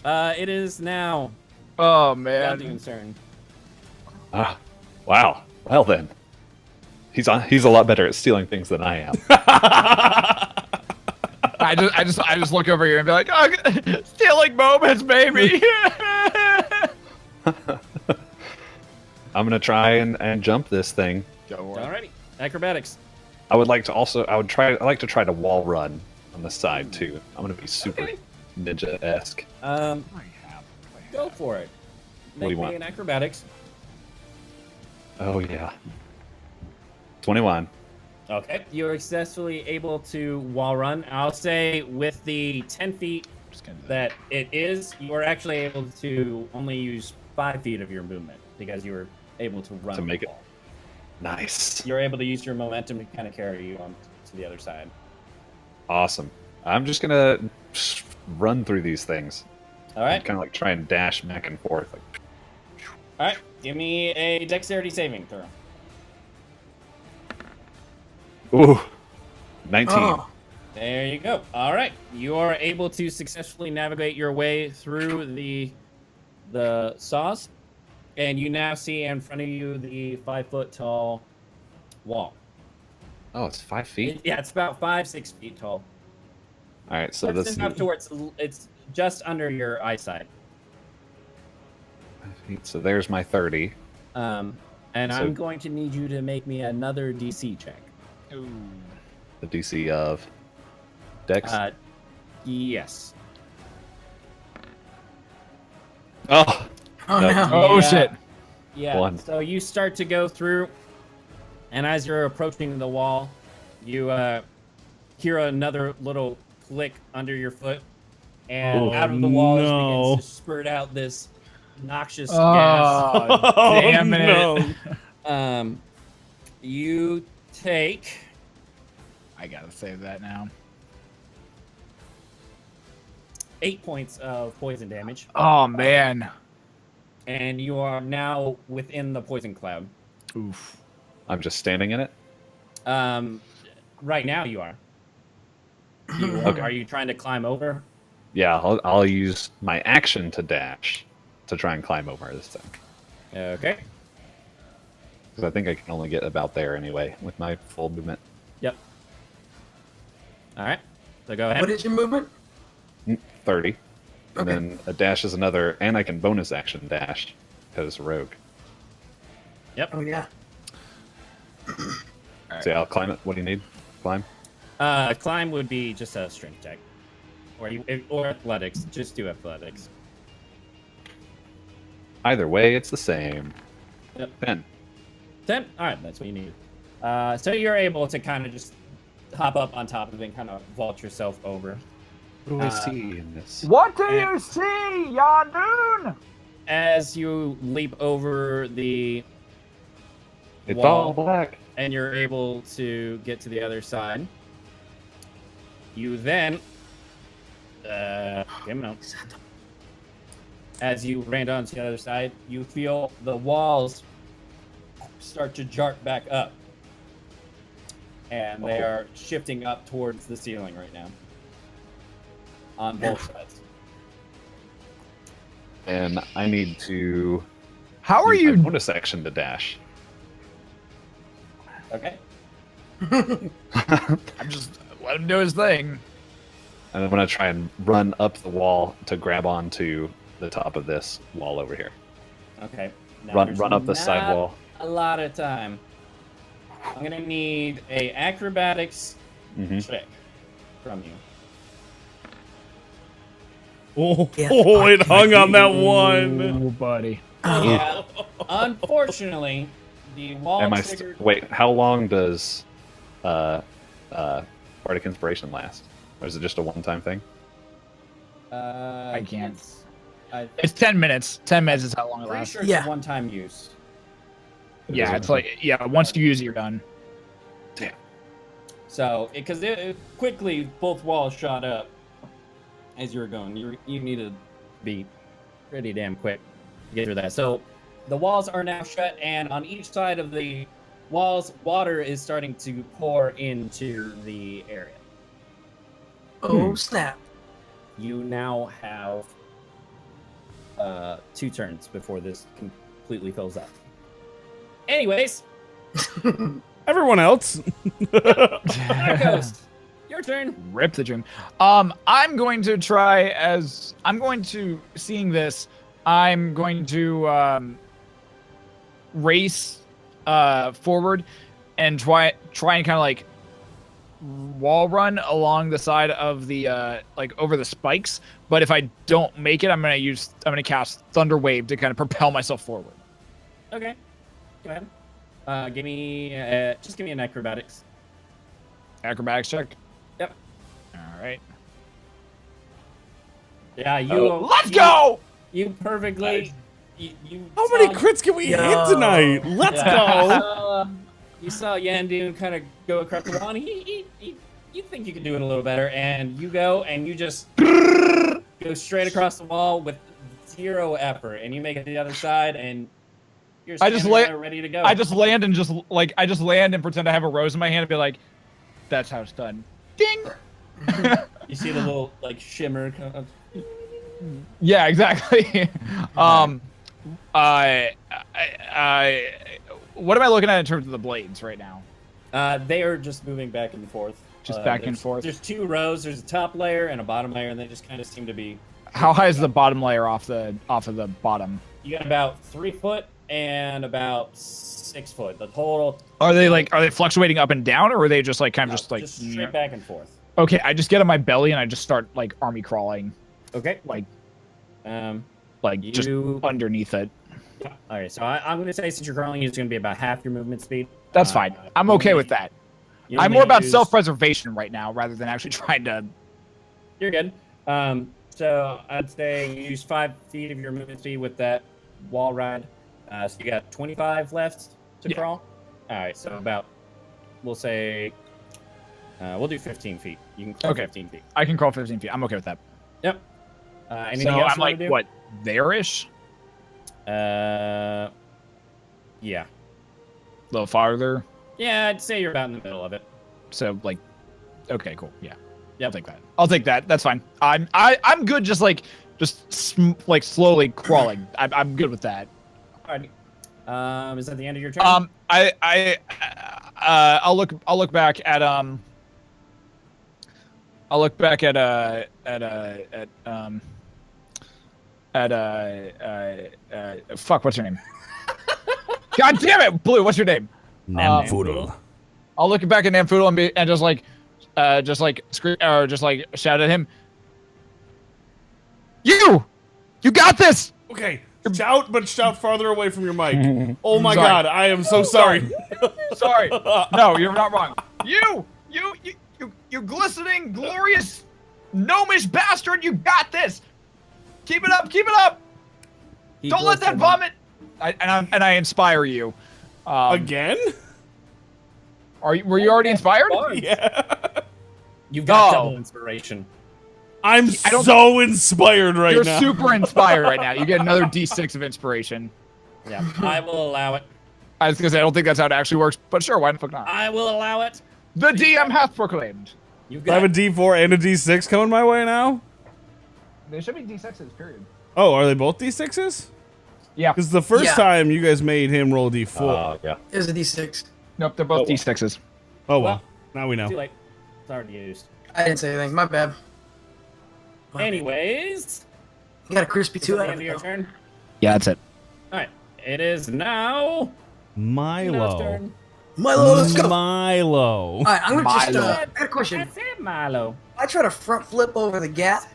It is now Oh man. Yaundoon's turn. Ah, wow. Well then, he's a lot better at stealing things than I am. I just look over here and be like, oh, stealing moments, baby. I'm gonna try and jump this thing. Alrighty. Acrobatics. I would like to try to wall run on the side too. I'm gonna be super Okay. ninja-esque. Go for it. What do you Make me want? an acrobatics. Oh yeah. 21. Okay. You are successfully able to wall run. I'll say with the 10 feet that it is, you are actually able to only use 5 feet of your movement because you were able to run To make the it. wall. Nice. You're able to use your momentum to kind of carry you on to the other side. Awesome. I'm just gonna run through these things. All right. Kind of like try and dash back and forth. Like, All right. Give me a dexterity saving throw. ooh, 19. Oh, There you go. All right. You are able to successfully navigate your way through the saws, and you now see in front of you the 5-foot tall wall. Oh, it's 5 feet. Yeah, it's about 5-6 feet tall. All right, so It's this enough to where it's just under your eyesight. 5 feet. So there's my 30. And So- I'm going to need you to make me another DC check. Ooh. The DC of Dex. Yes. Oh, oh Nope. no. Oh, shit. Yeah. One. So you start to go through, and as you're approaching the wall, you hear another little click under your foot, and Oh, out of the walls no. begins to spurt out this noxious gas. Oh, damn it. no. You take I gotta save that now. 8 points of poison damage, Oh, man. and you are now within the poison cloud. Oof. I'm just standing in it. Right now you are. Okay. Are you trying to climb over? Yeah, I'll use my action to dash to try and climb over this thing. Okay. Because I think I can only get about there anyway with my full movement. Yep. All right. So go ahead. What is your movement? 30. And Okay. then a dash is another, and I can bonus action dash because it's a rogue. Yep. Oh yeah. So yeah, I'll climb it. What do you need? Climb? Climb would be just a strength check, or athletics. Just do athletics. Either way, it's the same. Yep. 10. 10. All right, that's what you need. So you're able to kind of just hop up on top of it and kind of vault yourself over. What do I see in this? What do you see, Yaundoon? As you leap over the It's wall, all black. and you're able to get to the other side, you then as you ran down to the other side, you feel the walls start to jerk back up, and they are shifting up towards the ceiling right now on both sides. And I need to How are use my you? bonus action to dash. Okay. I'm just let him do his thing. And I'm going to try and run up the wall to grab onto the top of this wall over here. Okay. Now, Run there's up the side not wall. A lot of time. I'm gonna need a acrobatics Mhm. check from you. Oh, Yeah. it hung on that one. Oh, buddy. Yeah. Unfortunately, the wall Am I triggered. wait, how long does Bardic Inspiration last? Or is it just a one-time thing? I can't. I'm It's 10 minutes. 10 minutes is how long it pretty lasts. sure it's Yeah. a one-time use. Yeah, it's like, yeah, once you use it, you're done. Damn. So, because it quickly both walls shot up as you were going. You need to be pretty damn quick to get through that. So, the walls are now shut, and on each side of the walls, water is starting to pour into the area. Oh snap. You now have 2 turns before this completely fills up. Anyways, Everyone else. Norkas, your turn. Rip the dream. I'm going to seeing this, I'm going to race forward and try and kind of like wall run along the side of the like over the spikes. But if I don't make it, I'm gonna cast Thunder Wave to kind of propel myself forward. Okay, go ahead. Give me just give me an acrobatics. Acrobatics check. Yep. All right. Yeah, you. Let's go. You perfectly. You How many saw- crits can we Yo. hit tonight? Let's Yeah. go. You saw Yaundoon kind of go across the wall, and you think you could do it a little better, and you go and you just go straight across the wall with 0 effort, and you make it to the other side, and you're standing there ready to go. I just land and pretend I have a rose in my hand and be like, "That's how it's done." Ding. You see the little like shimmer. Yeah, exactly. What am I looking at in terms of the blades right now? They are just moving back and forth. Just back and forth. There's 2 rows. There's a top layer and a bottom layer, and they just kind of seem to be. How high is the bottom layer off of the bottom? You got about 3 foot and about 6 foot. The total. Are they fluctuating up and down, or are they just like just straight back and forth? Okay, I just get on my belly and I just start like army crawling. Okay. Just underneath it. Yeah. All right. So I'm going to say since you're crawling, it's going to be about half your movement speed. That's fine. I'm okay with that. I'm more about self-preservation right now rather than actually trying to. You're good. So I'd say you use 5 feet of your movement speed with that wall ride. So you got 25 left to crawl. All right. So about, we'll say, we'll do 15 feet. You can crawl 15 feet. I can crawl 15 feet. I'm okay with that. Yep. Anything so else I'm like, what, there-ish? Yeah. A little farther? Yeah, I'd say you're about in the middle of it. So, like, okay, cool. Yeah. Yep. I'll take that. That's fine. I'm good just slowly crawling. I'm good with that. Alrighty. Is that the end of your turn? I'll look back at fuck, what's your name? God damn it, Blue, what's your name? Namfoodle. I'll look back at Namfoodle and just like scream or just like shout at him. You got this. Okay, shout farther away from your mic. Oh my God, I am so sorry. Sorry. No, you're not wrong. You glistening, glorious, gnomish bastard. You got this. Keep it up. Don't let that vomit. I inspire you. Again? Were you already inspired? Yeah. You've got double inspiration. I'm so inspired right now. You're super inspired right now. You get another D6 of inspiration. Yeah, I will allow it. I was gonna say I don't think that's how it actually works, but sure, why the fuck not? I will allow it. The DM hath proclaimed. I have a D4 and a D6 coming my way now? They should be D6s, period. Oh, are they both D6s? Yeah. Because the first time you guys made him roll D4. Yeah. It was a D6. Nope, they're both D6s. Oh, well. Now we know. Too late. It's already used. I didn't say anything. My bad. Anyways. You got a crispy too. End of your turn. Yeah, that's it. All right. It is now. Milo. Turn. Milo, let's go. Milo. All right, I'm gonna just. I got a question. That's it, Milo. I try to front flip over the gap.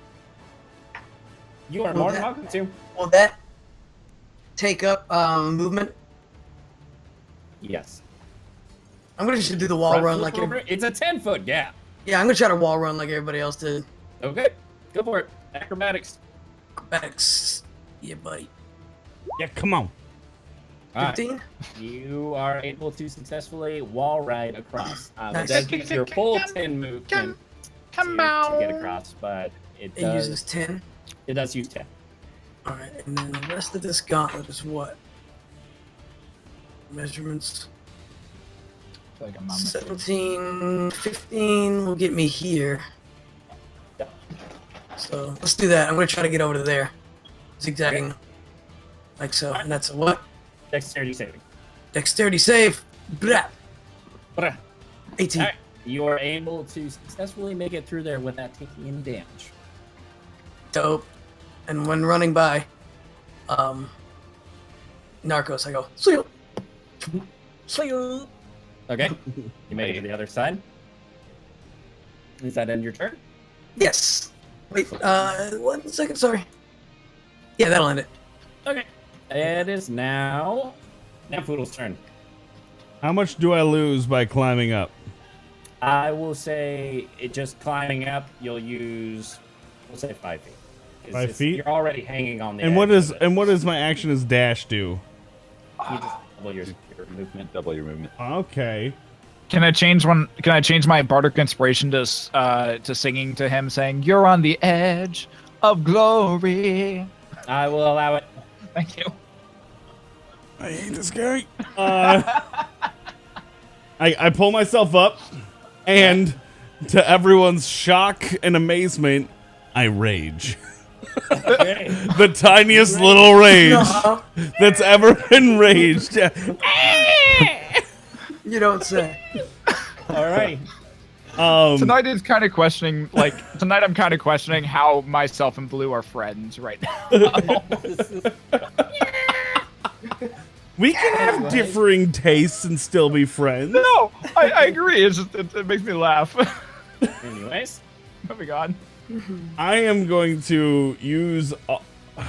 You are more than welcome to. Will that take up movement? Yes. I'm gonna just do the wall run like it's a 10-foot gap. Yeah, I'm gonna try to wall run like everybody else did. Okay, go for it. Acrobatics. Acrobatics. Yeah, buddy. Yeah, come on. 15. You are able to successfully wall ride across. Nice. It does use your full 10 movement to get across, but it uses 10. It does use 10. All right, and then the rest of this gauntlet is what? Measurements. Like a 17, 15 will get me here. So let's do that. I'm gonna try to get over to there, zigzagging, like so. And that's a what? Dexterity saving. Dexterity save. Blah. 18. All right. You are able to successfully make it through there without taking any damage. Dope. And when running by, Narcos, I go, see you. See you. Okay. You made it to the other side. Is that end your turn? Yes. Wait, 1 second, sorry. Yeah, that'll end it. Okay. It is now Namfoodle's turn. How much do I lose by climbing up? I will say it just climbing up, you'll use, we'll say 5 feet. 5 feet? You're already hanging on the And edge what of it. does my action as dash do? Let double your movement. Double your movement. Okay. Can I change my bardic inspiration to singing to him, saying, "You're on the edge of glory"? I will allow it. Thank you. I hate this guy. I pull myself up, and to everyone's shock and amazement, I rage. Okay. The tiniest little rage that's ever been raged. You don't say. All right. Tonight is kind of questioning, tonight I'm kind of questioning how myself and Blue are friends right now. We can have differing tastes and still be friends. No, I agree. It's just, it makes me laugh. Anyways. Moving on. I am going to use...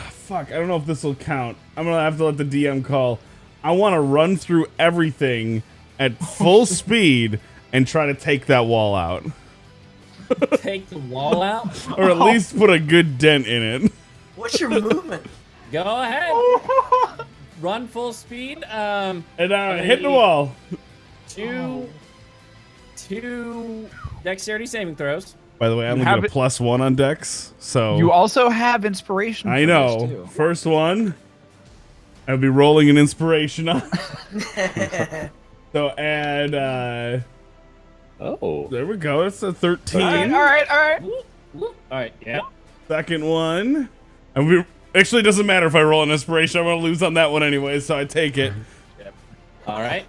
fuck, I don't know if this will count. I'm going to have to let the DM call. I want to run through everything at full speed and try to take that wall out. Take the wall out? Or at least put a good dent in it. What's your movement? Go ahead. Run full speed. And hit the wall. Two dexterity saving throws. By the way, I only get a +1 on Dex, so... You also have inspiration. I know. First one, I'll be rolling an inspiration on. So add, Oh. there we go. It's a 13. All right. All right, yeah. Second one. And we actually, it doesn't matter if I roll an inspiration. I'm going to lose on that one anyway, so I take it. All right.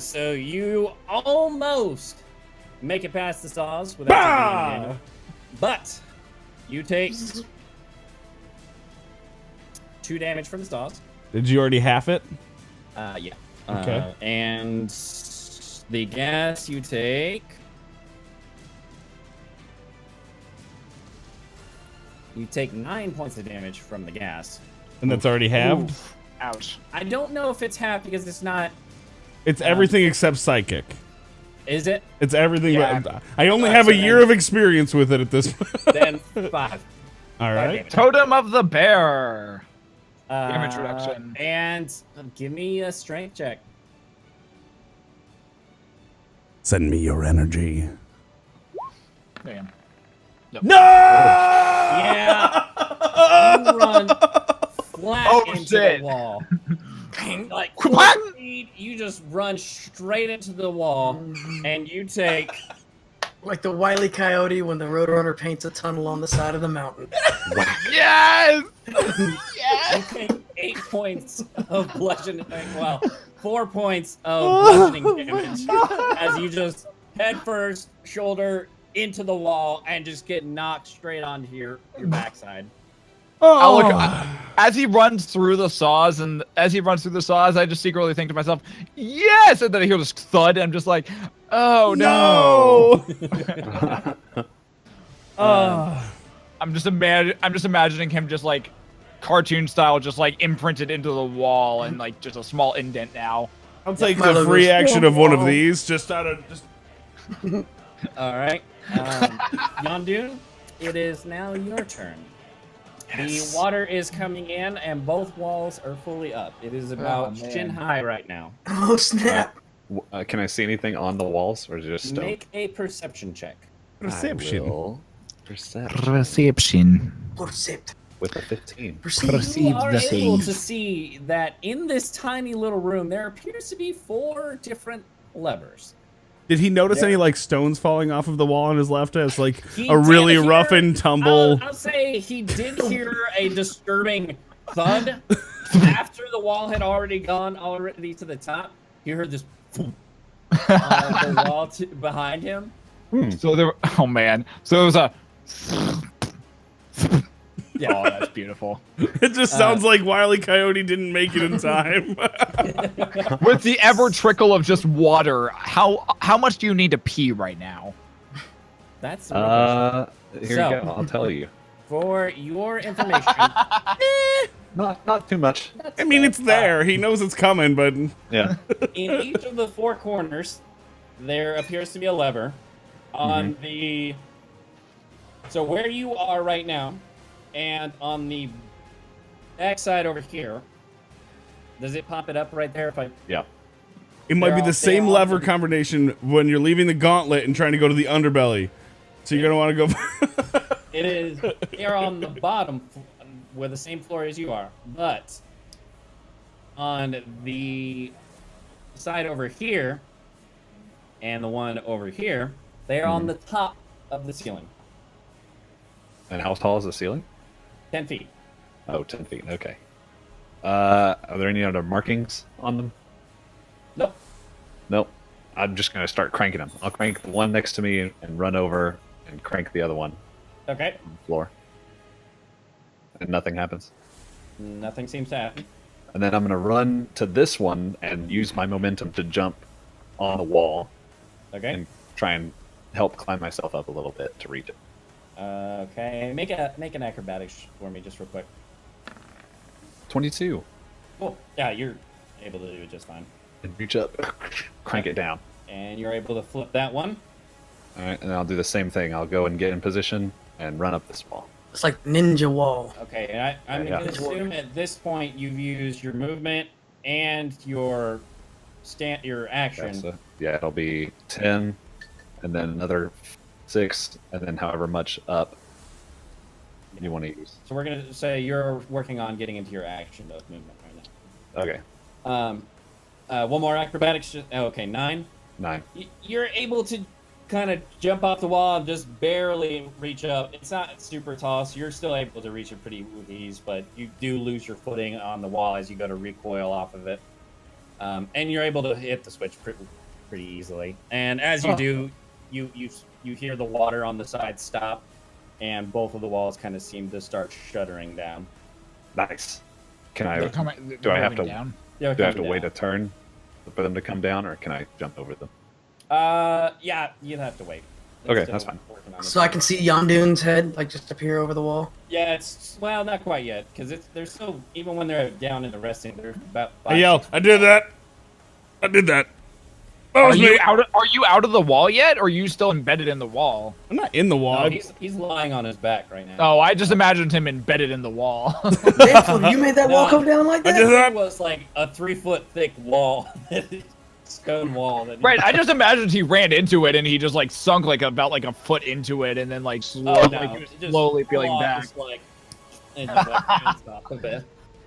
So you almost make it past the saws without taking any damage. But you take 2 damage from the saws. Did you already half it? Yeah. Okay. And the gas you take... You take 9 points of damage from the gas. And that's already halved? Oof. Ouch. I don't know if it's half because it's not... It's everything except psychic. Is it? It's everything. Yeah. But I only have a year of experience with it at this point. Then 5. All right. Totem of the bear. Damage reduction. And give me a strength check. Send me your energy. Damn. No! Yeah. You run flat into shit. the wall. Like What? full speed, you just run straight into the wall, and you take Like the Wile E. Coyote when the Roadrunner paints a tunnel on the side of the mountain. Yes. you take 8 points of bludgeoning. Well, 4 points of bludgeoning damage as you just head first, shoulder into the wall, and just get knocked straight onto your backside. As he runs through the saws, I just secretly think to myself, yes! And then he'll just thud, and I'm just like, oh no! I'm just imagining him just like cartoon style, just like imprinted into the wall and like just a small indent now. I'll take Milo the free goes, action of one of these, just out of just. All right, Yaundoon, it is now your turn. The water is coming in, and both walls are fully up. It is about chin high right now. Oh snap! Can I see anything on the walls, or is it just stone? Make a perception check. Perception. Perception. Percept. With a 15. Perceive. You are able to see that in this tiny little room, there appears to be 4 different levers. Did he notice any like stones falling off of the wall on his left? It's like He a really did hear- rough and tumble. I'll say he did hear a disturbing thud after the wall had already gone to the top. He heard this on the wall behind him. So there, oh man. So it was a. Yeah. Oh, that's beautiful. It just sounds like Wile E. Coyote didn't make it in time. With the ever trickle of just water, how much do you need to pee right now? That's the real question. Here So- you go. I'll tell you. For your information, Not too much. I mean, it's there. He knows it's coming, but Yeah. in each of the 4 corners, there appears to be a lever. On the... So where you are right now, and on the back side over here, Does it pop it up right there? If I Yeah. It might be all- the same all- lever combination when you're leaving the gauntlet and trying to go to the underbelly. So you're going to want to go... It is. They're on the bottom, where the same floor as you are, but on the side over here and the one over here, they are on the top of the ceiling, And how tall is the ceiling? 10 feet. Oh, 10 feet. Okay. Are there any other markings on them? Nope. Nope. I'm just going to start cranking them. I'll crank the one next to me and run over and crank the other one Okay. on the floor. And nothing happens. Nothing seems to happen. And then I'm going to run to this one and use my momentum to jump on the wall Okay. and try and help climb myself up a little bit to reach it. Okay. Make an acrobatics for me, just real quick. 22. Cool. Yeah, you're able to do it just fine. And reach up, crank it down. And you're able to flip that one. All right, and then I'll do the same thing. I'll go and get in position and run up this wall. It's like ninja wall. Okay, and I'm Yeah. going to assume at this point you've used your movement and your action. So, yeah, it'll be 10, and then another 6, and then however much up you want to use. So we're going to say you're working on getting into your action of movement right Okay, now. One more acrobatics. Okay, 9. 9. You're able to kind of jump off the wall and just barely reach up. It's not super tall, so you're still able to reach it pretty with ease, but you do lose your footing on the wall as you go to recoil off of it. And you're able to hit the switch pretty easily. And as you do, you hear the water on the side stop, and both of the walls kind of seem to start shuddering down. Nice. Can I? They're coming, Do I have to? down. They're Do I have to coming wait a down. turn for them to come down, or can I jump over them? Yeah, you'd have to wait. It's Okay, still that's fine. working on it. So I can see Yaundoon's head like just appear over the wall. Yeah, it's well, not quite yet, because they're still, even when they're down in the resting, they're about. I yell, I did that. I did that. That Are was me. you out of the wall yet, or are you still embedded in the wall? I'm not in the wall. No, he's lying on his back right now. Oh, I just imagined him embedded in the wall. Namfoodle, you made that wall No. come down like I that? did that. It was like a 3-foot thick wall, stone wall. That Right, I just imagined he ran into it and he just like sunk like about like a foot into it and then like Oh, slowly, no, like, it just slowly full peeling on back. just, like, it just, like, bounced off a bit.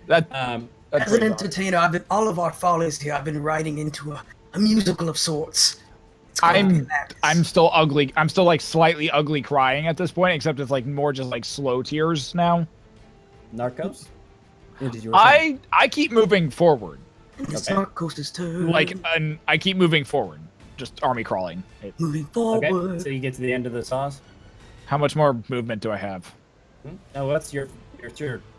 That, That's As an pretty dark. entertainer, all of our follies here, I've been writing into a musical of sorts. It's gonna be madness. I'm still ugly. I'm still like slightly ugly crying at this point, except it's like more just like slow tears now. Narcos. I keep moving forward. It's Okay. Narcos' turn. I keep moving forward, just army crawling. Moving Okay, forward. so you get to the end of the saws. How much more movement do I have? Oh, that's your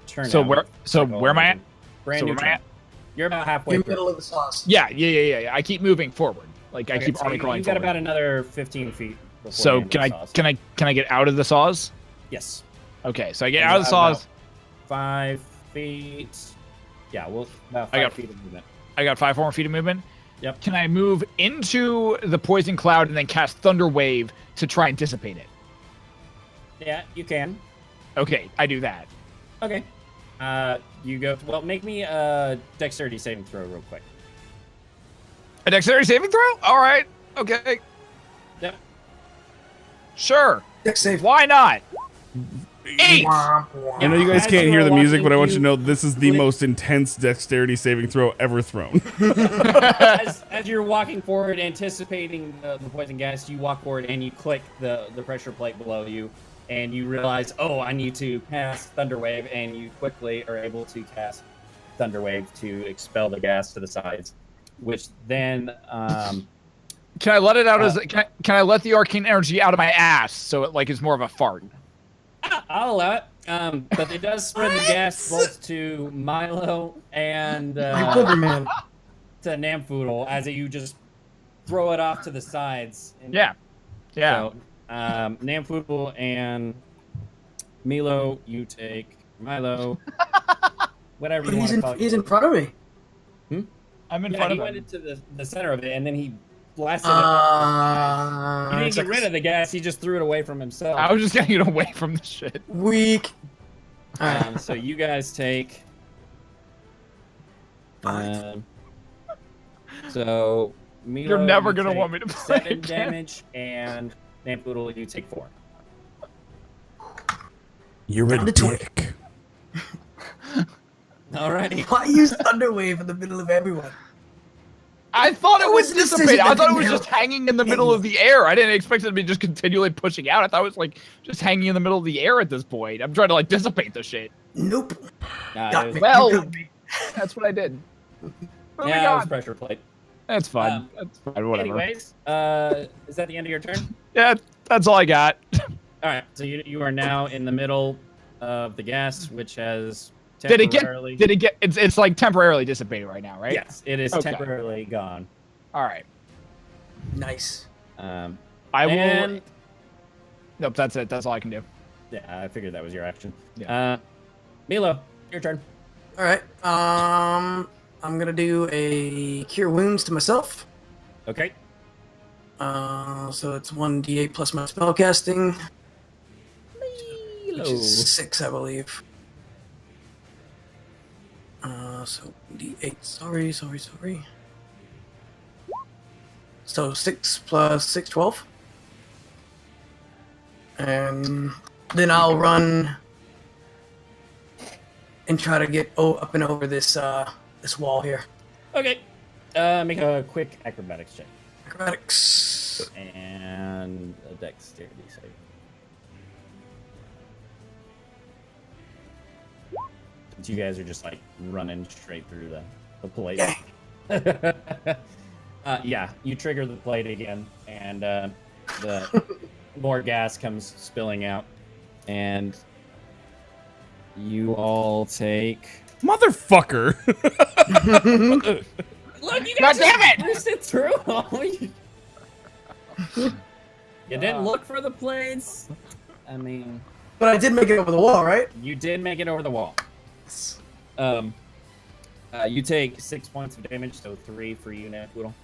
turn. So now. where so Like, where am I at? Brand So new where am I turn. at? You're about halfway You're through. middle of the sauce. Yeah. I keep moving forward. Like I Okay, keep so army crawling You got forward. about another 15 feet. before So the end can of I the saws. can I get out of the saws? Yes. Okay, so I get And out of the about saws. 5 feet. Yeah, well, about I 5 got- feet of movement. I got 5 more feet of movement. Yep. Can I move into the poison cloud and then cast Thunder Wave to try and dissipate it? Yeah, you can. Okay, I do that. Okay. You go. Well, make me a dexterity saving throw real quick. A dexterity saving throw? All right. Okay. Yep. Sure. Dex save. Why not? 8. Womp, womp. I know you guys As can't you hear are the music, walking, but I want you to you know this is the click- most intense dexterity saving throw ever thrown. as you're walking forward, anticipating the poison gas, you walk forward and you click the pressure plate below you, and you realize, oh, I need to cast Thunder Wave, and you quickly are able to cast Thunder Wave to expel the gas to the sides, which then Can I let it out as can I let the arcane energy out of my ass so it like is more of a fart? I'll allow it. But it does spread the gas both to Milo and My booger man. to Namfoodle as you just throw it off to the sides. And Yeah. So, Namfoodle and Milo, you take Milo. Whatever But you want he's to call it. in front of me. I'm in Yeah, front he of went him. into the center of it, and then he blasted it. He didn't It's get like rid of the gas. He just threw it away from himself. I was just getting it away from the shit. weak. Alright. So you guys take 5. So Milo, You're never you gonna take want me to play 7 again. damage, and Namfoodle, you take 4. You're Down a to 20. dick. Alrighty. Why use Thunderwave in the middle of everyone? I thought it That was was a decision dissipated. I that thought it didn't was help just hanging in the middle of the air. I didn't expect it to be just continually pushing out. I thought it was like just hanging in the middle of the air at this point. I'm trying to like dissipate the shit. Nope. It Got was- me. Well- You got me. That's what I did. Moving yeah, it was on. pressure plate. That's fine. That's fine. Whatever. Anyways, is that the end of your turn? Yeah, that's all I got. All right. So you are now in the middle of the gas, which has Did it temporarily. get? Did it get? It's like temporarily dissipated right now, right? Yes, it is Okay. temporarily gone. All right. Nice. I will. And Nope. That's it. That's all I can do. yeah, I figured that was your action. Yeah. Milo, your turn. All right. I'm gonna do a cure wounds to myself. Okay. So it's 1d8 plus my spellcasting, which Milo. is 6, I believe. So d8. Sorry. So 6 plus 6, 12. And then I'll run and try to get up and over this this wall here. Okay. Make a quick acrobatics check Acrobatics. and a dexterity save. Since you guys are just like running straight through the plate. Yeah. Yeah, you trigger the plate again, and the more gas comes spilling out, and you all take. Motherfucker. Look, you God guys damn it! just it through. You didn't look for the plates. I mean, But I did make it over the wall, right? you did make it over the wall. You take 6 points of damage, so 3 for you, Namfoodle.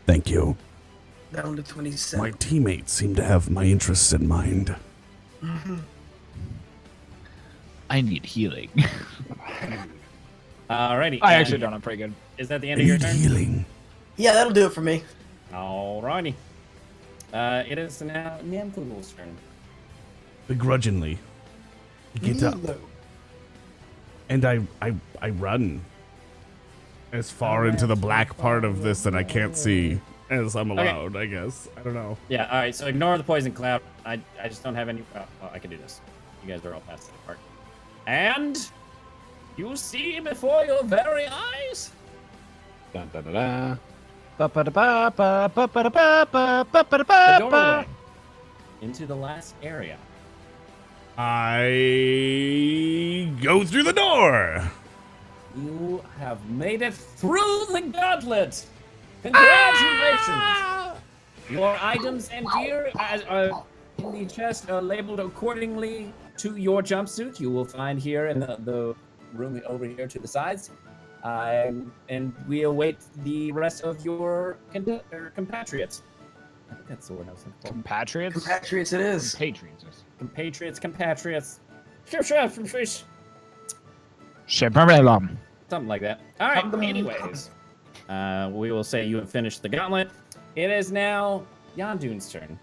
Thank you. Down to 27. My teammates seem to have my interests in mind. I need healing. Alrighty. I and actually don't. I'm pretty good. Is that the end I of your need turn? healing. Yeah, that'll do it for me. Alrighty. It is now Namfoodle's turn. Begrudgingly. Get up. And I run as far into the black part of this that I can't see as I'm allowed, I guess. I don't know. Yeah, alright, so ignore the poison cloud. I just don't have any. Oh, well, I can do this. You guys are all past that part. And you see before your very eyes Dun, dun, dun, dun. the doorway into the last area. I go through the door. You have made it through the gauntlet! Congratulations! Your items and gear are in the chest are labeled accordingly to your jumpsuit. You will find here in the room over here to the sides. And we await the rest of your compatriots. I think that's the word I was looking for. Compatriots. Compatriots it is. Compatriots. Compatriots. Something like that. All right. Anyways, we will say you have finished the gauntlet. It is now Yaundoon's turn.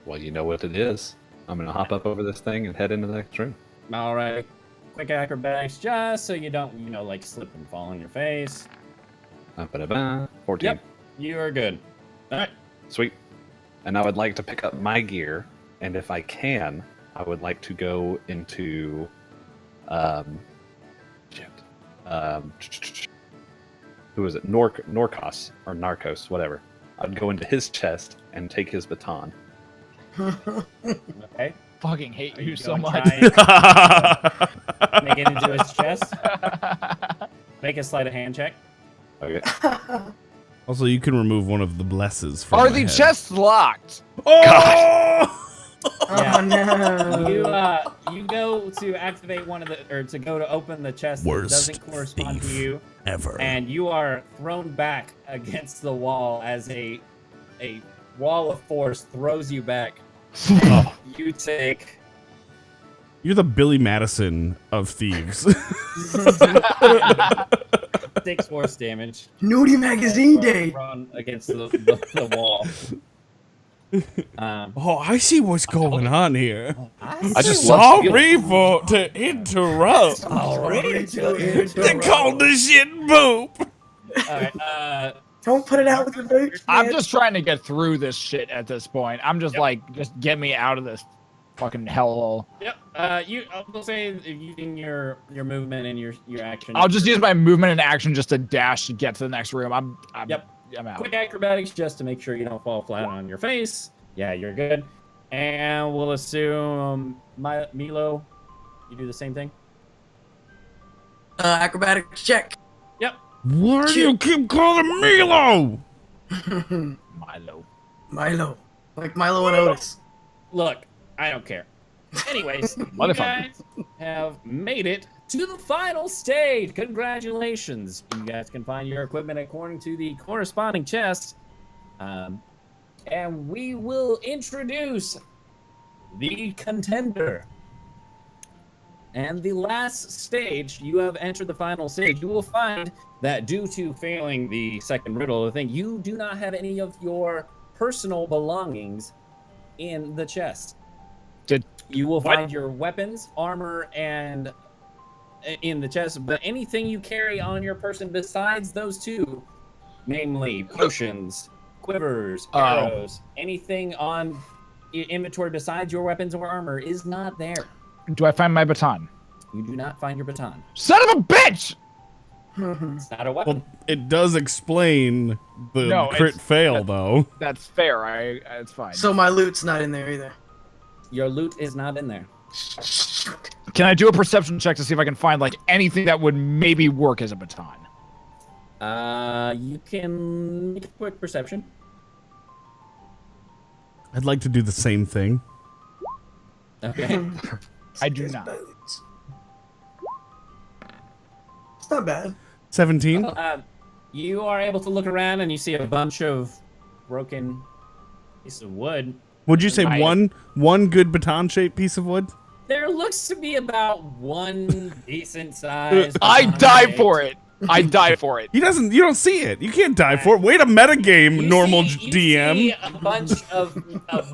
Well, you know what it is. I'm gonna hop up over this thing and head into the next room. All right. Quick acrobatics, just so you don't, like slip and fall on your face. 14. Yep. You are good. All right. Sweet. And I would like to pick up my gear, and if I can, I would like to go into, who is it? Norkas or Narcos, whatever. I'd go into his chest and take his baton. Okay. Fucking hate you so gonna much. try and make it into his chest. Make a sleight of hand check. Okay. Also, you can remove one of the blesses from Are my the head. chests locked? Oh! Yeah. Oh no. You go to activate one of the, or to go to open the chest that Worst doesn't correspond to thief you, Ever. and you are thrown back against the wall as a wall of force throws you back. Oh, You take you're the Billy Madison of thieves. takes force damage. Nudie magazine day. Run against the wall. Oh, I see what's going on here. I just love Sorry to interrupt. Sorry They called this shit boop. Alright, Don't put it out with your boots. I'm just trying to get through this shit at this point. I'm just just get me out of this fucking hellhole. yep. I'll say using your movement and your action. I'll just use my movement and action just to dash to get to the next room. I'm out. Quick acrobatics just to make sure you don't fall flat on your face. Yeah, you're good. And we'll assume Milo, you do the same thing. Acrobatics check. Yep. Why do you keep calling Milo? Milo. Like Milo and Otis. Look, I don't care. Anyways, you Motherfucker. guys have made it to the final stage. Congratulations. You guys can find your equipment according to the corresponding chest. And we will introduce the contender. And the last stage, you have entered the final stage. You will find that due to failing the second riddle, I think you do not have any of your personal belongings in the chest. You will find your weapons, armor, and in the chest, but anything you carry on your person besides those two, namely potions, quivers, arrows, anything on inventory besides your weapons or armor is not there. Do I find my baton? You do not find your baton. Son of a bitch! It's not a weapon. Well, it does explain the No, crit it's- fail, though. That's fair. It's fine. So my loot's not in there either. Your loot is not in there. Can I do a perception check to see if I can find like anything that would maybe work as a baton? You can make a quick perception. I'd like to do the same thing. Okay. I do not. It's not bad. 17. You are able to look around and you see a bunch of broken pieces of wood. Would you say one good baton-shaped piece of wood? There looks to be about one decent size. I die for it. I die for it. You don't see it. You can't die for it. Way to metagame, You normal see DM. a bunch of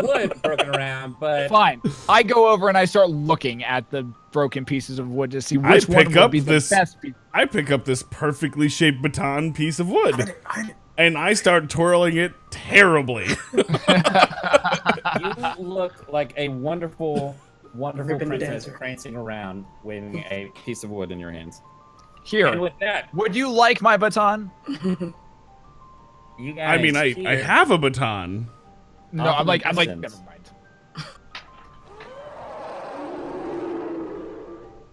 wood broken around, but Fine. I go over and I start looking at the broken pieces of wood to see I which one pick would up be the this. best piece. I pick up this perfectly shaped baton piece of wood, I and I start twirling it terribly. you look like a wonderful Ribbon princess dancer. prancing around, waving a piece of wood in your hands. Here. And with that, Would you like my baton? you guys. I mean, I hear- have a baton. No, Off I'm in like, the never distance. mind.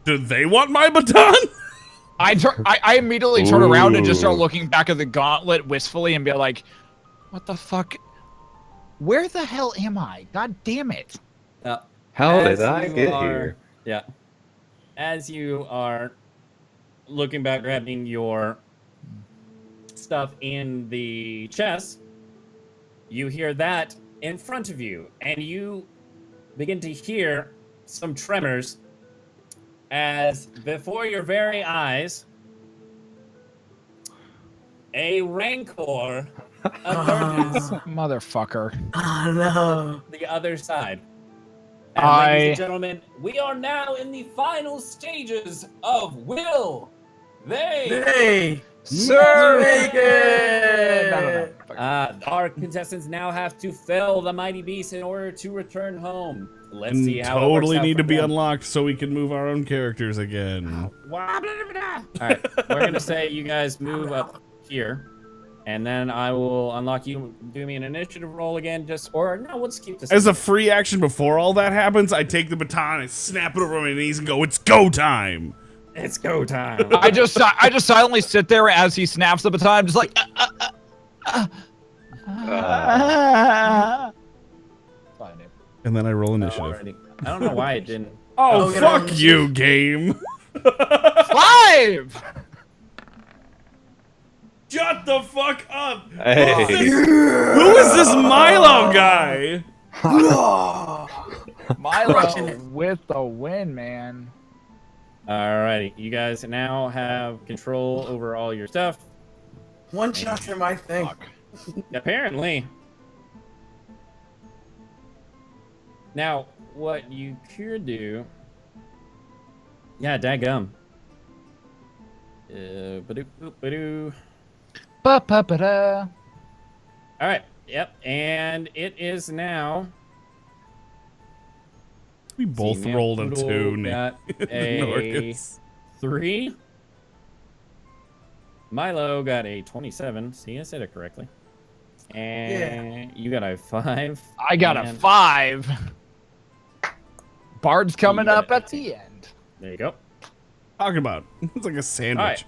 Do they want my baton? I immediately turn around and just start looking back at the gauntlet wistfully and be like, what the fuck? Where the hell am I? God damn it. How As did I you get are- here? Yeah. As you are looking back, grabbing your stuff in the chest, you hear that in front of you, and you begin to hear some tremors as before your very eyes, a rancor emerges Motherfucker. Oh no. the other side. And ladies and gentlemen, we are now in the final stages of Will They Hey. Sir! Make it. Our contestants now have to fell the mighty beast in order to return home. Let's And see how it totally works out need for to be them. unlocked so we can move our own characters again. All right, we're gonna say you guys move up here, and then I will unlock you. Do me an initiative roll again, let's keep this. As a free action before all that happens, I take the baton and snap it over my knees and go, "It's go time!" It's go time. I just silently sit there as he snaps the baton, just like. Fine, dude. And then I roll initiative. Already. I don't know why it didn't. Oh, Okay, fuck no. you, game! 5! Shut the fuck up! Hey. Who is this Milo guy? Milo with the win, man. Alrighty, you guys now have control over all your stuff. One shots are my thing. Fuck. Apparently. Now, what you could do... Yeah, dadgum. Ba-doo. Ba-ba-ba-da. Alright, yep, and it is now... We both See, rolled a Namfoodle 2. Nick. got a Norkas. 3. Milo got a 27. See, I said it correctly. And you got a 5. I got a and 5. Bard's coming got up it. at the end. There you go. Talking about. It's like a sandwich.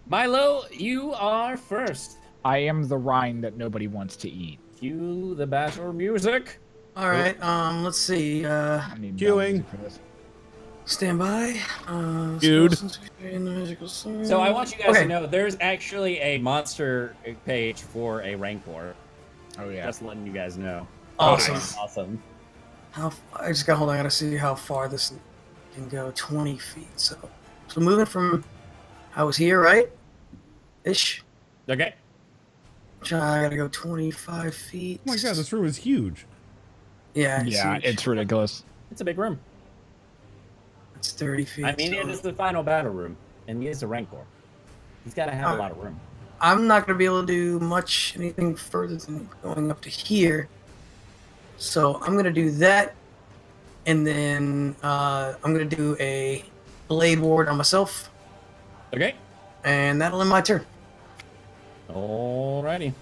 Milo, you are first. I am the rind that nobody wants to eat. Cue the battle music. All right. Let's see. I need Queuing. music for this. Stand by. Dude. So I want you guys to know there's actually a monster page for a Rancor. Oh yeah. Just letting you guys know. Awesome. Awesome. I just got hold on. I gotta see how far this can go. 20 feet. So moving from, I was here, right? Ish. Okay. I gotta go 25 feet. Oh my god, this room is huge. Yeah. Yeah, huge. it's ridiculous. It's a big room. It's 30 feet. I mean, so it is the final battle room, and he is a Rancor. He's got to have a lot of room. I'm not gonna be able to do anything further than going up to here. So I'm gonna do that, and then I'm gonna do a blade ward on myself, Okay. and that'll end my turn. Alrighty.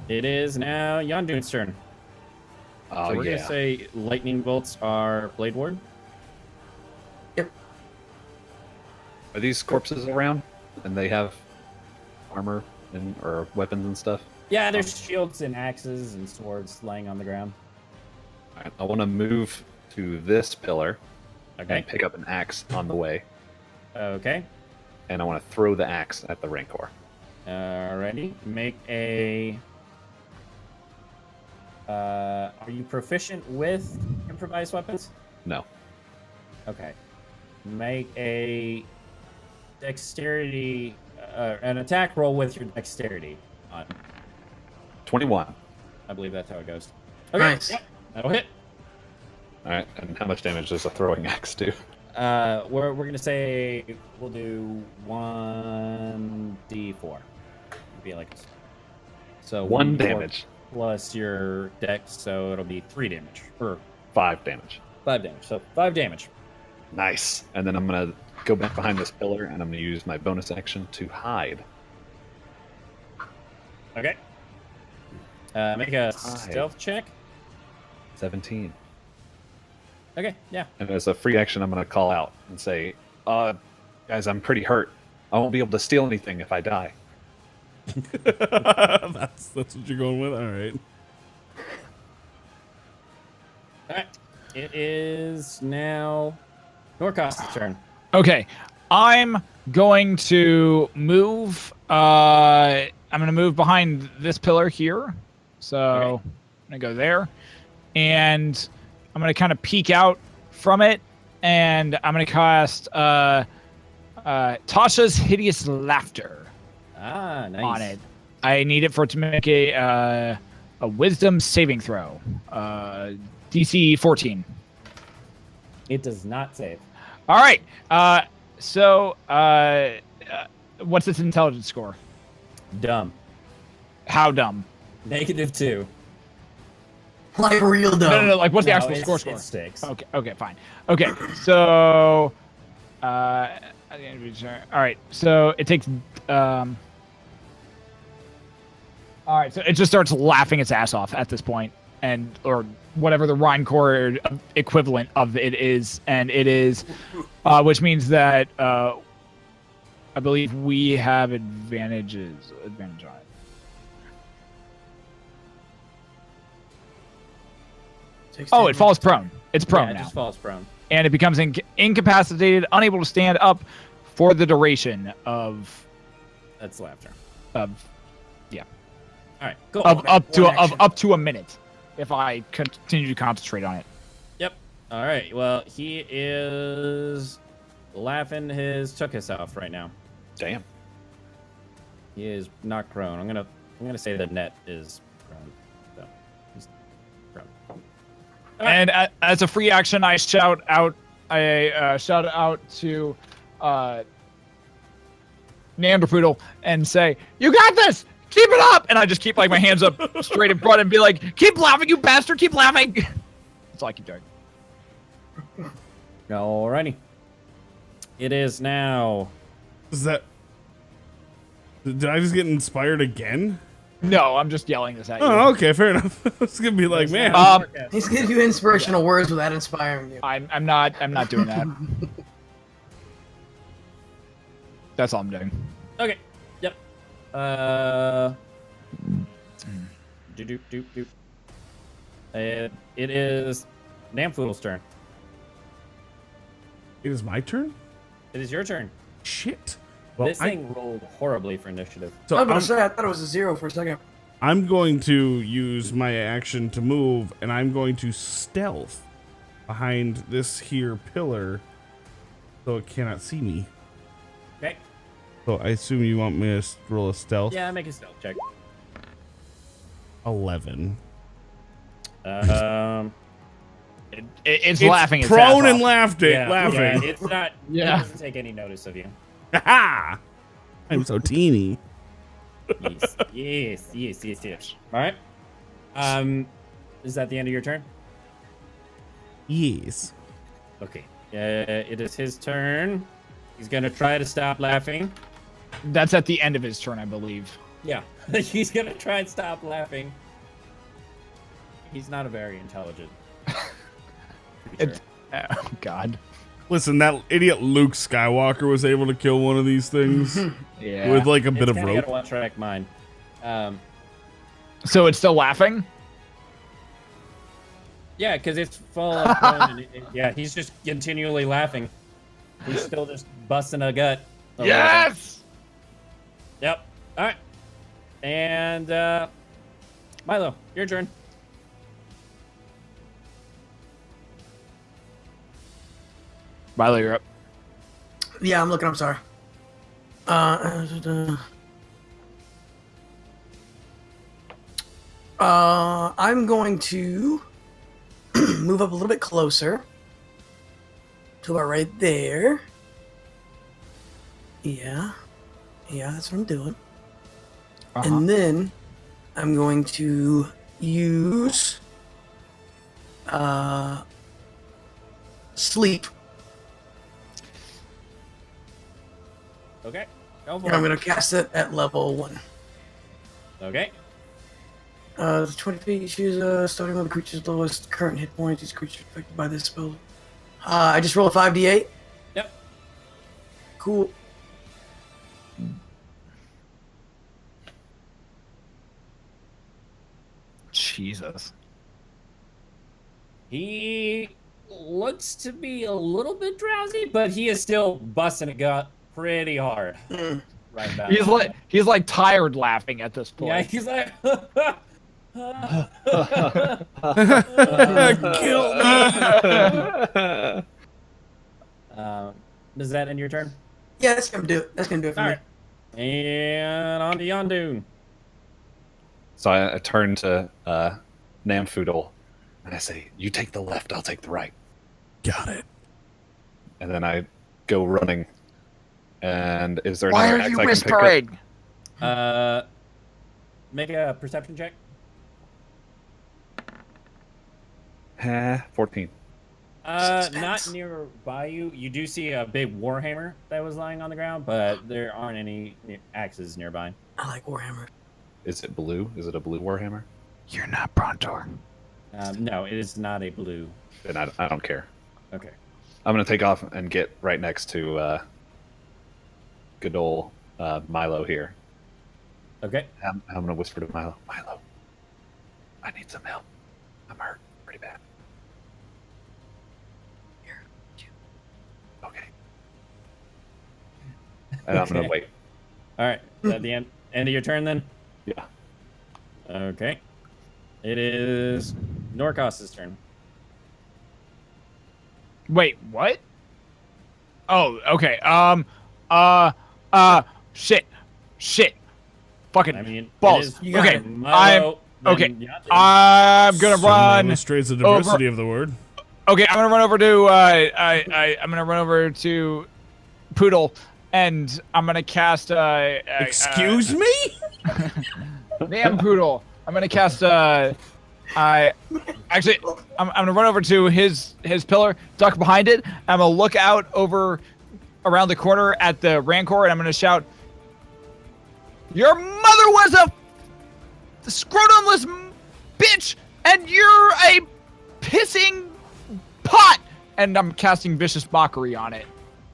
It is now Yaundoon's turn. Oh, So we're yeah. gonna say lightning bolts are blade ward. Yep. Are these corpses around? And they have armor and or weapons and stuff? Yeah, there's shields and axes and swords laying on the ground. All right, I want to move to this pillar Okay. and pick up an axe on the way. Okay. And I want to throw the axe at the Rancor. Alrighty. Make a. Are you proficient with improvised weapons? No. Okay. Make a dexterity, an attack roll with your dexterity on. 21. I believe that's how it goes. Okay. Nice. Yep, that'll hit. All right, and how much damage does a throwing axe do? We're gonna say we'll do 1d4. Be like so 1 1d4 damage. plus your dex, so it'll be 3 damage or 5 damage. 5 damage. So 5 damage. Nice. And then I'm going to go back behind this pillar, and I'm going to use my bonus action to hide. Okay. Make a stealth check. 17. Okay. Yeah. And as a free action, I'm going to call out and say, guys, I'm pretty hurt. I won't be able to steal anything if I die. That's what you're going with? All right. All right. It is now Norkas' turn. Okay, I'm going to move. I'm going to move behind this pillar here. So Okay. I'm going to go there, and I'm going to kind of peek out from it, and I'm going to cast Tasha's Hideous Laughter Ah, nice. on it. I need it for it to make a Wisdom saving throw. DC 14. It does not save. All right. So what's its intelligence score? Dumb. How dumb? -2. Like real dumb. No. Like, what's the No, actual it's- score? It sticks. Okay, fine. Okay, so all right. So it takes all right. So it just starts laughing its ass off at this point, and or whatever the Rhine core equivalent of it is, and it is, which means that I believe we have advantage on it. Oh, it falls prone. It's prone Yeah, it now. just falls prone. And it becomes incapacitated, unable to stand up for the duration of That's laughter. yeah, All right, cool. up to One action. up to a minute if I continue to concentrate on it. Yep. All right. Well, he is laughing his tuchus off right now. Damn. He is not prone. I'm gonna say the net is prone. So he's prone. And as a free action, I shout out to Namfoodle and say, "You got this! Keep it up!" And I just keep like my hands up straight in front and be like, "Keep laughing, you bastard! Keep laughing!" That's all I keep doing. Alrighty. It is now. Is that? Did I just get inspired again? No, I'm just yelling this at you. Oh, okay, fair enough. It's gonna be like, man. He's giving you inspirational words without inspiring you. I'm not doing that. That's all I'm doing. Okay. Yep. Do. It is Namfoodle's turn. It is my turn. It is your turn. Shit. Well, This thing rolled horribly for initiative. So I was about I'm, to say, I thought it was a 0 for a second. I'm going to use my action to move, and I'm going to stealth behind this here pillar, so it cannot see me. Okay. So I assume you want me to roll a stealth. Yeah, make a stealth check. 11. It's laughing. Its prone ass and off. laughing. Yeah, it's not. Yeah. It doesn't take any notice of you. Ha! I'm so teeny. Yes. All right. Is that the end of your turn? Yes. Okay. It is his turn. He's gonna try to stop laughing. That's at the end of his turn, I believe. Yeah. He's gonna try and stop laughing. He's not a very intelligent creature. Oh God. Listen, that idiot Luke Skywalker was able to kill one of these things Yeah. with like a bit of It's rope. got a one-track mind. So it's still laughing? Yeah, because it's full of prone and yeah, he's just continually laughing. He's still just busting a gut. Yes! Yep. All right. And Milo, your turn. Milo, you're up. Yeah, I'm looking. I'm sorry. I'm going to move up a little bit closer to about right there. Yeah, that's what I'm doing. And then I'm going to use sleep. Okay. Go for And I'm it. going to cast it at level 1. Okay. 20 feet, choose starting with the creature's lowest current hit points. Each creature affected by this spell. I just roll a 5d8. Yep. Cool. Jesus. He looks to be a little bit drowsy, but he is still busting a gut pretty hard. Right back. He's like tired laughing at this point. Yeah, he's like. Kill me. Does that end your turn? Yeah, that's gonna do it. That's gonna do it for All me. right. And on to Yaundoon. So I turn to Namfoodle and I say, "You take the left, I'll take the right." Got it. And then I go running. And is there Why another are axe you I can pick up? whispering? Make a perception check. 14. Not nearby you. You do see a big warhammer that was lying on the ground, but there aren't any axes nearby. I like Warhammer. Is it blue? Is it a blue warhammer? You're not Brontor. No, it is not a blue. Then I don't care. Okay. I'm gonna take off and get right next to good old Milo here. Okay. I'm gonna whisper to Milo, "Milo, I need some help. I'm hurt pretty bad." Here. Okay. And I'm gonna wait. All right. Is that the end of your turn then? Yeah. Okay. It is Norkas' turn. Wait, what? Oh, okay. Shit. Fucking I mean, balls. it is Okay, Milo, then okay. Yaundoon. I'm gonna So run illustrates the diversity of the word. Okay, I'm gonna run over to I'm gonna run over to Poodle, and I'm gonna cast Excuse me? Namfoodle. I'm gonna cast I'm gonna run over to his pillar, duck behind it. I'm gonna look out over around the corner at the Rancor, and I'm gonna shout, "Your mother was a scrotumless bitch, and you're a pissing pot!" And I'm casting Vicious Mockery on it.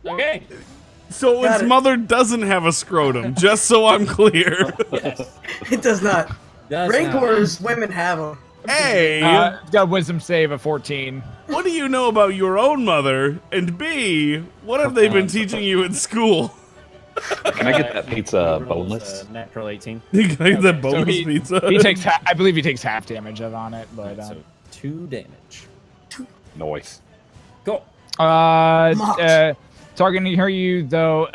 Okay. So its mother doesn't have a scrotum, just so I'm clear. It does not. Does Rancors, women have them. A, It's got a Wisdom save of 14. what do you know about your own mother? And B, what have they been teaching you in school? Can I get that pizza He rolls, boneless? Natural 18. You can get that So bonus he pizza. takes, I believe he takes half damage on it, but So 2 damage. Noise. Cool. Target can hear you, though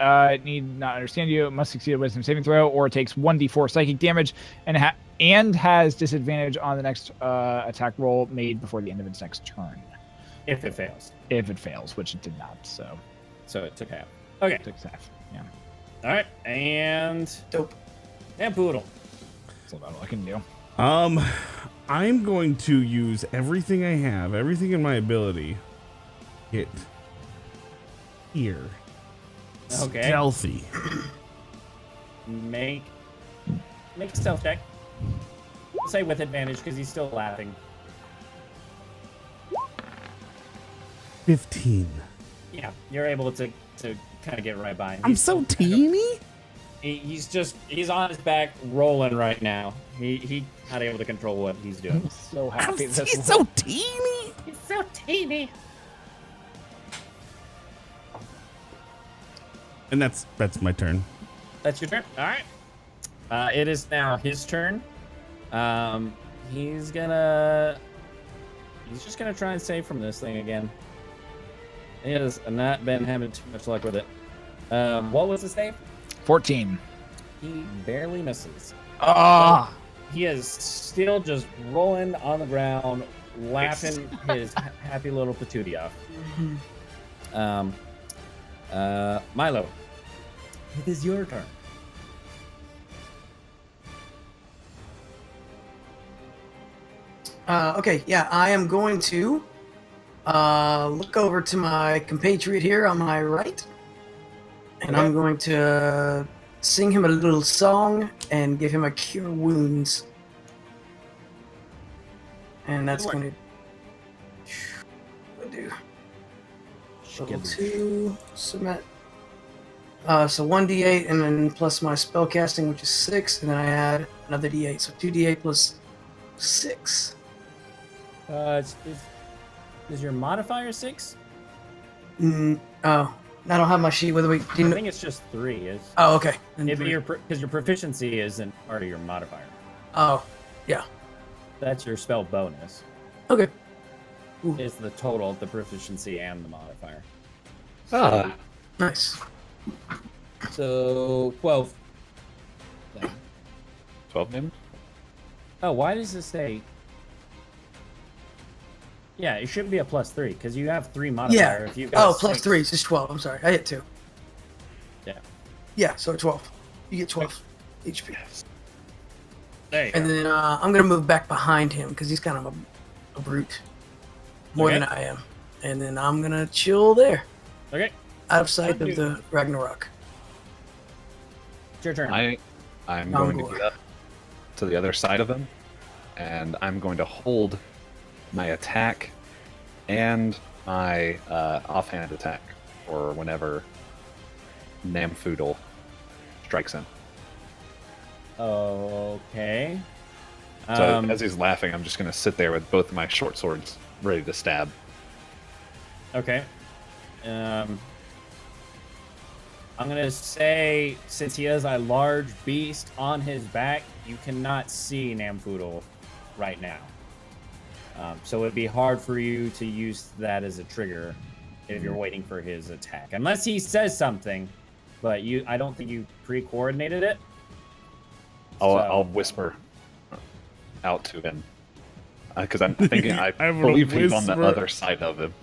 need not understand you. Must succeed a Wisdom saving throw, or takes 1d4 psychic damage, and has disadvantage on the next attack roll made before the end of its next turn. If it fails. If it fails, which it did not, so So it took half. Okay. it takes half. Yeah, All right. And Dope. Namfoodle. that's about all I can do. I'm going to use everything I have, everything in my ability. Hit here. Okay. Stealthy. Make a stealth check. I'll say with advantage because he's still laughing. 15. Yeah, you're able to kind of get right by him. I'm so teeny? He's on his back rolling right now. He not able to control what he's doing. So happy. He's so teeny. He's so teeny. And that's my turn. That's your turn. All right. It is now his turn. He's just gonna try and save from this thing again. He has not been having too much luck with it. What was the save? 14. He barely misses. Ah. He is still just rolling on the ground, laughing his happy little patootie off. Milo, it is your turn. Okay, yeah, I am going to look over to my compatriot here on my right, and I'm going to sing him a little song and give him a cure wounds. And that's going to do level 2 submit. So 1d8 and then plus my spell casting, which is 6, and then I add another d8, so 2d8 plus 6. Is your modifier 6? Oh, I don't have my sheet with me. I think it's just 3. Oh, okay. Then If 3. because your proficiency isn't part of your modifier. Oh, yeah. That's your spell bonus. Okay. Is the total of the proficiency and the modifier. Ah, Nice. So 12. 12 damage? Oh, why does this say? Yeah, it should be a +3 because you have 3 modifier. Yeah. If you've got Oh, plus 6. 3 is just 12. I'm sorry. I hit 2. Yeah. Yeah, so 12. You get 12 HP. There you And go. then I'm going to move back behind him because he's kind of a brute. More Okay. than I am. And then I'm going to chill there. Okay, Out of sight of the Ragnarok. it's your turn. I'm going to Mongol. get up to the other side of him, and I'm going to hold my attack and my offhand attack for whenever Namfoodle strikes him. Okay. So as he's laughing, I'm just going to sit there with both of my short swords ready to stab. Okay. I'm gonna say, since he has a large beast on his back, you cannot see Namfoodle right now. So it'd be hard for you to use that as a trigger. if you're waiting for his attack, unless he says something. But I don't think you pre-coordinated it. I'll whisper out to him because I'm thinking I I would believe he's on the whisper. other side of him.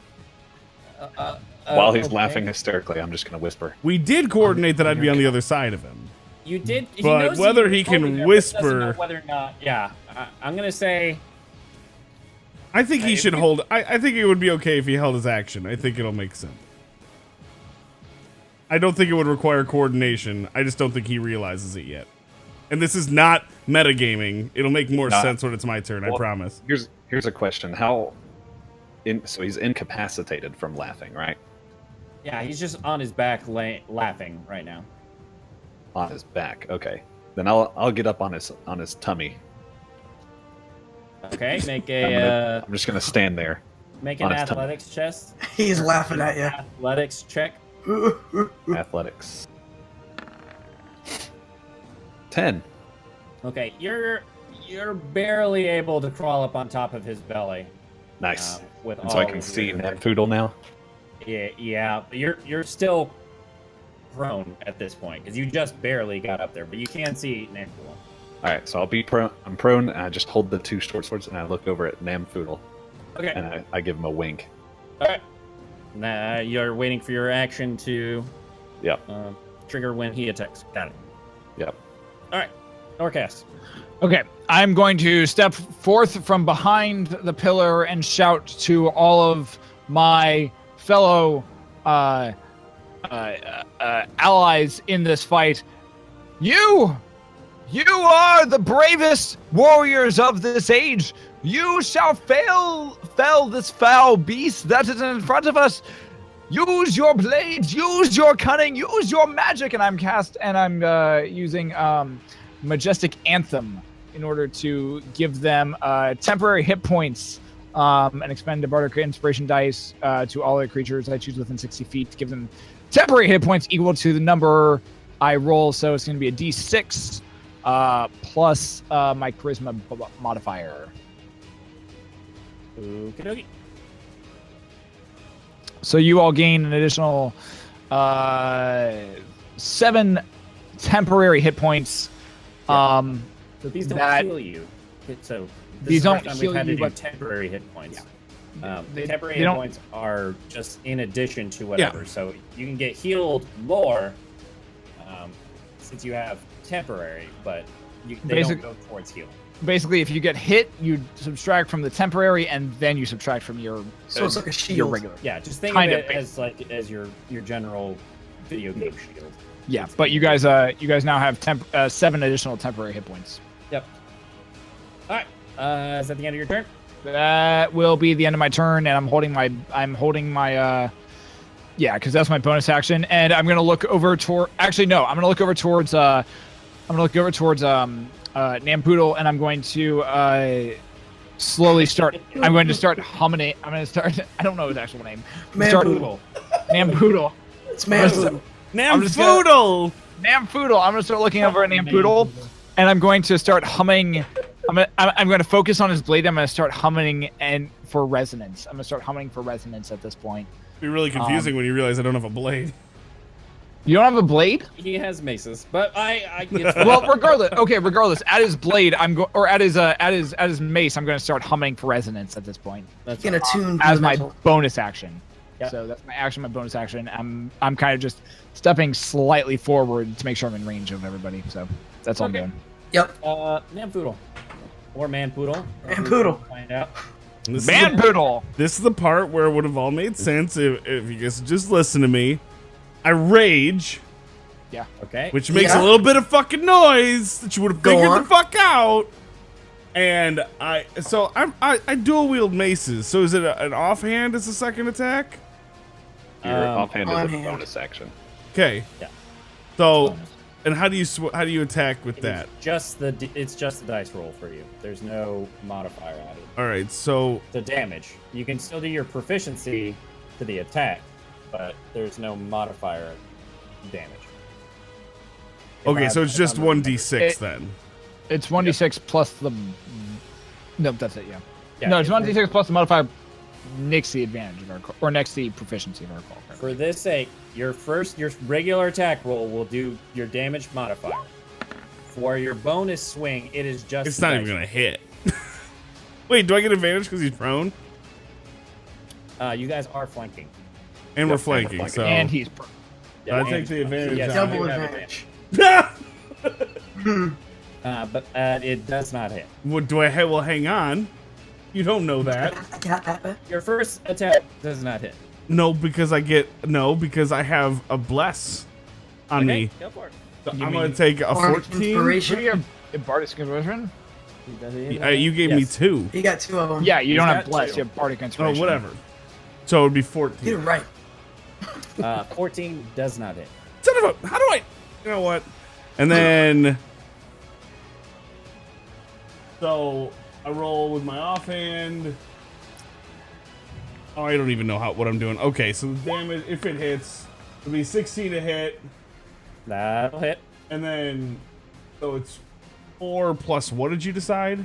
While he's laughing hysterically, I'm just gonna whisper. We did coordinate that I'd be on the other side of him. You did, he But knows whether you he told can him, but whisper- doesn't know whether or not, yeah, I'm gonna say. I think he should hold. I think it would be okay if he held his action. I think it'll make sense. I don't think it would require coordination. I just don't think he realizes it yet. And this is not metagaming. It'll make more sense when it's my turn. I promise. Here's a question: so he's incapacitated from laughing, right? Yeah, he's just on his back laughing right now. On his back. Okay. Then I'll get up on his tummy. Okay, make a I'm just gonna stand there. make an on his tummy. athletics chest. He's laughing at you. Athletics check. Athletics. 10. Okay, you're barely able to crawl up on top of his belly. Nice. With And so I all can of see your- Namfoodle now. Yeah. You're still prone at this point because you just barely got up there, but you can see Namfoodle. All right, so I'll be prone. I'm prone, and I just hold the two short swords, and I look over at Namfoodle, Okay. and I give him a wink. All right. Now you're waiting for your action to Yep. trigger when he attacks. Got it. Yep. All right. Norkas. Okay, I'm going to step forth from behind the pillar and shout to all of my fellow allies in this fight. You are the bravest warriors of this age. You shall fell this foul beast that is in front of us. Use your blades, use your cunning, use your magic, and I'm using Majestic Anthem in order to give them temporary hit points and expend a bardic inspiration dice to all their creatures I choose within 60 feet to give them temporary hit points equal to the number I roll. So it's going to be a d6 plus my charisma modifier. Okey-dokey. So you all gain an additional 7 temporary hit points. So these don't that- heal you. So this These is the don't first time heal we've had you, to do but- temporary hit points. They- Temporary they hit don't- points are just in addition to whatever. So you can get healed more since you have temporary, but they don't go towards healing. Basically, if you get hit, you subtract from the temporary, and then you subtract from your So it's like a your shield. regular. Yeah, just think Kind of of. it as your general video game shield. Yeah, but you guys now have 7 additional temporary hit points. Yep. All right. Is that the end of your turn? That will be the end of my turn, and I'm holding my yeah, because that's my bonus action, and I'm gonna look over toward. Actually, no, I'm gonna look over towards Namfoodle, and I'm going to slowly start. I'm going to start humming it. I'm going to start. I don't know his actual name. Namfoodle. Namfoodle. It's Manson. Namfoodle! Namfoodle. I'm going to start looking over at Namfoodle, and I'm going to start humming. I'm going to focus on his blade. I'm going to start humming and for resonance. I'm going to start humming for resonance at this point. It'd be really confusing when you realize I don't have a blade. You don't have a blade? He has maces, but I Well, regardless, at his blade, at his mace, I'm going to start humming for resonance at this point That's You can attune to as the my metal. bonus action. Yep. So that's my action, my bonus action. I'm kind of just stepping slightly forward to make sure I'm in range of everybody. So that's all I'm Okay. doing. Yep. Namfoodle. Or Manpoodle. Manpoodle. Find out. This Manpoodle. This is the part where it would have all made sense if you guys just listen to me. I rage, Yeah. Okay. which makes Yeah. a little bit of fucking noise that you would have Go figured on. the fuck out. And I dual wield maces. So is it an offhand as a second attack? Your offhand is a on-hand. bonus action. Okay. Yeah. So, and how do you attack with that? It's just the dice roll for you. There's no modifier added. All right. So The damage. You can still do your proficiency to the attack, but there's no modifier damage. okay, so it's just 1d6 It- then. It's 1d6 plus the. Nope, that's it. Yeah. Yeah, No, it's 1d6 plus the modifier next the advantage of our or next the proficiency of our call. For this sake, your regular attack roll will do your damage modifier. For your bonus swing, it is just. It's not even gonna hit. Wait, do I get advantage because he's prone? You guys are flanking. And we're flanking, so And he's prone. I take the advantage. Yes, out. you Double have advantage. but it does not hit. What do I have? Well, hang on. You don't know that. I got that. Your first attack does not hit. No, because I have a bless on Okay, me. go for it. So I'm gonna take a Bardic 14. Inspiration. Bardic Inspiration? You gave me Yes. 2. You got 2 of them. Yeah, you don't He's have got bless. two. You have Bardic Oh, Inspiration. whatever. So it would be Get it 14. right. 14 does not hit. Son of a! How do I? You know what? And then, so I roll with my offhand. Oh, I don't even know what I'm doing. Okay, so the damage, if it hits, it'll be 16 to hit, That'll hit. and then so it's 4 plus. What did you decide?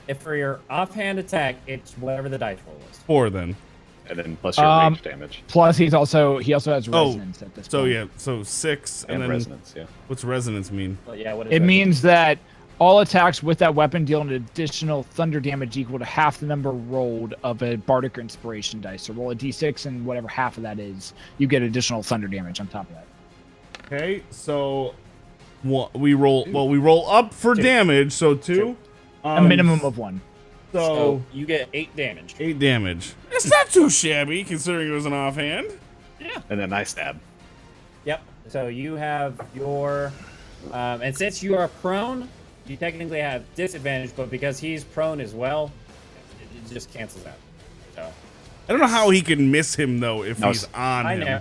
If for your offhand attack, it's whatever the dice roll is. 4 then. And then plus your range damage Plus, he also has resonance at this point. So yeah, so 6 and then resonance. Yeah. what's resonance mean? Well, yeah, what is It that? means that all attacks with that weapon deal an additional thunder damage equal to half the number rolled of a Bardic Inspiration dice. So roll a d6 and whatever half of that is, you get additional thunder damage on top of that. Okay, so we roll up for damage, so 2. A minimum of 1. So you get 8 damage. 8 damage. It's not too shabby considering it was an offhand. And then I stab. Yep. So you have your, and since you are prone, you technically have disadvantage, but because he's prone as well, it just cancels out. So I don't know how he can miss him though if No, he's on I him. know.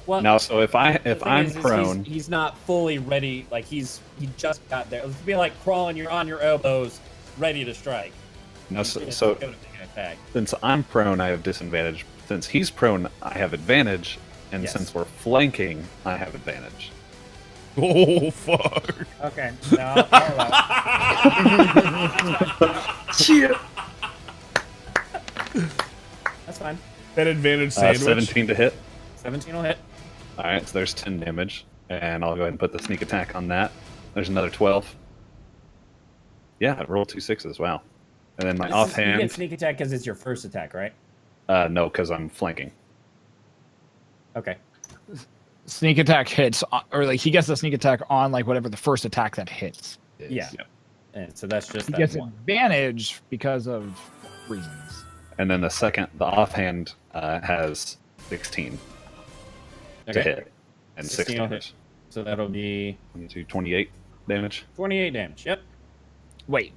Well, Now, so if the thing I'm is prone, he's not fully ready. Like he just got there. It'd be like crawling. You're on your elbows, ready to strike. now, You so, can't so go to make an attack. since I'm prone, I have disadvantage. Since he's prone, I have advantage. And Yes. since we're flanking, I have advantage. Oh fuck! Okay. No, I'll allow it. Cheer. That's fine. That advantage sandwich. 17 to hit. 17 will hit. All right, so there's 10 damage, and I'll go ahead and put the sneak attack on that. There's another 12. Yeah, I rolled 2 6s. Wow. And then my You get offhand. sneak attack because it's your first attack, right? No, because I'm flanking. Okay. Sneak attack hits, or like he gets the sneak attack on like whatever the first attack that hits. is. Yeah. Yep. And so that's just He that gets one. advantage because of reasons. And then the offhand has 16 to Okay. hit, and 6 16 will damage. So that'll be 22, 28 damage. 28 damage. Yep. Wait.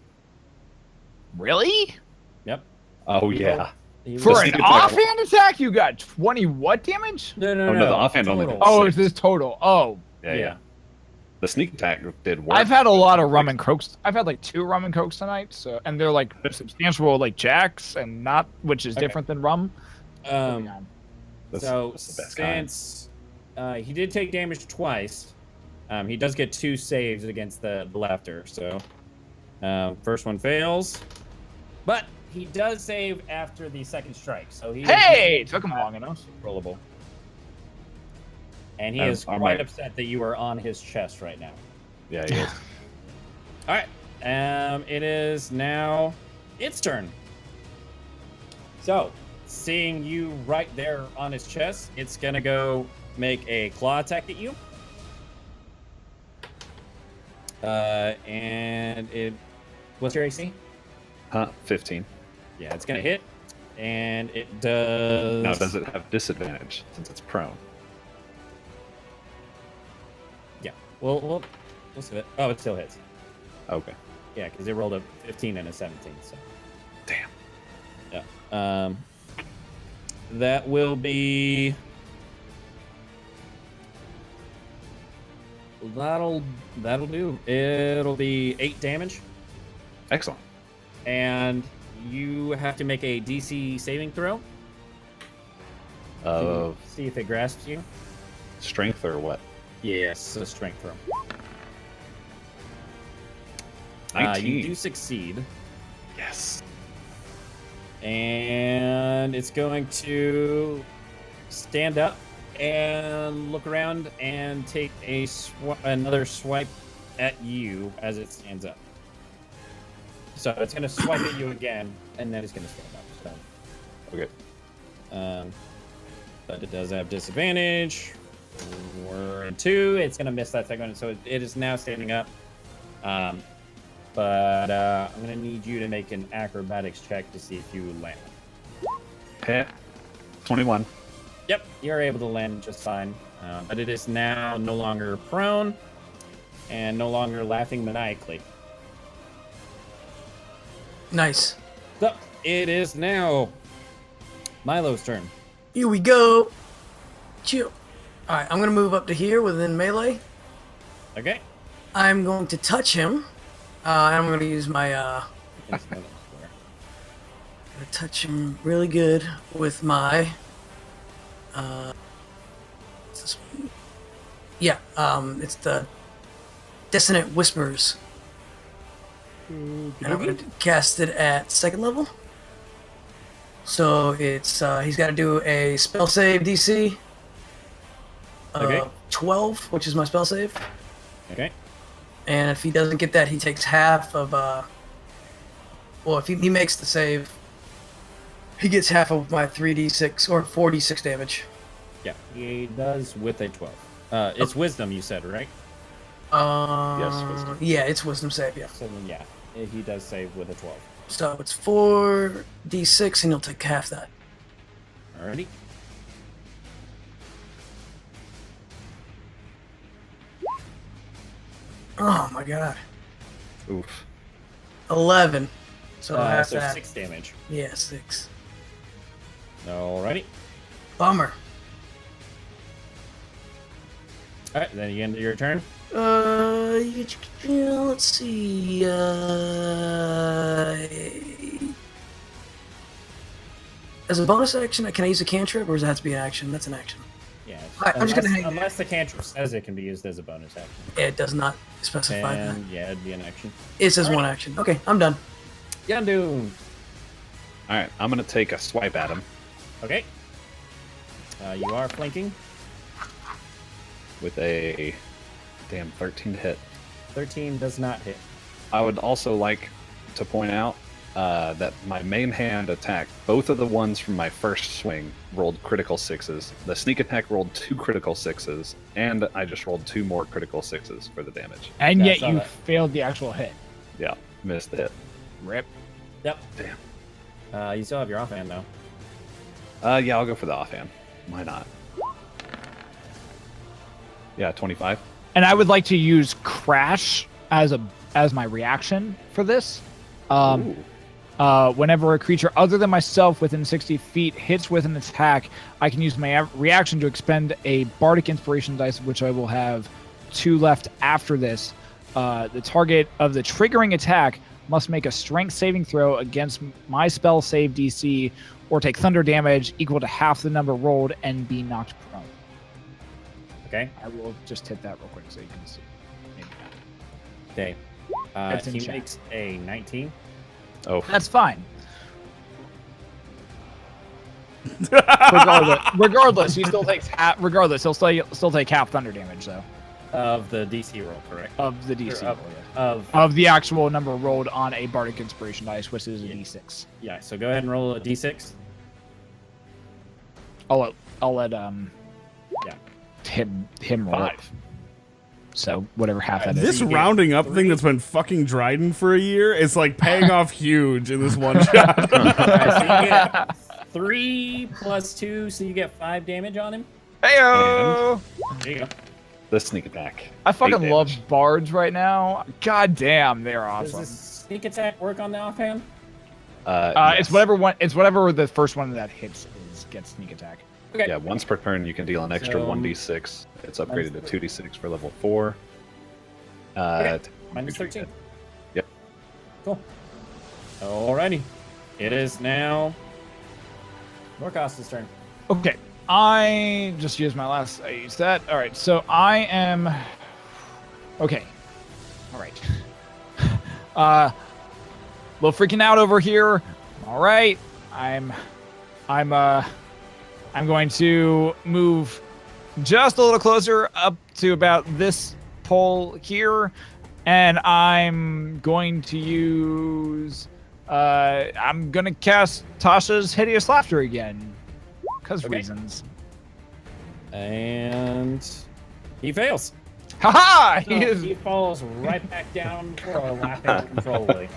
Really? Yep. Oh yeah. He For was- an sneak attack- offhand attack, you got 20 what damage? No, Oh, no, the offhand only total. did Oh, six. it's this total. Oh. Yeah, Yeah. yeah. The sneak attack did work. I've had a lot of rum and cokes. I've had like 2 rum and cokes tonight, so and they're like substantial like jacks and not, which is Okay. different than rum. That's- So that's the best kind. since he did take damage twice, he does get 2 saves against the lefter. So first one fails, but he does save after the second strike. So he Hey, took him long enough. rollable. And he Um, is I quite might- upset that you are on his chest right now. Yeah, he is. All right. It is now its turn. So, seeing you right there on his chest, it's gonna go make a claw attack at you. And it. What's your AC? 15. Yeah, it's gonna hit, and it does. Now, does it have disadvantage since it's prone? Yeah. We'll see it. Oh, it still hits. Okay. Yeah, because it rolled a 15 and a 17. So. Damn. Yeah. That will be. That'll do. It'll be 8 damage, Excellent. and you have to make a DC saving throw. Of See if it grasps you. strength or what? Yes, a strength throw. 19. You do succeed. Yes. And it's going to stand up and look around and take another swipe at you as it stands up. So it's going to swipe at you again, and then it's going to stand up. So. Okay. But it does have disadvantage. 2. It's going to miss that second one, so it is now standing up. But I'm going to need you to make an acrobatics check to see if you land. Hit. 21. Yep, you're able to land just fine. But it is now no longer prone and no longer laughing maniacally. Nice. So it is now Milo's turn. Here we go. Chill. Alright, I'm going to move up to here within melee. Okay. I'm going to touch him. I'm going to use my... I'm going to touch him really good with my... what's this one? Yeah, it's the Dissonant Whispers. And I'm going to cast it at 2nd level. So it's he's got to do a spell save DC. Okay. 12, which is my spell save. Okay. And if he doesn't get that, he takes half of, well, if he makes the save, he gets half of my 3d6 or 4d6 damage. Yeah, he does with a 12. It's wisdom, you said, right? Yes, wisdom. Yeah, it's wisdom save, yeah. So then, yeah, he does save with a 12. So it's 4d6, and he'll take half that. Alrighty. Oh my god. Oof. 11. So half So that. 6 damage. Yeah, 6. Alrighty. Bummer. Alright, then you end your turn. Let's see. As a bonus action, can I use a cantrip, or does it have to be an action? That's an action. Yeah. I'm just gonna hang there. Unless the cantrip says it can be used as a bonus action. It does not specify that. And yeah, it'd be an action. It says one action. Okay, I'm done. Yaundoon. Alright, I'm going to take a swipe at him Okay. You are flanking. with a damn 13 to hit. 13 does not hit. I would also like to point out that my main hand attack, both of the ones from my first swing rolled critical 6s. The sneak attack rolled 2 critical 6s, and I just rolled 2 more critical 6s for the damage. And Yeah, I yet saw you that. failed the actual hit. Yeah, missed the hit. Rip. Yep. Damn. You still have your offhand though. Yeah, I'll go for the offhand. Why not? Yeah, 25. And I would like to use Crash as my reaction for this. Ooh. Whenever a creature other than myself within 60 feet hits with an attack, I can use my reaction to expend a Bardic Inspiration dice, which I will have 2 left after this. The target of the triggering attack must make a strength saving throw against my spell save DC or take thunder damage equal to half the number rolled and be knocked prone. Okay. I will just hit that real quick so you can see. Maybe not. Okay. That's in He chat. makes a 19. Oh, That's fine. regardless, he still takes half. Regardless, he'll still take half thunder damage though Of the DC roll, correct? of the DC Or roll, of of the actual number rolled on a Bardic Inspiration dice, which is a D6. yeah. So go ahead and roll a D6. I'll let Yeah. him roll. 5. So whatever half that is. This you get rounding up 3. thing that's been fucking Dryden for a year is like paying off huge in this one shot. Alright, so you get 3 plus 2, so you get 5 damage on him. Heyo! There you go. The sneak attack. I fucking 8 love damage. bards right now. God damn, they're Does awesome. this sneak attack work on the offhand? It's whatever the first one that hits gets sneak attack. Okay. Yeah, once per turn you can deal an extra So- 1d6. It's upgraded to 2d6 for level 4. Okay. Minus 13. Yep. Cool. Alrighty. It is now Norkas' turn. Okay, I just used my last. I used that. All right, so I am. Okay. All right. Little freaking out over here. All right. I'm going to move just a little closer up to about this pole here, and I'm going to use. I'm gonna cast Tasha's Hideous Laughter again, because reasons. And he fails. Haha! So he falls right back down for a laughing uncontrollably.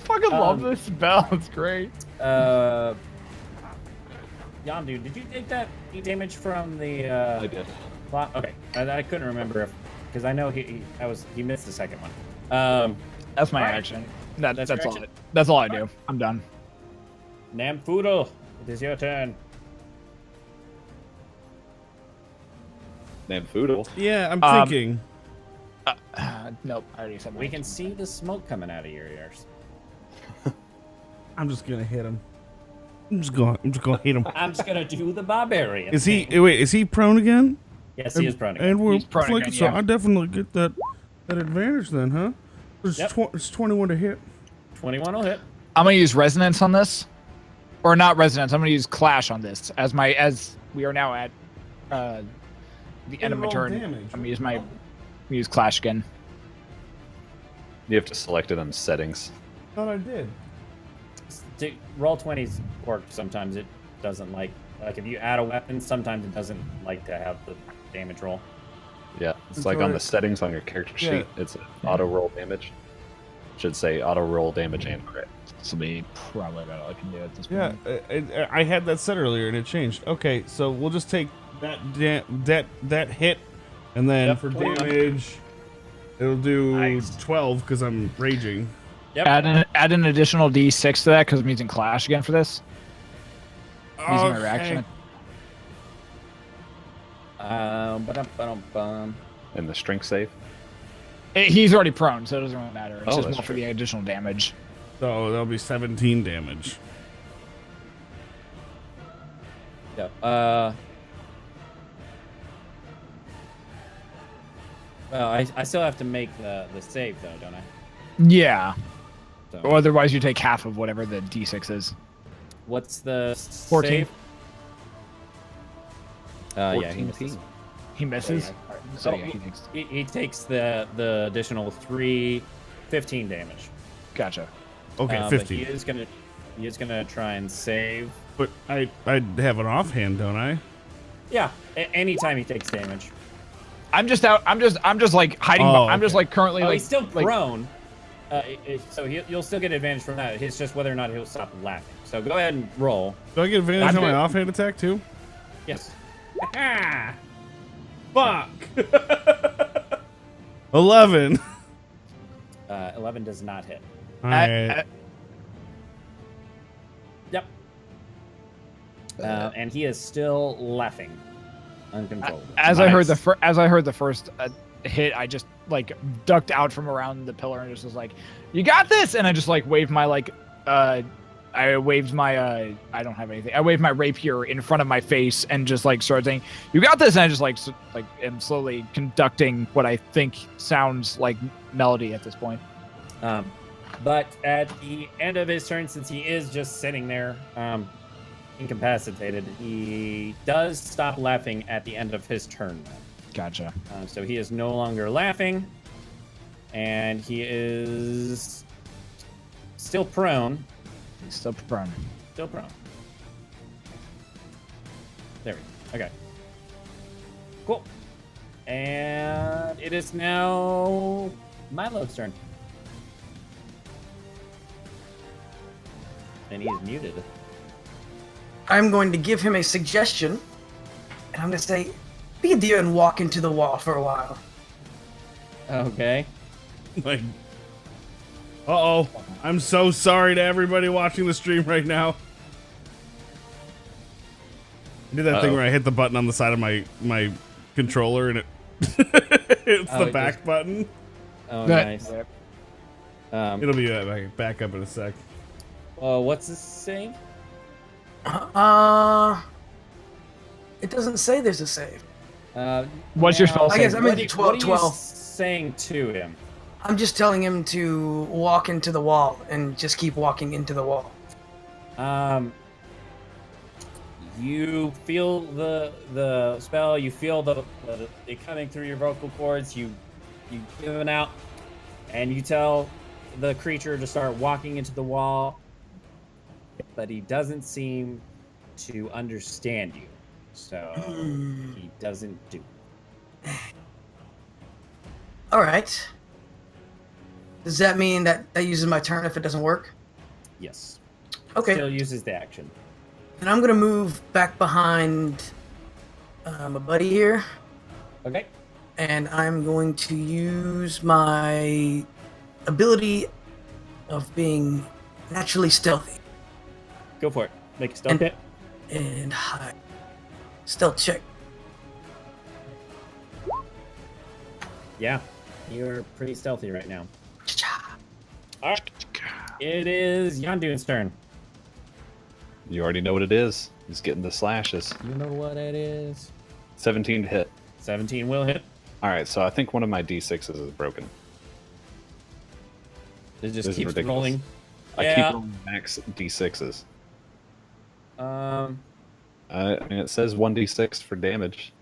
Fucking love this spell. It's great. Yaundoon, did you take that damage from the? I did. Okay, I couldn't remember because I know he missed the second one. That's my Alright. action. That's your all. action? That's all I do. I'm done. Namfoodle, it is your turn. Namfoodle. Yeah, I'm thinking. Nope. I already said. We can see the smoke coming out of your ears. I'm just gonna hit him. I'm just gonna hit him. I'm just gonna do the barbarian. Is he? thing. Wait, is he prone again? Yes, he is prone again. And we're He's prone flanking, again, so yeah. I definitely get that advantage then, huh? It's, Yep. it's 21 to hit. 21 will hit. I'm gonna use resonance on this, or not resonance. I'm gonna use clash on this as we are now at the end of my roll turn. damage. I'm gonna use clash again. You have to select it on settings. Thought I did. Roll 20s work sometimes. It doesn't like if you add a weapon, sometimes it doesn't like to have the damage roll. Yeah, it's That's like on right. the settings on your character Yeah. sheet. It's auto roll damage. Should say auto roll damage and crit. This will be probably about all I can do at this Yeah, point. I had that set earlier and it changed. Okay, so we'll just take that hit, and then Yep. for damage, it'll do Nice. 12 because I'm raging. Yep. Add an additional D6 to that because I'm using clash again for this. Using my Okay. reaction. Ba-dum-ba-dum-bum. And the strength save. He's already prone, so it doesn't really matter. It's Oh, just that's more for true. the additional damage. So that'll be 17 damage. Yeah. Well, I still have to make the save though, don't I? Yeah. So, Or otherwise, you take half of whatever the D6 is. what's the 14. save? Yeah, he 14 misses. He misses. Yeah, So Oh, yeah, he takes. he takes the additional 15 damage. Gotcha. Okay, But 50. he is gonna try and save. But I have an offhand, don't I? Yeah, anytime he takes damage. I'm just out. I'm just like hiding. Oh, I'm just okay. like currently Oh, like. he's still like, prone. So you'll still get advantage from that. It's just whether or not he'll stop laughing. So go ahead and roll. Do I get advantage I'm on my good. offhand attack too? Yes. Fuck. 11. 11 does not hit. All right. Yep. And he is still laughing uncontrollably. as I heard Nice. the first hit, I just like ducked out from around the pillar and just was like, "You got this!" And I just like waved my I waved my I don't have anything. I waved my rapier in front of my face and just like started saying, "You got this!" And I just like am slowly conducting what I think sounds like melody at this point. But at the end of his turn, since he is just sitting there, incapacitated, he does stop laughing at the end of his turn. Gotcha. So he is no longer laughing, and he is still prone. He's still prone. Still prone. There we go. Okay. Cool. And it is now Milo's turn. And he is muted. I'm going to give him a suggestion, and I'm going to say, be a deer and walk into the wall for a while. Okay. Like, uh-oh. I'm so sorry to everybody watching the stream right now. I did that thing Uh-oh. where I hit the button on the side of my controller and it it's Oh, the it back just- button. Oh, That- nice. It'll be back up in a sec. What's the save? It doesn't say there's a save. What's your spell I guess save? I'm in 12. What are you saying to him? I'm just telling him to walk into the wall and just keep walking into the wall. You feel the spell. You feel the it coming through your vocal cords. You give it out, and you tell the creature to start walking into the wall, but he doesn't seem to understand you, so he doesn't do it. All right. Does that mean that uses my turn if it doesn't work? Yes. Okay. Still uses the action. And I'm gonna move back behind my buddy here, Okay. and I'm going to use my ability of being naturally stealthy Go for it. Make a stealth hit. and hide. Stealth check. Yeah. You're pretty stealthy right now. Cha-cha. All right. It is Yaundoon's turn. You already know what it is. He's getting the slashes. You know what it is. 17 to hit. 17 will hit. All right, so I think one of my d6s is broken. It just This is keeps ridiculous. rolling. I Yeah. keep rolling max d6s. Um, I mean, it says 1d6 for damage.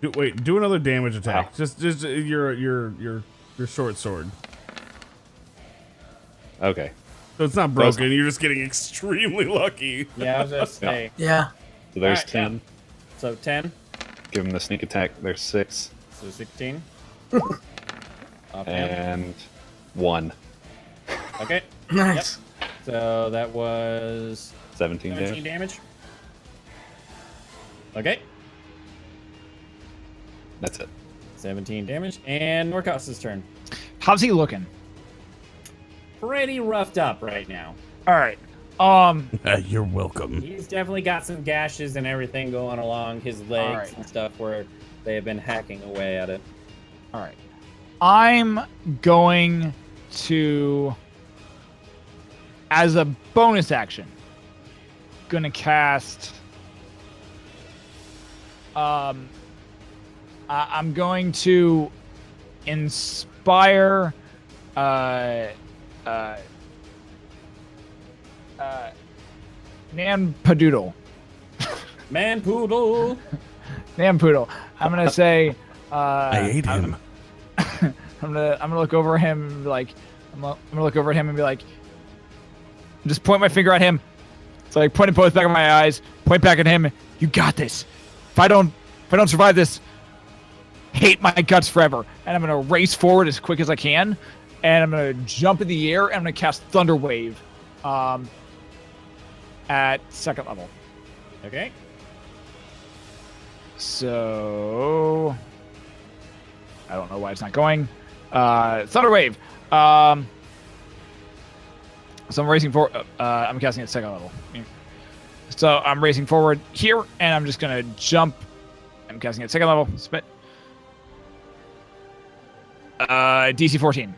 Do another damage attack. Wow. Just your short sword. Okay, So it's not broken. You're just getting extremely lucky. yeah, I was gonna say. Yeah. so there's Alright, yeah. 10. So 10. Give him the sneak attack. There's 6 So 16. Offhand. and 1. Okay. Nice. So that was 17 17 damage. damage. Okay. That's it. 17 damage. And Norkas' turn. How's he looking? Pretty roughed up right now. All right. You're welcome. He's definitely got some gashes and everything going along his legs Alright. and stuff where they have been hacking away at it. All right. I'm going to, as a bonus action, gonna cast. I'm going to inspire. Namfoodle. Manpoodle! Namfoodle. I'm gonna say. I ate him. I'm gonna look over at him and be like, I'm gonna look over at him and be like, just point my finger at him. So like pointing both back of my eyes, point back at him. You got this. If I don't survive this, hate my guts forever. And I'm gonna race forward as quick as I can, and I'm gonna jump in the air and I'm gonna cast Thunder Wave, at second level. Okay. So I don't know why it's not going. Thunder Wave. So I'm racing for. I'm casting at second level. So I'm racing forward here, and I'm just gonna jump. I'm casting at second level. Spit. DC 14,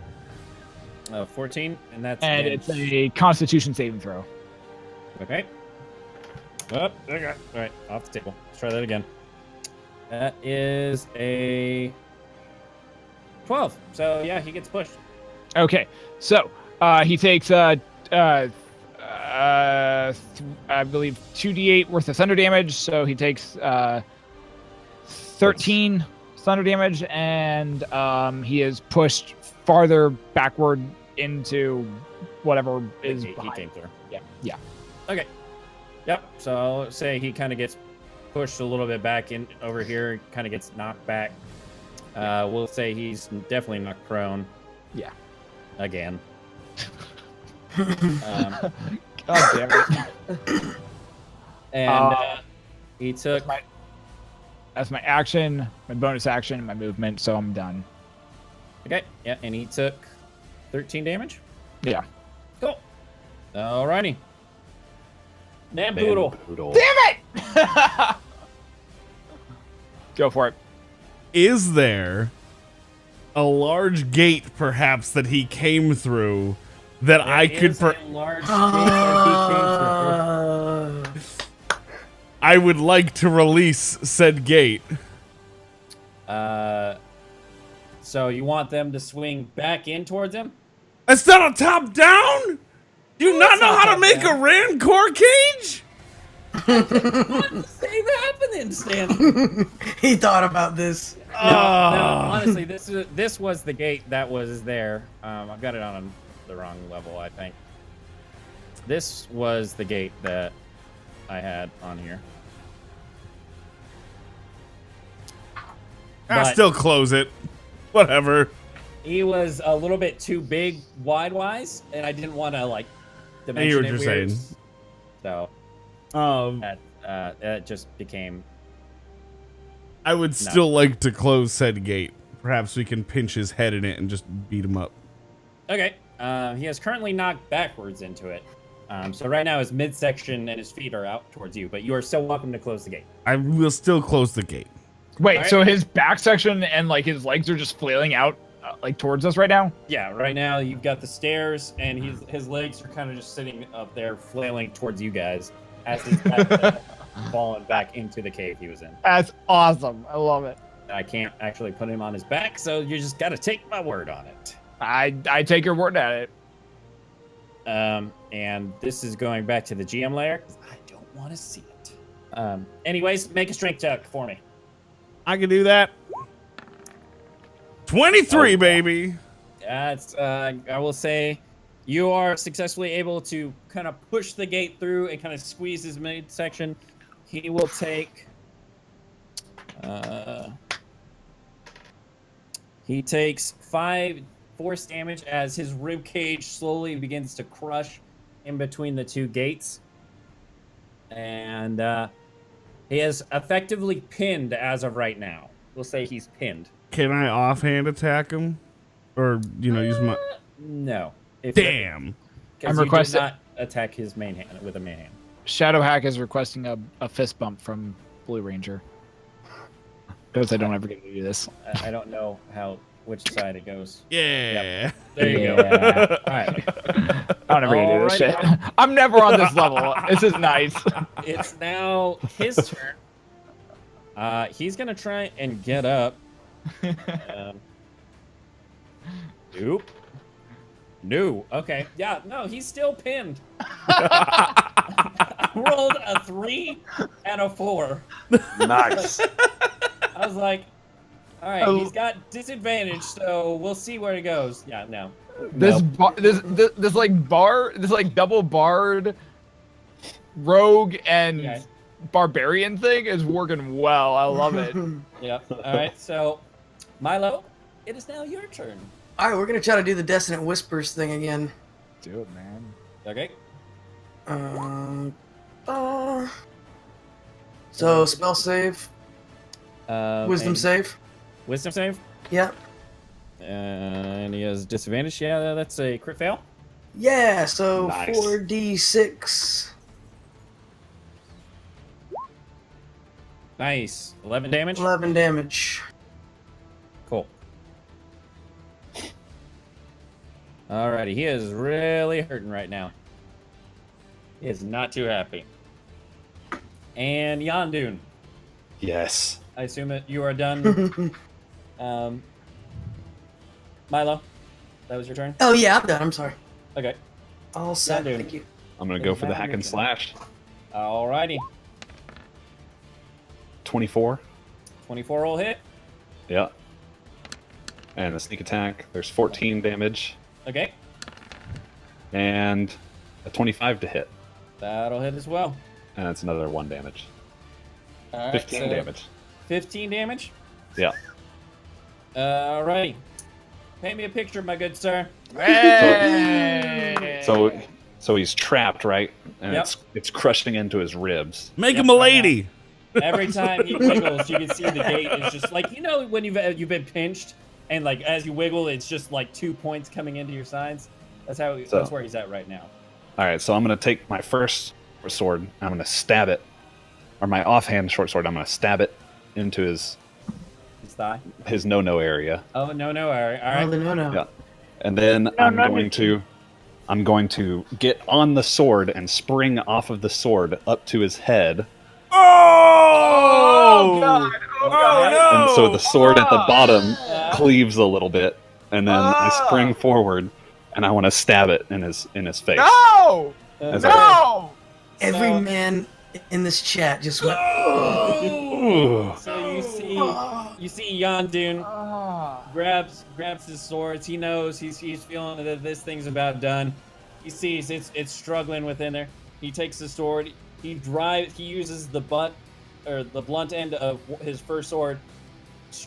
14, and that's and against- it's a Constitution saving throw. Okay. Oh, okay. All right, off the table. Let's try that again. That is a 12. So yeah, he gets pushed. Okay, so he takes I believe 2d8 worth of thunder damage. So he takes 13 thunder damage, and he is pushed farther backward into whatever is He behind. came through. Yeah. Okay. Yep. So I'll say he kind of gets pushed a little bit back in over here. Kind of gets knocked back. We'll say he's definitely knocked prone. Yeah. Again. God damn it. And he took. That's my action, my bonus action, and my movement, so I'm done. Okay. Yeah, and he took 13 damage. Yeah. Cool. Alrighty. Namfoodle. Poodle. Go for it. Is there a large gate, perhaps, that he came through that I could? There is a large gate that he came through. I would like to release said gate. So you want them to swing back in towards him? It's not a top down. Do you not it's know not how to top make down. a Rancor cage? Same happening, Stan. He thought about this. No, honestly, this was the gate that was there. I've got it on the wrong level, I think. This was the gate that I had on here. I But still close it. Whatever. he was a little bit too big wide-wise, and I didn't want to, like, I dimension hear what it you're weird. saying. So that just became... I would still like to close said gate. Perhaps we can pinch his head in it and just beat him up. Okay. He is currently knocked backwards into it. So right now his midsection and his feet are out towards you, but you are still welcome to close the gate. I will still close the gate. Wait, Alright. so his back section and like his legs are just flailing out like towards us right now? Yeah, right now you've got the stairs, and his legs are kind of just sitting up there, flailing towards you guys as he's falling back into the cave he was in. That's awesome. I love it. I can't actually put him on his back, so you just got to take my word on it. I take your word at it. And this is going back to the GM layer, 'cause I don't want to see it. Anyways, make a strength check for me. I can do that. 23, Oh, baby. That's, I will say, you are successfully able to kind of push the gate through and kind of squeeze his midsection. He will take, he takes 5 force damage as his rib cage slowly begins to crush in between the two gates. And he is effectively pinned as of right now. We'll say he's pinned. Can I offhand attack him? Or, use my... No. Damn. I'm requesting- not attack his main hand with a main hand. Shadowhack is requesting a fist bump from Blue Ranger. Because I don't ever get to do this. I don't know which side it goes. Yeah. There you go. Yeah. All right. I don't ever get to do this shit. I'm never on this level. This is nice. It's now his turn. He's gonna try and get up. Nope. No. Okay. Yeah. No. He's still pinned. Rolled a 3 and a 4. Nice. I was like, all right. He's got disadvantage, so we'll see where it goes. Yeah. No. This double barred rogue and Okay. barbarian thing is working well. I love it. Yep. All right. So, Milo, it is now your turn. All right, we're gonna try to do the Dissonant Whispers thing again. Do it, man. Okay. So spell save, wisdom and save. Wisdom save. Yeah. And he has disadvantage. Yeah, that's a crit fail. Yeah. So Nice. 4d6. Nice. 11 damage. 11 damage. Cool. Alrighty, he is really hurting right now. He is not too happy. And Yaundoon, Yes. I assume that you are done. Milo, that was your turn? Oh yeah, I'm done. I'm sorry. Okay. All set. Yaundoon. Thank you. I'm gonna go for the hack and slash. Alrighty. 24. 24 roll hit. Yeah. And the sneak attack. There's 14 damage Okay. and a 25 to hit, That'll hit as well. and that's another 1 damage. Alright, 15 so damage. 15 damage. Yeah. Alrighty. Paint me a picture, my good sir. Hey! So he's trapped, right? And Yep. it's crushing into his ribs. Make Yep, him a right lady. Every time he wiggles, you can see the gate is just like, when you've been pinched, and like as you wiggle, it's just like 2 points coming into your sides. That's where he's at right now. All right, so I'm gonna take my first sword. And I'm gonna stab it, or my offhand short sword. I'm gonna stab it into His thigh. his no area. Oh no! All right. Oh, no. Yeah. And then I'm going to get on the sword and spring off of the sword up to his head. Oh! God! Oh, no! And so the sword at the bottom cleaves a little bit, and then I spring forward, and I want to stab it in his face. No! As No! Every man in this chat just went. So you see Yaundoon grabs his swords. He knows he's feeling that this thing's about done. He sees it's struggling within there. He takes the sword. He uses the blunt end of his first sword,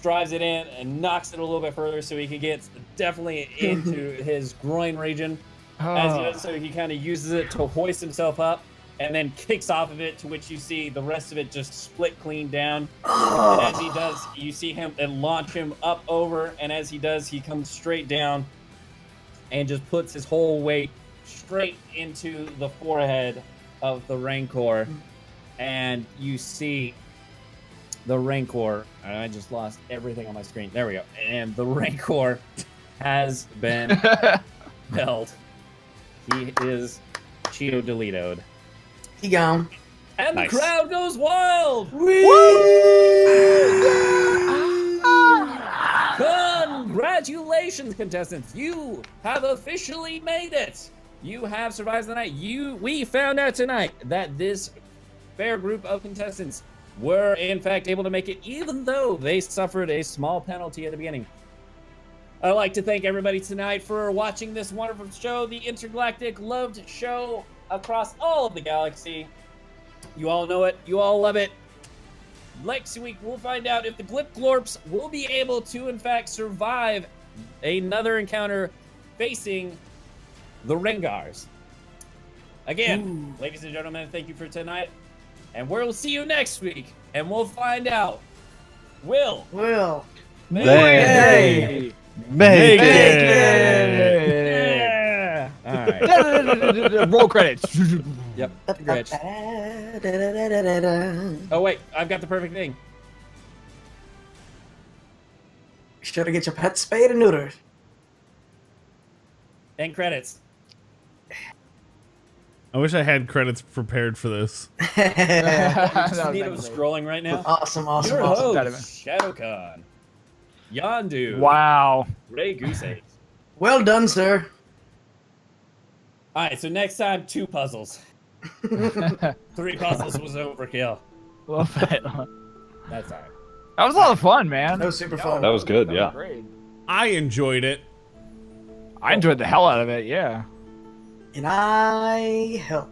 drives it in and knocks it a little bit further so he can get definitely into his groin region. As he does so, he kind of uses it to hoist himself up and then kicks off of it, to which you see the rest of it just split clean down. And as he does, you see him and launch him up over, and as he does, he comes straight down and just puts his whole weight straight into the forehead of the Rancor. And you see the Rancor, I just lost everything on my screen. There we go. And the Rancor has been held. He is Cheeto Deletoed. He gone. And Nice. the crowd goes wild! Congratulations, contestants! You have officially made it! You have survived the night. We found out tonight that this fair group of contestants were in fact able to make it, even though they suffered a small penalty at the beginning. I'd like to thank everybody tonight for watching this wonderful show, the intergalactic loved show across all of the galaxy. You all know it. You all love it. Next week, we'll find out if the Glip Glorps will be able to, in fact, survive another encounter facing the Rengars. Again, ladies and gentlemen, thank you for tonight. And we'll see you next week. And we'll find out. Will. They make it. Yeah. All right. Roll credits. Yep. Congrats. Oh, wait. I've got the perfect thing. Should I get your pet spayed or neutered? And credits. I wish I had credits prepared for this. Just need him scrolling right now. Awesome. Your That host, ShadowCawn, Yaundoon, Wow. Ray Goose Eggs. Well done, sir. All right, so next time, 2 puzzles. 3 puzzles was overkill. Well, that That's all right. was a lot of fun, man. That was super fun. That was good, yeah. Great. I enjoyed it. I enjoyed the hell out of it, yeah. And I help.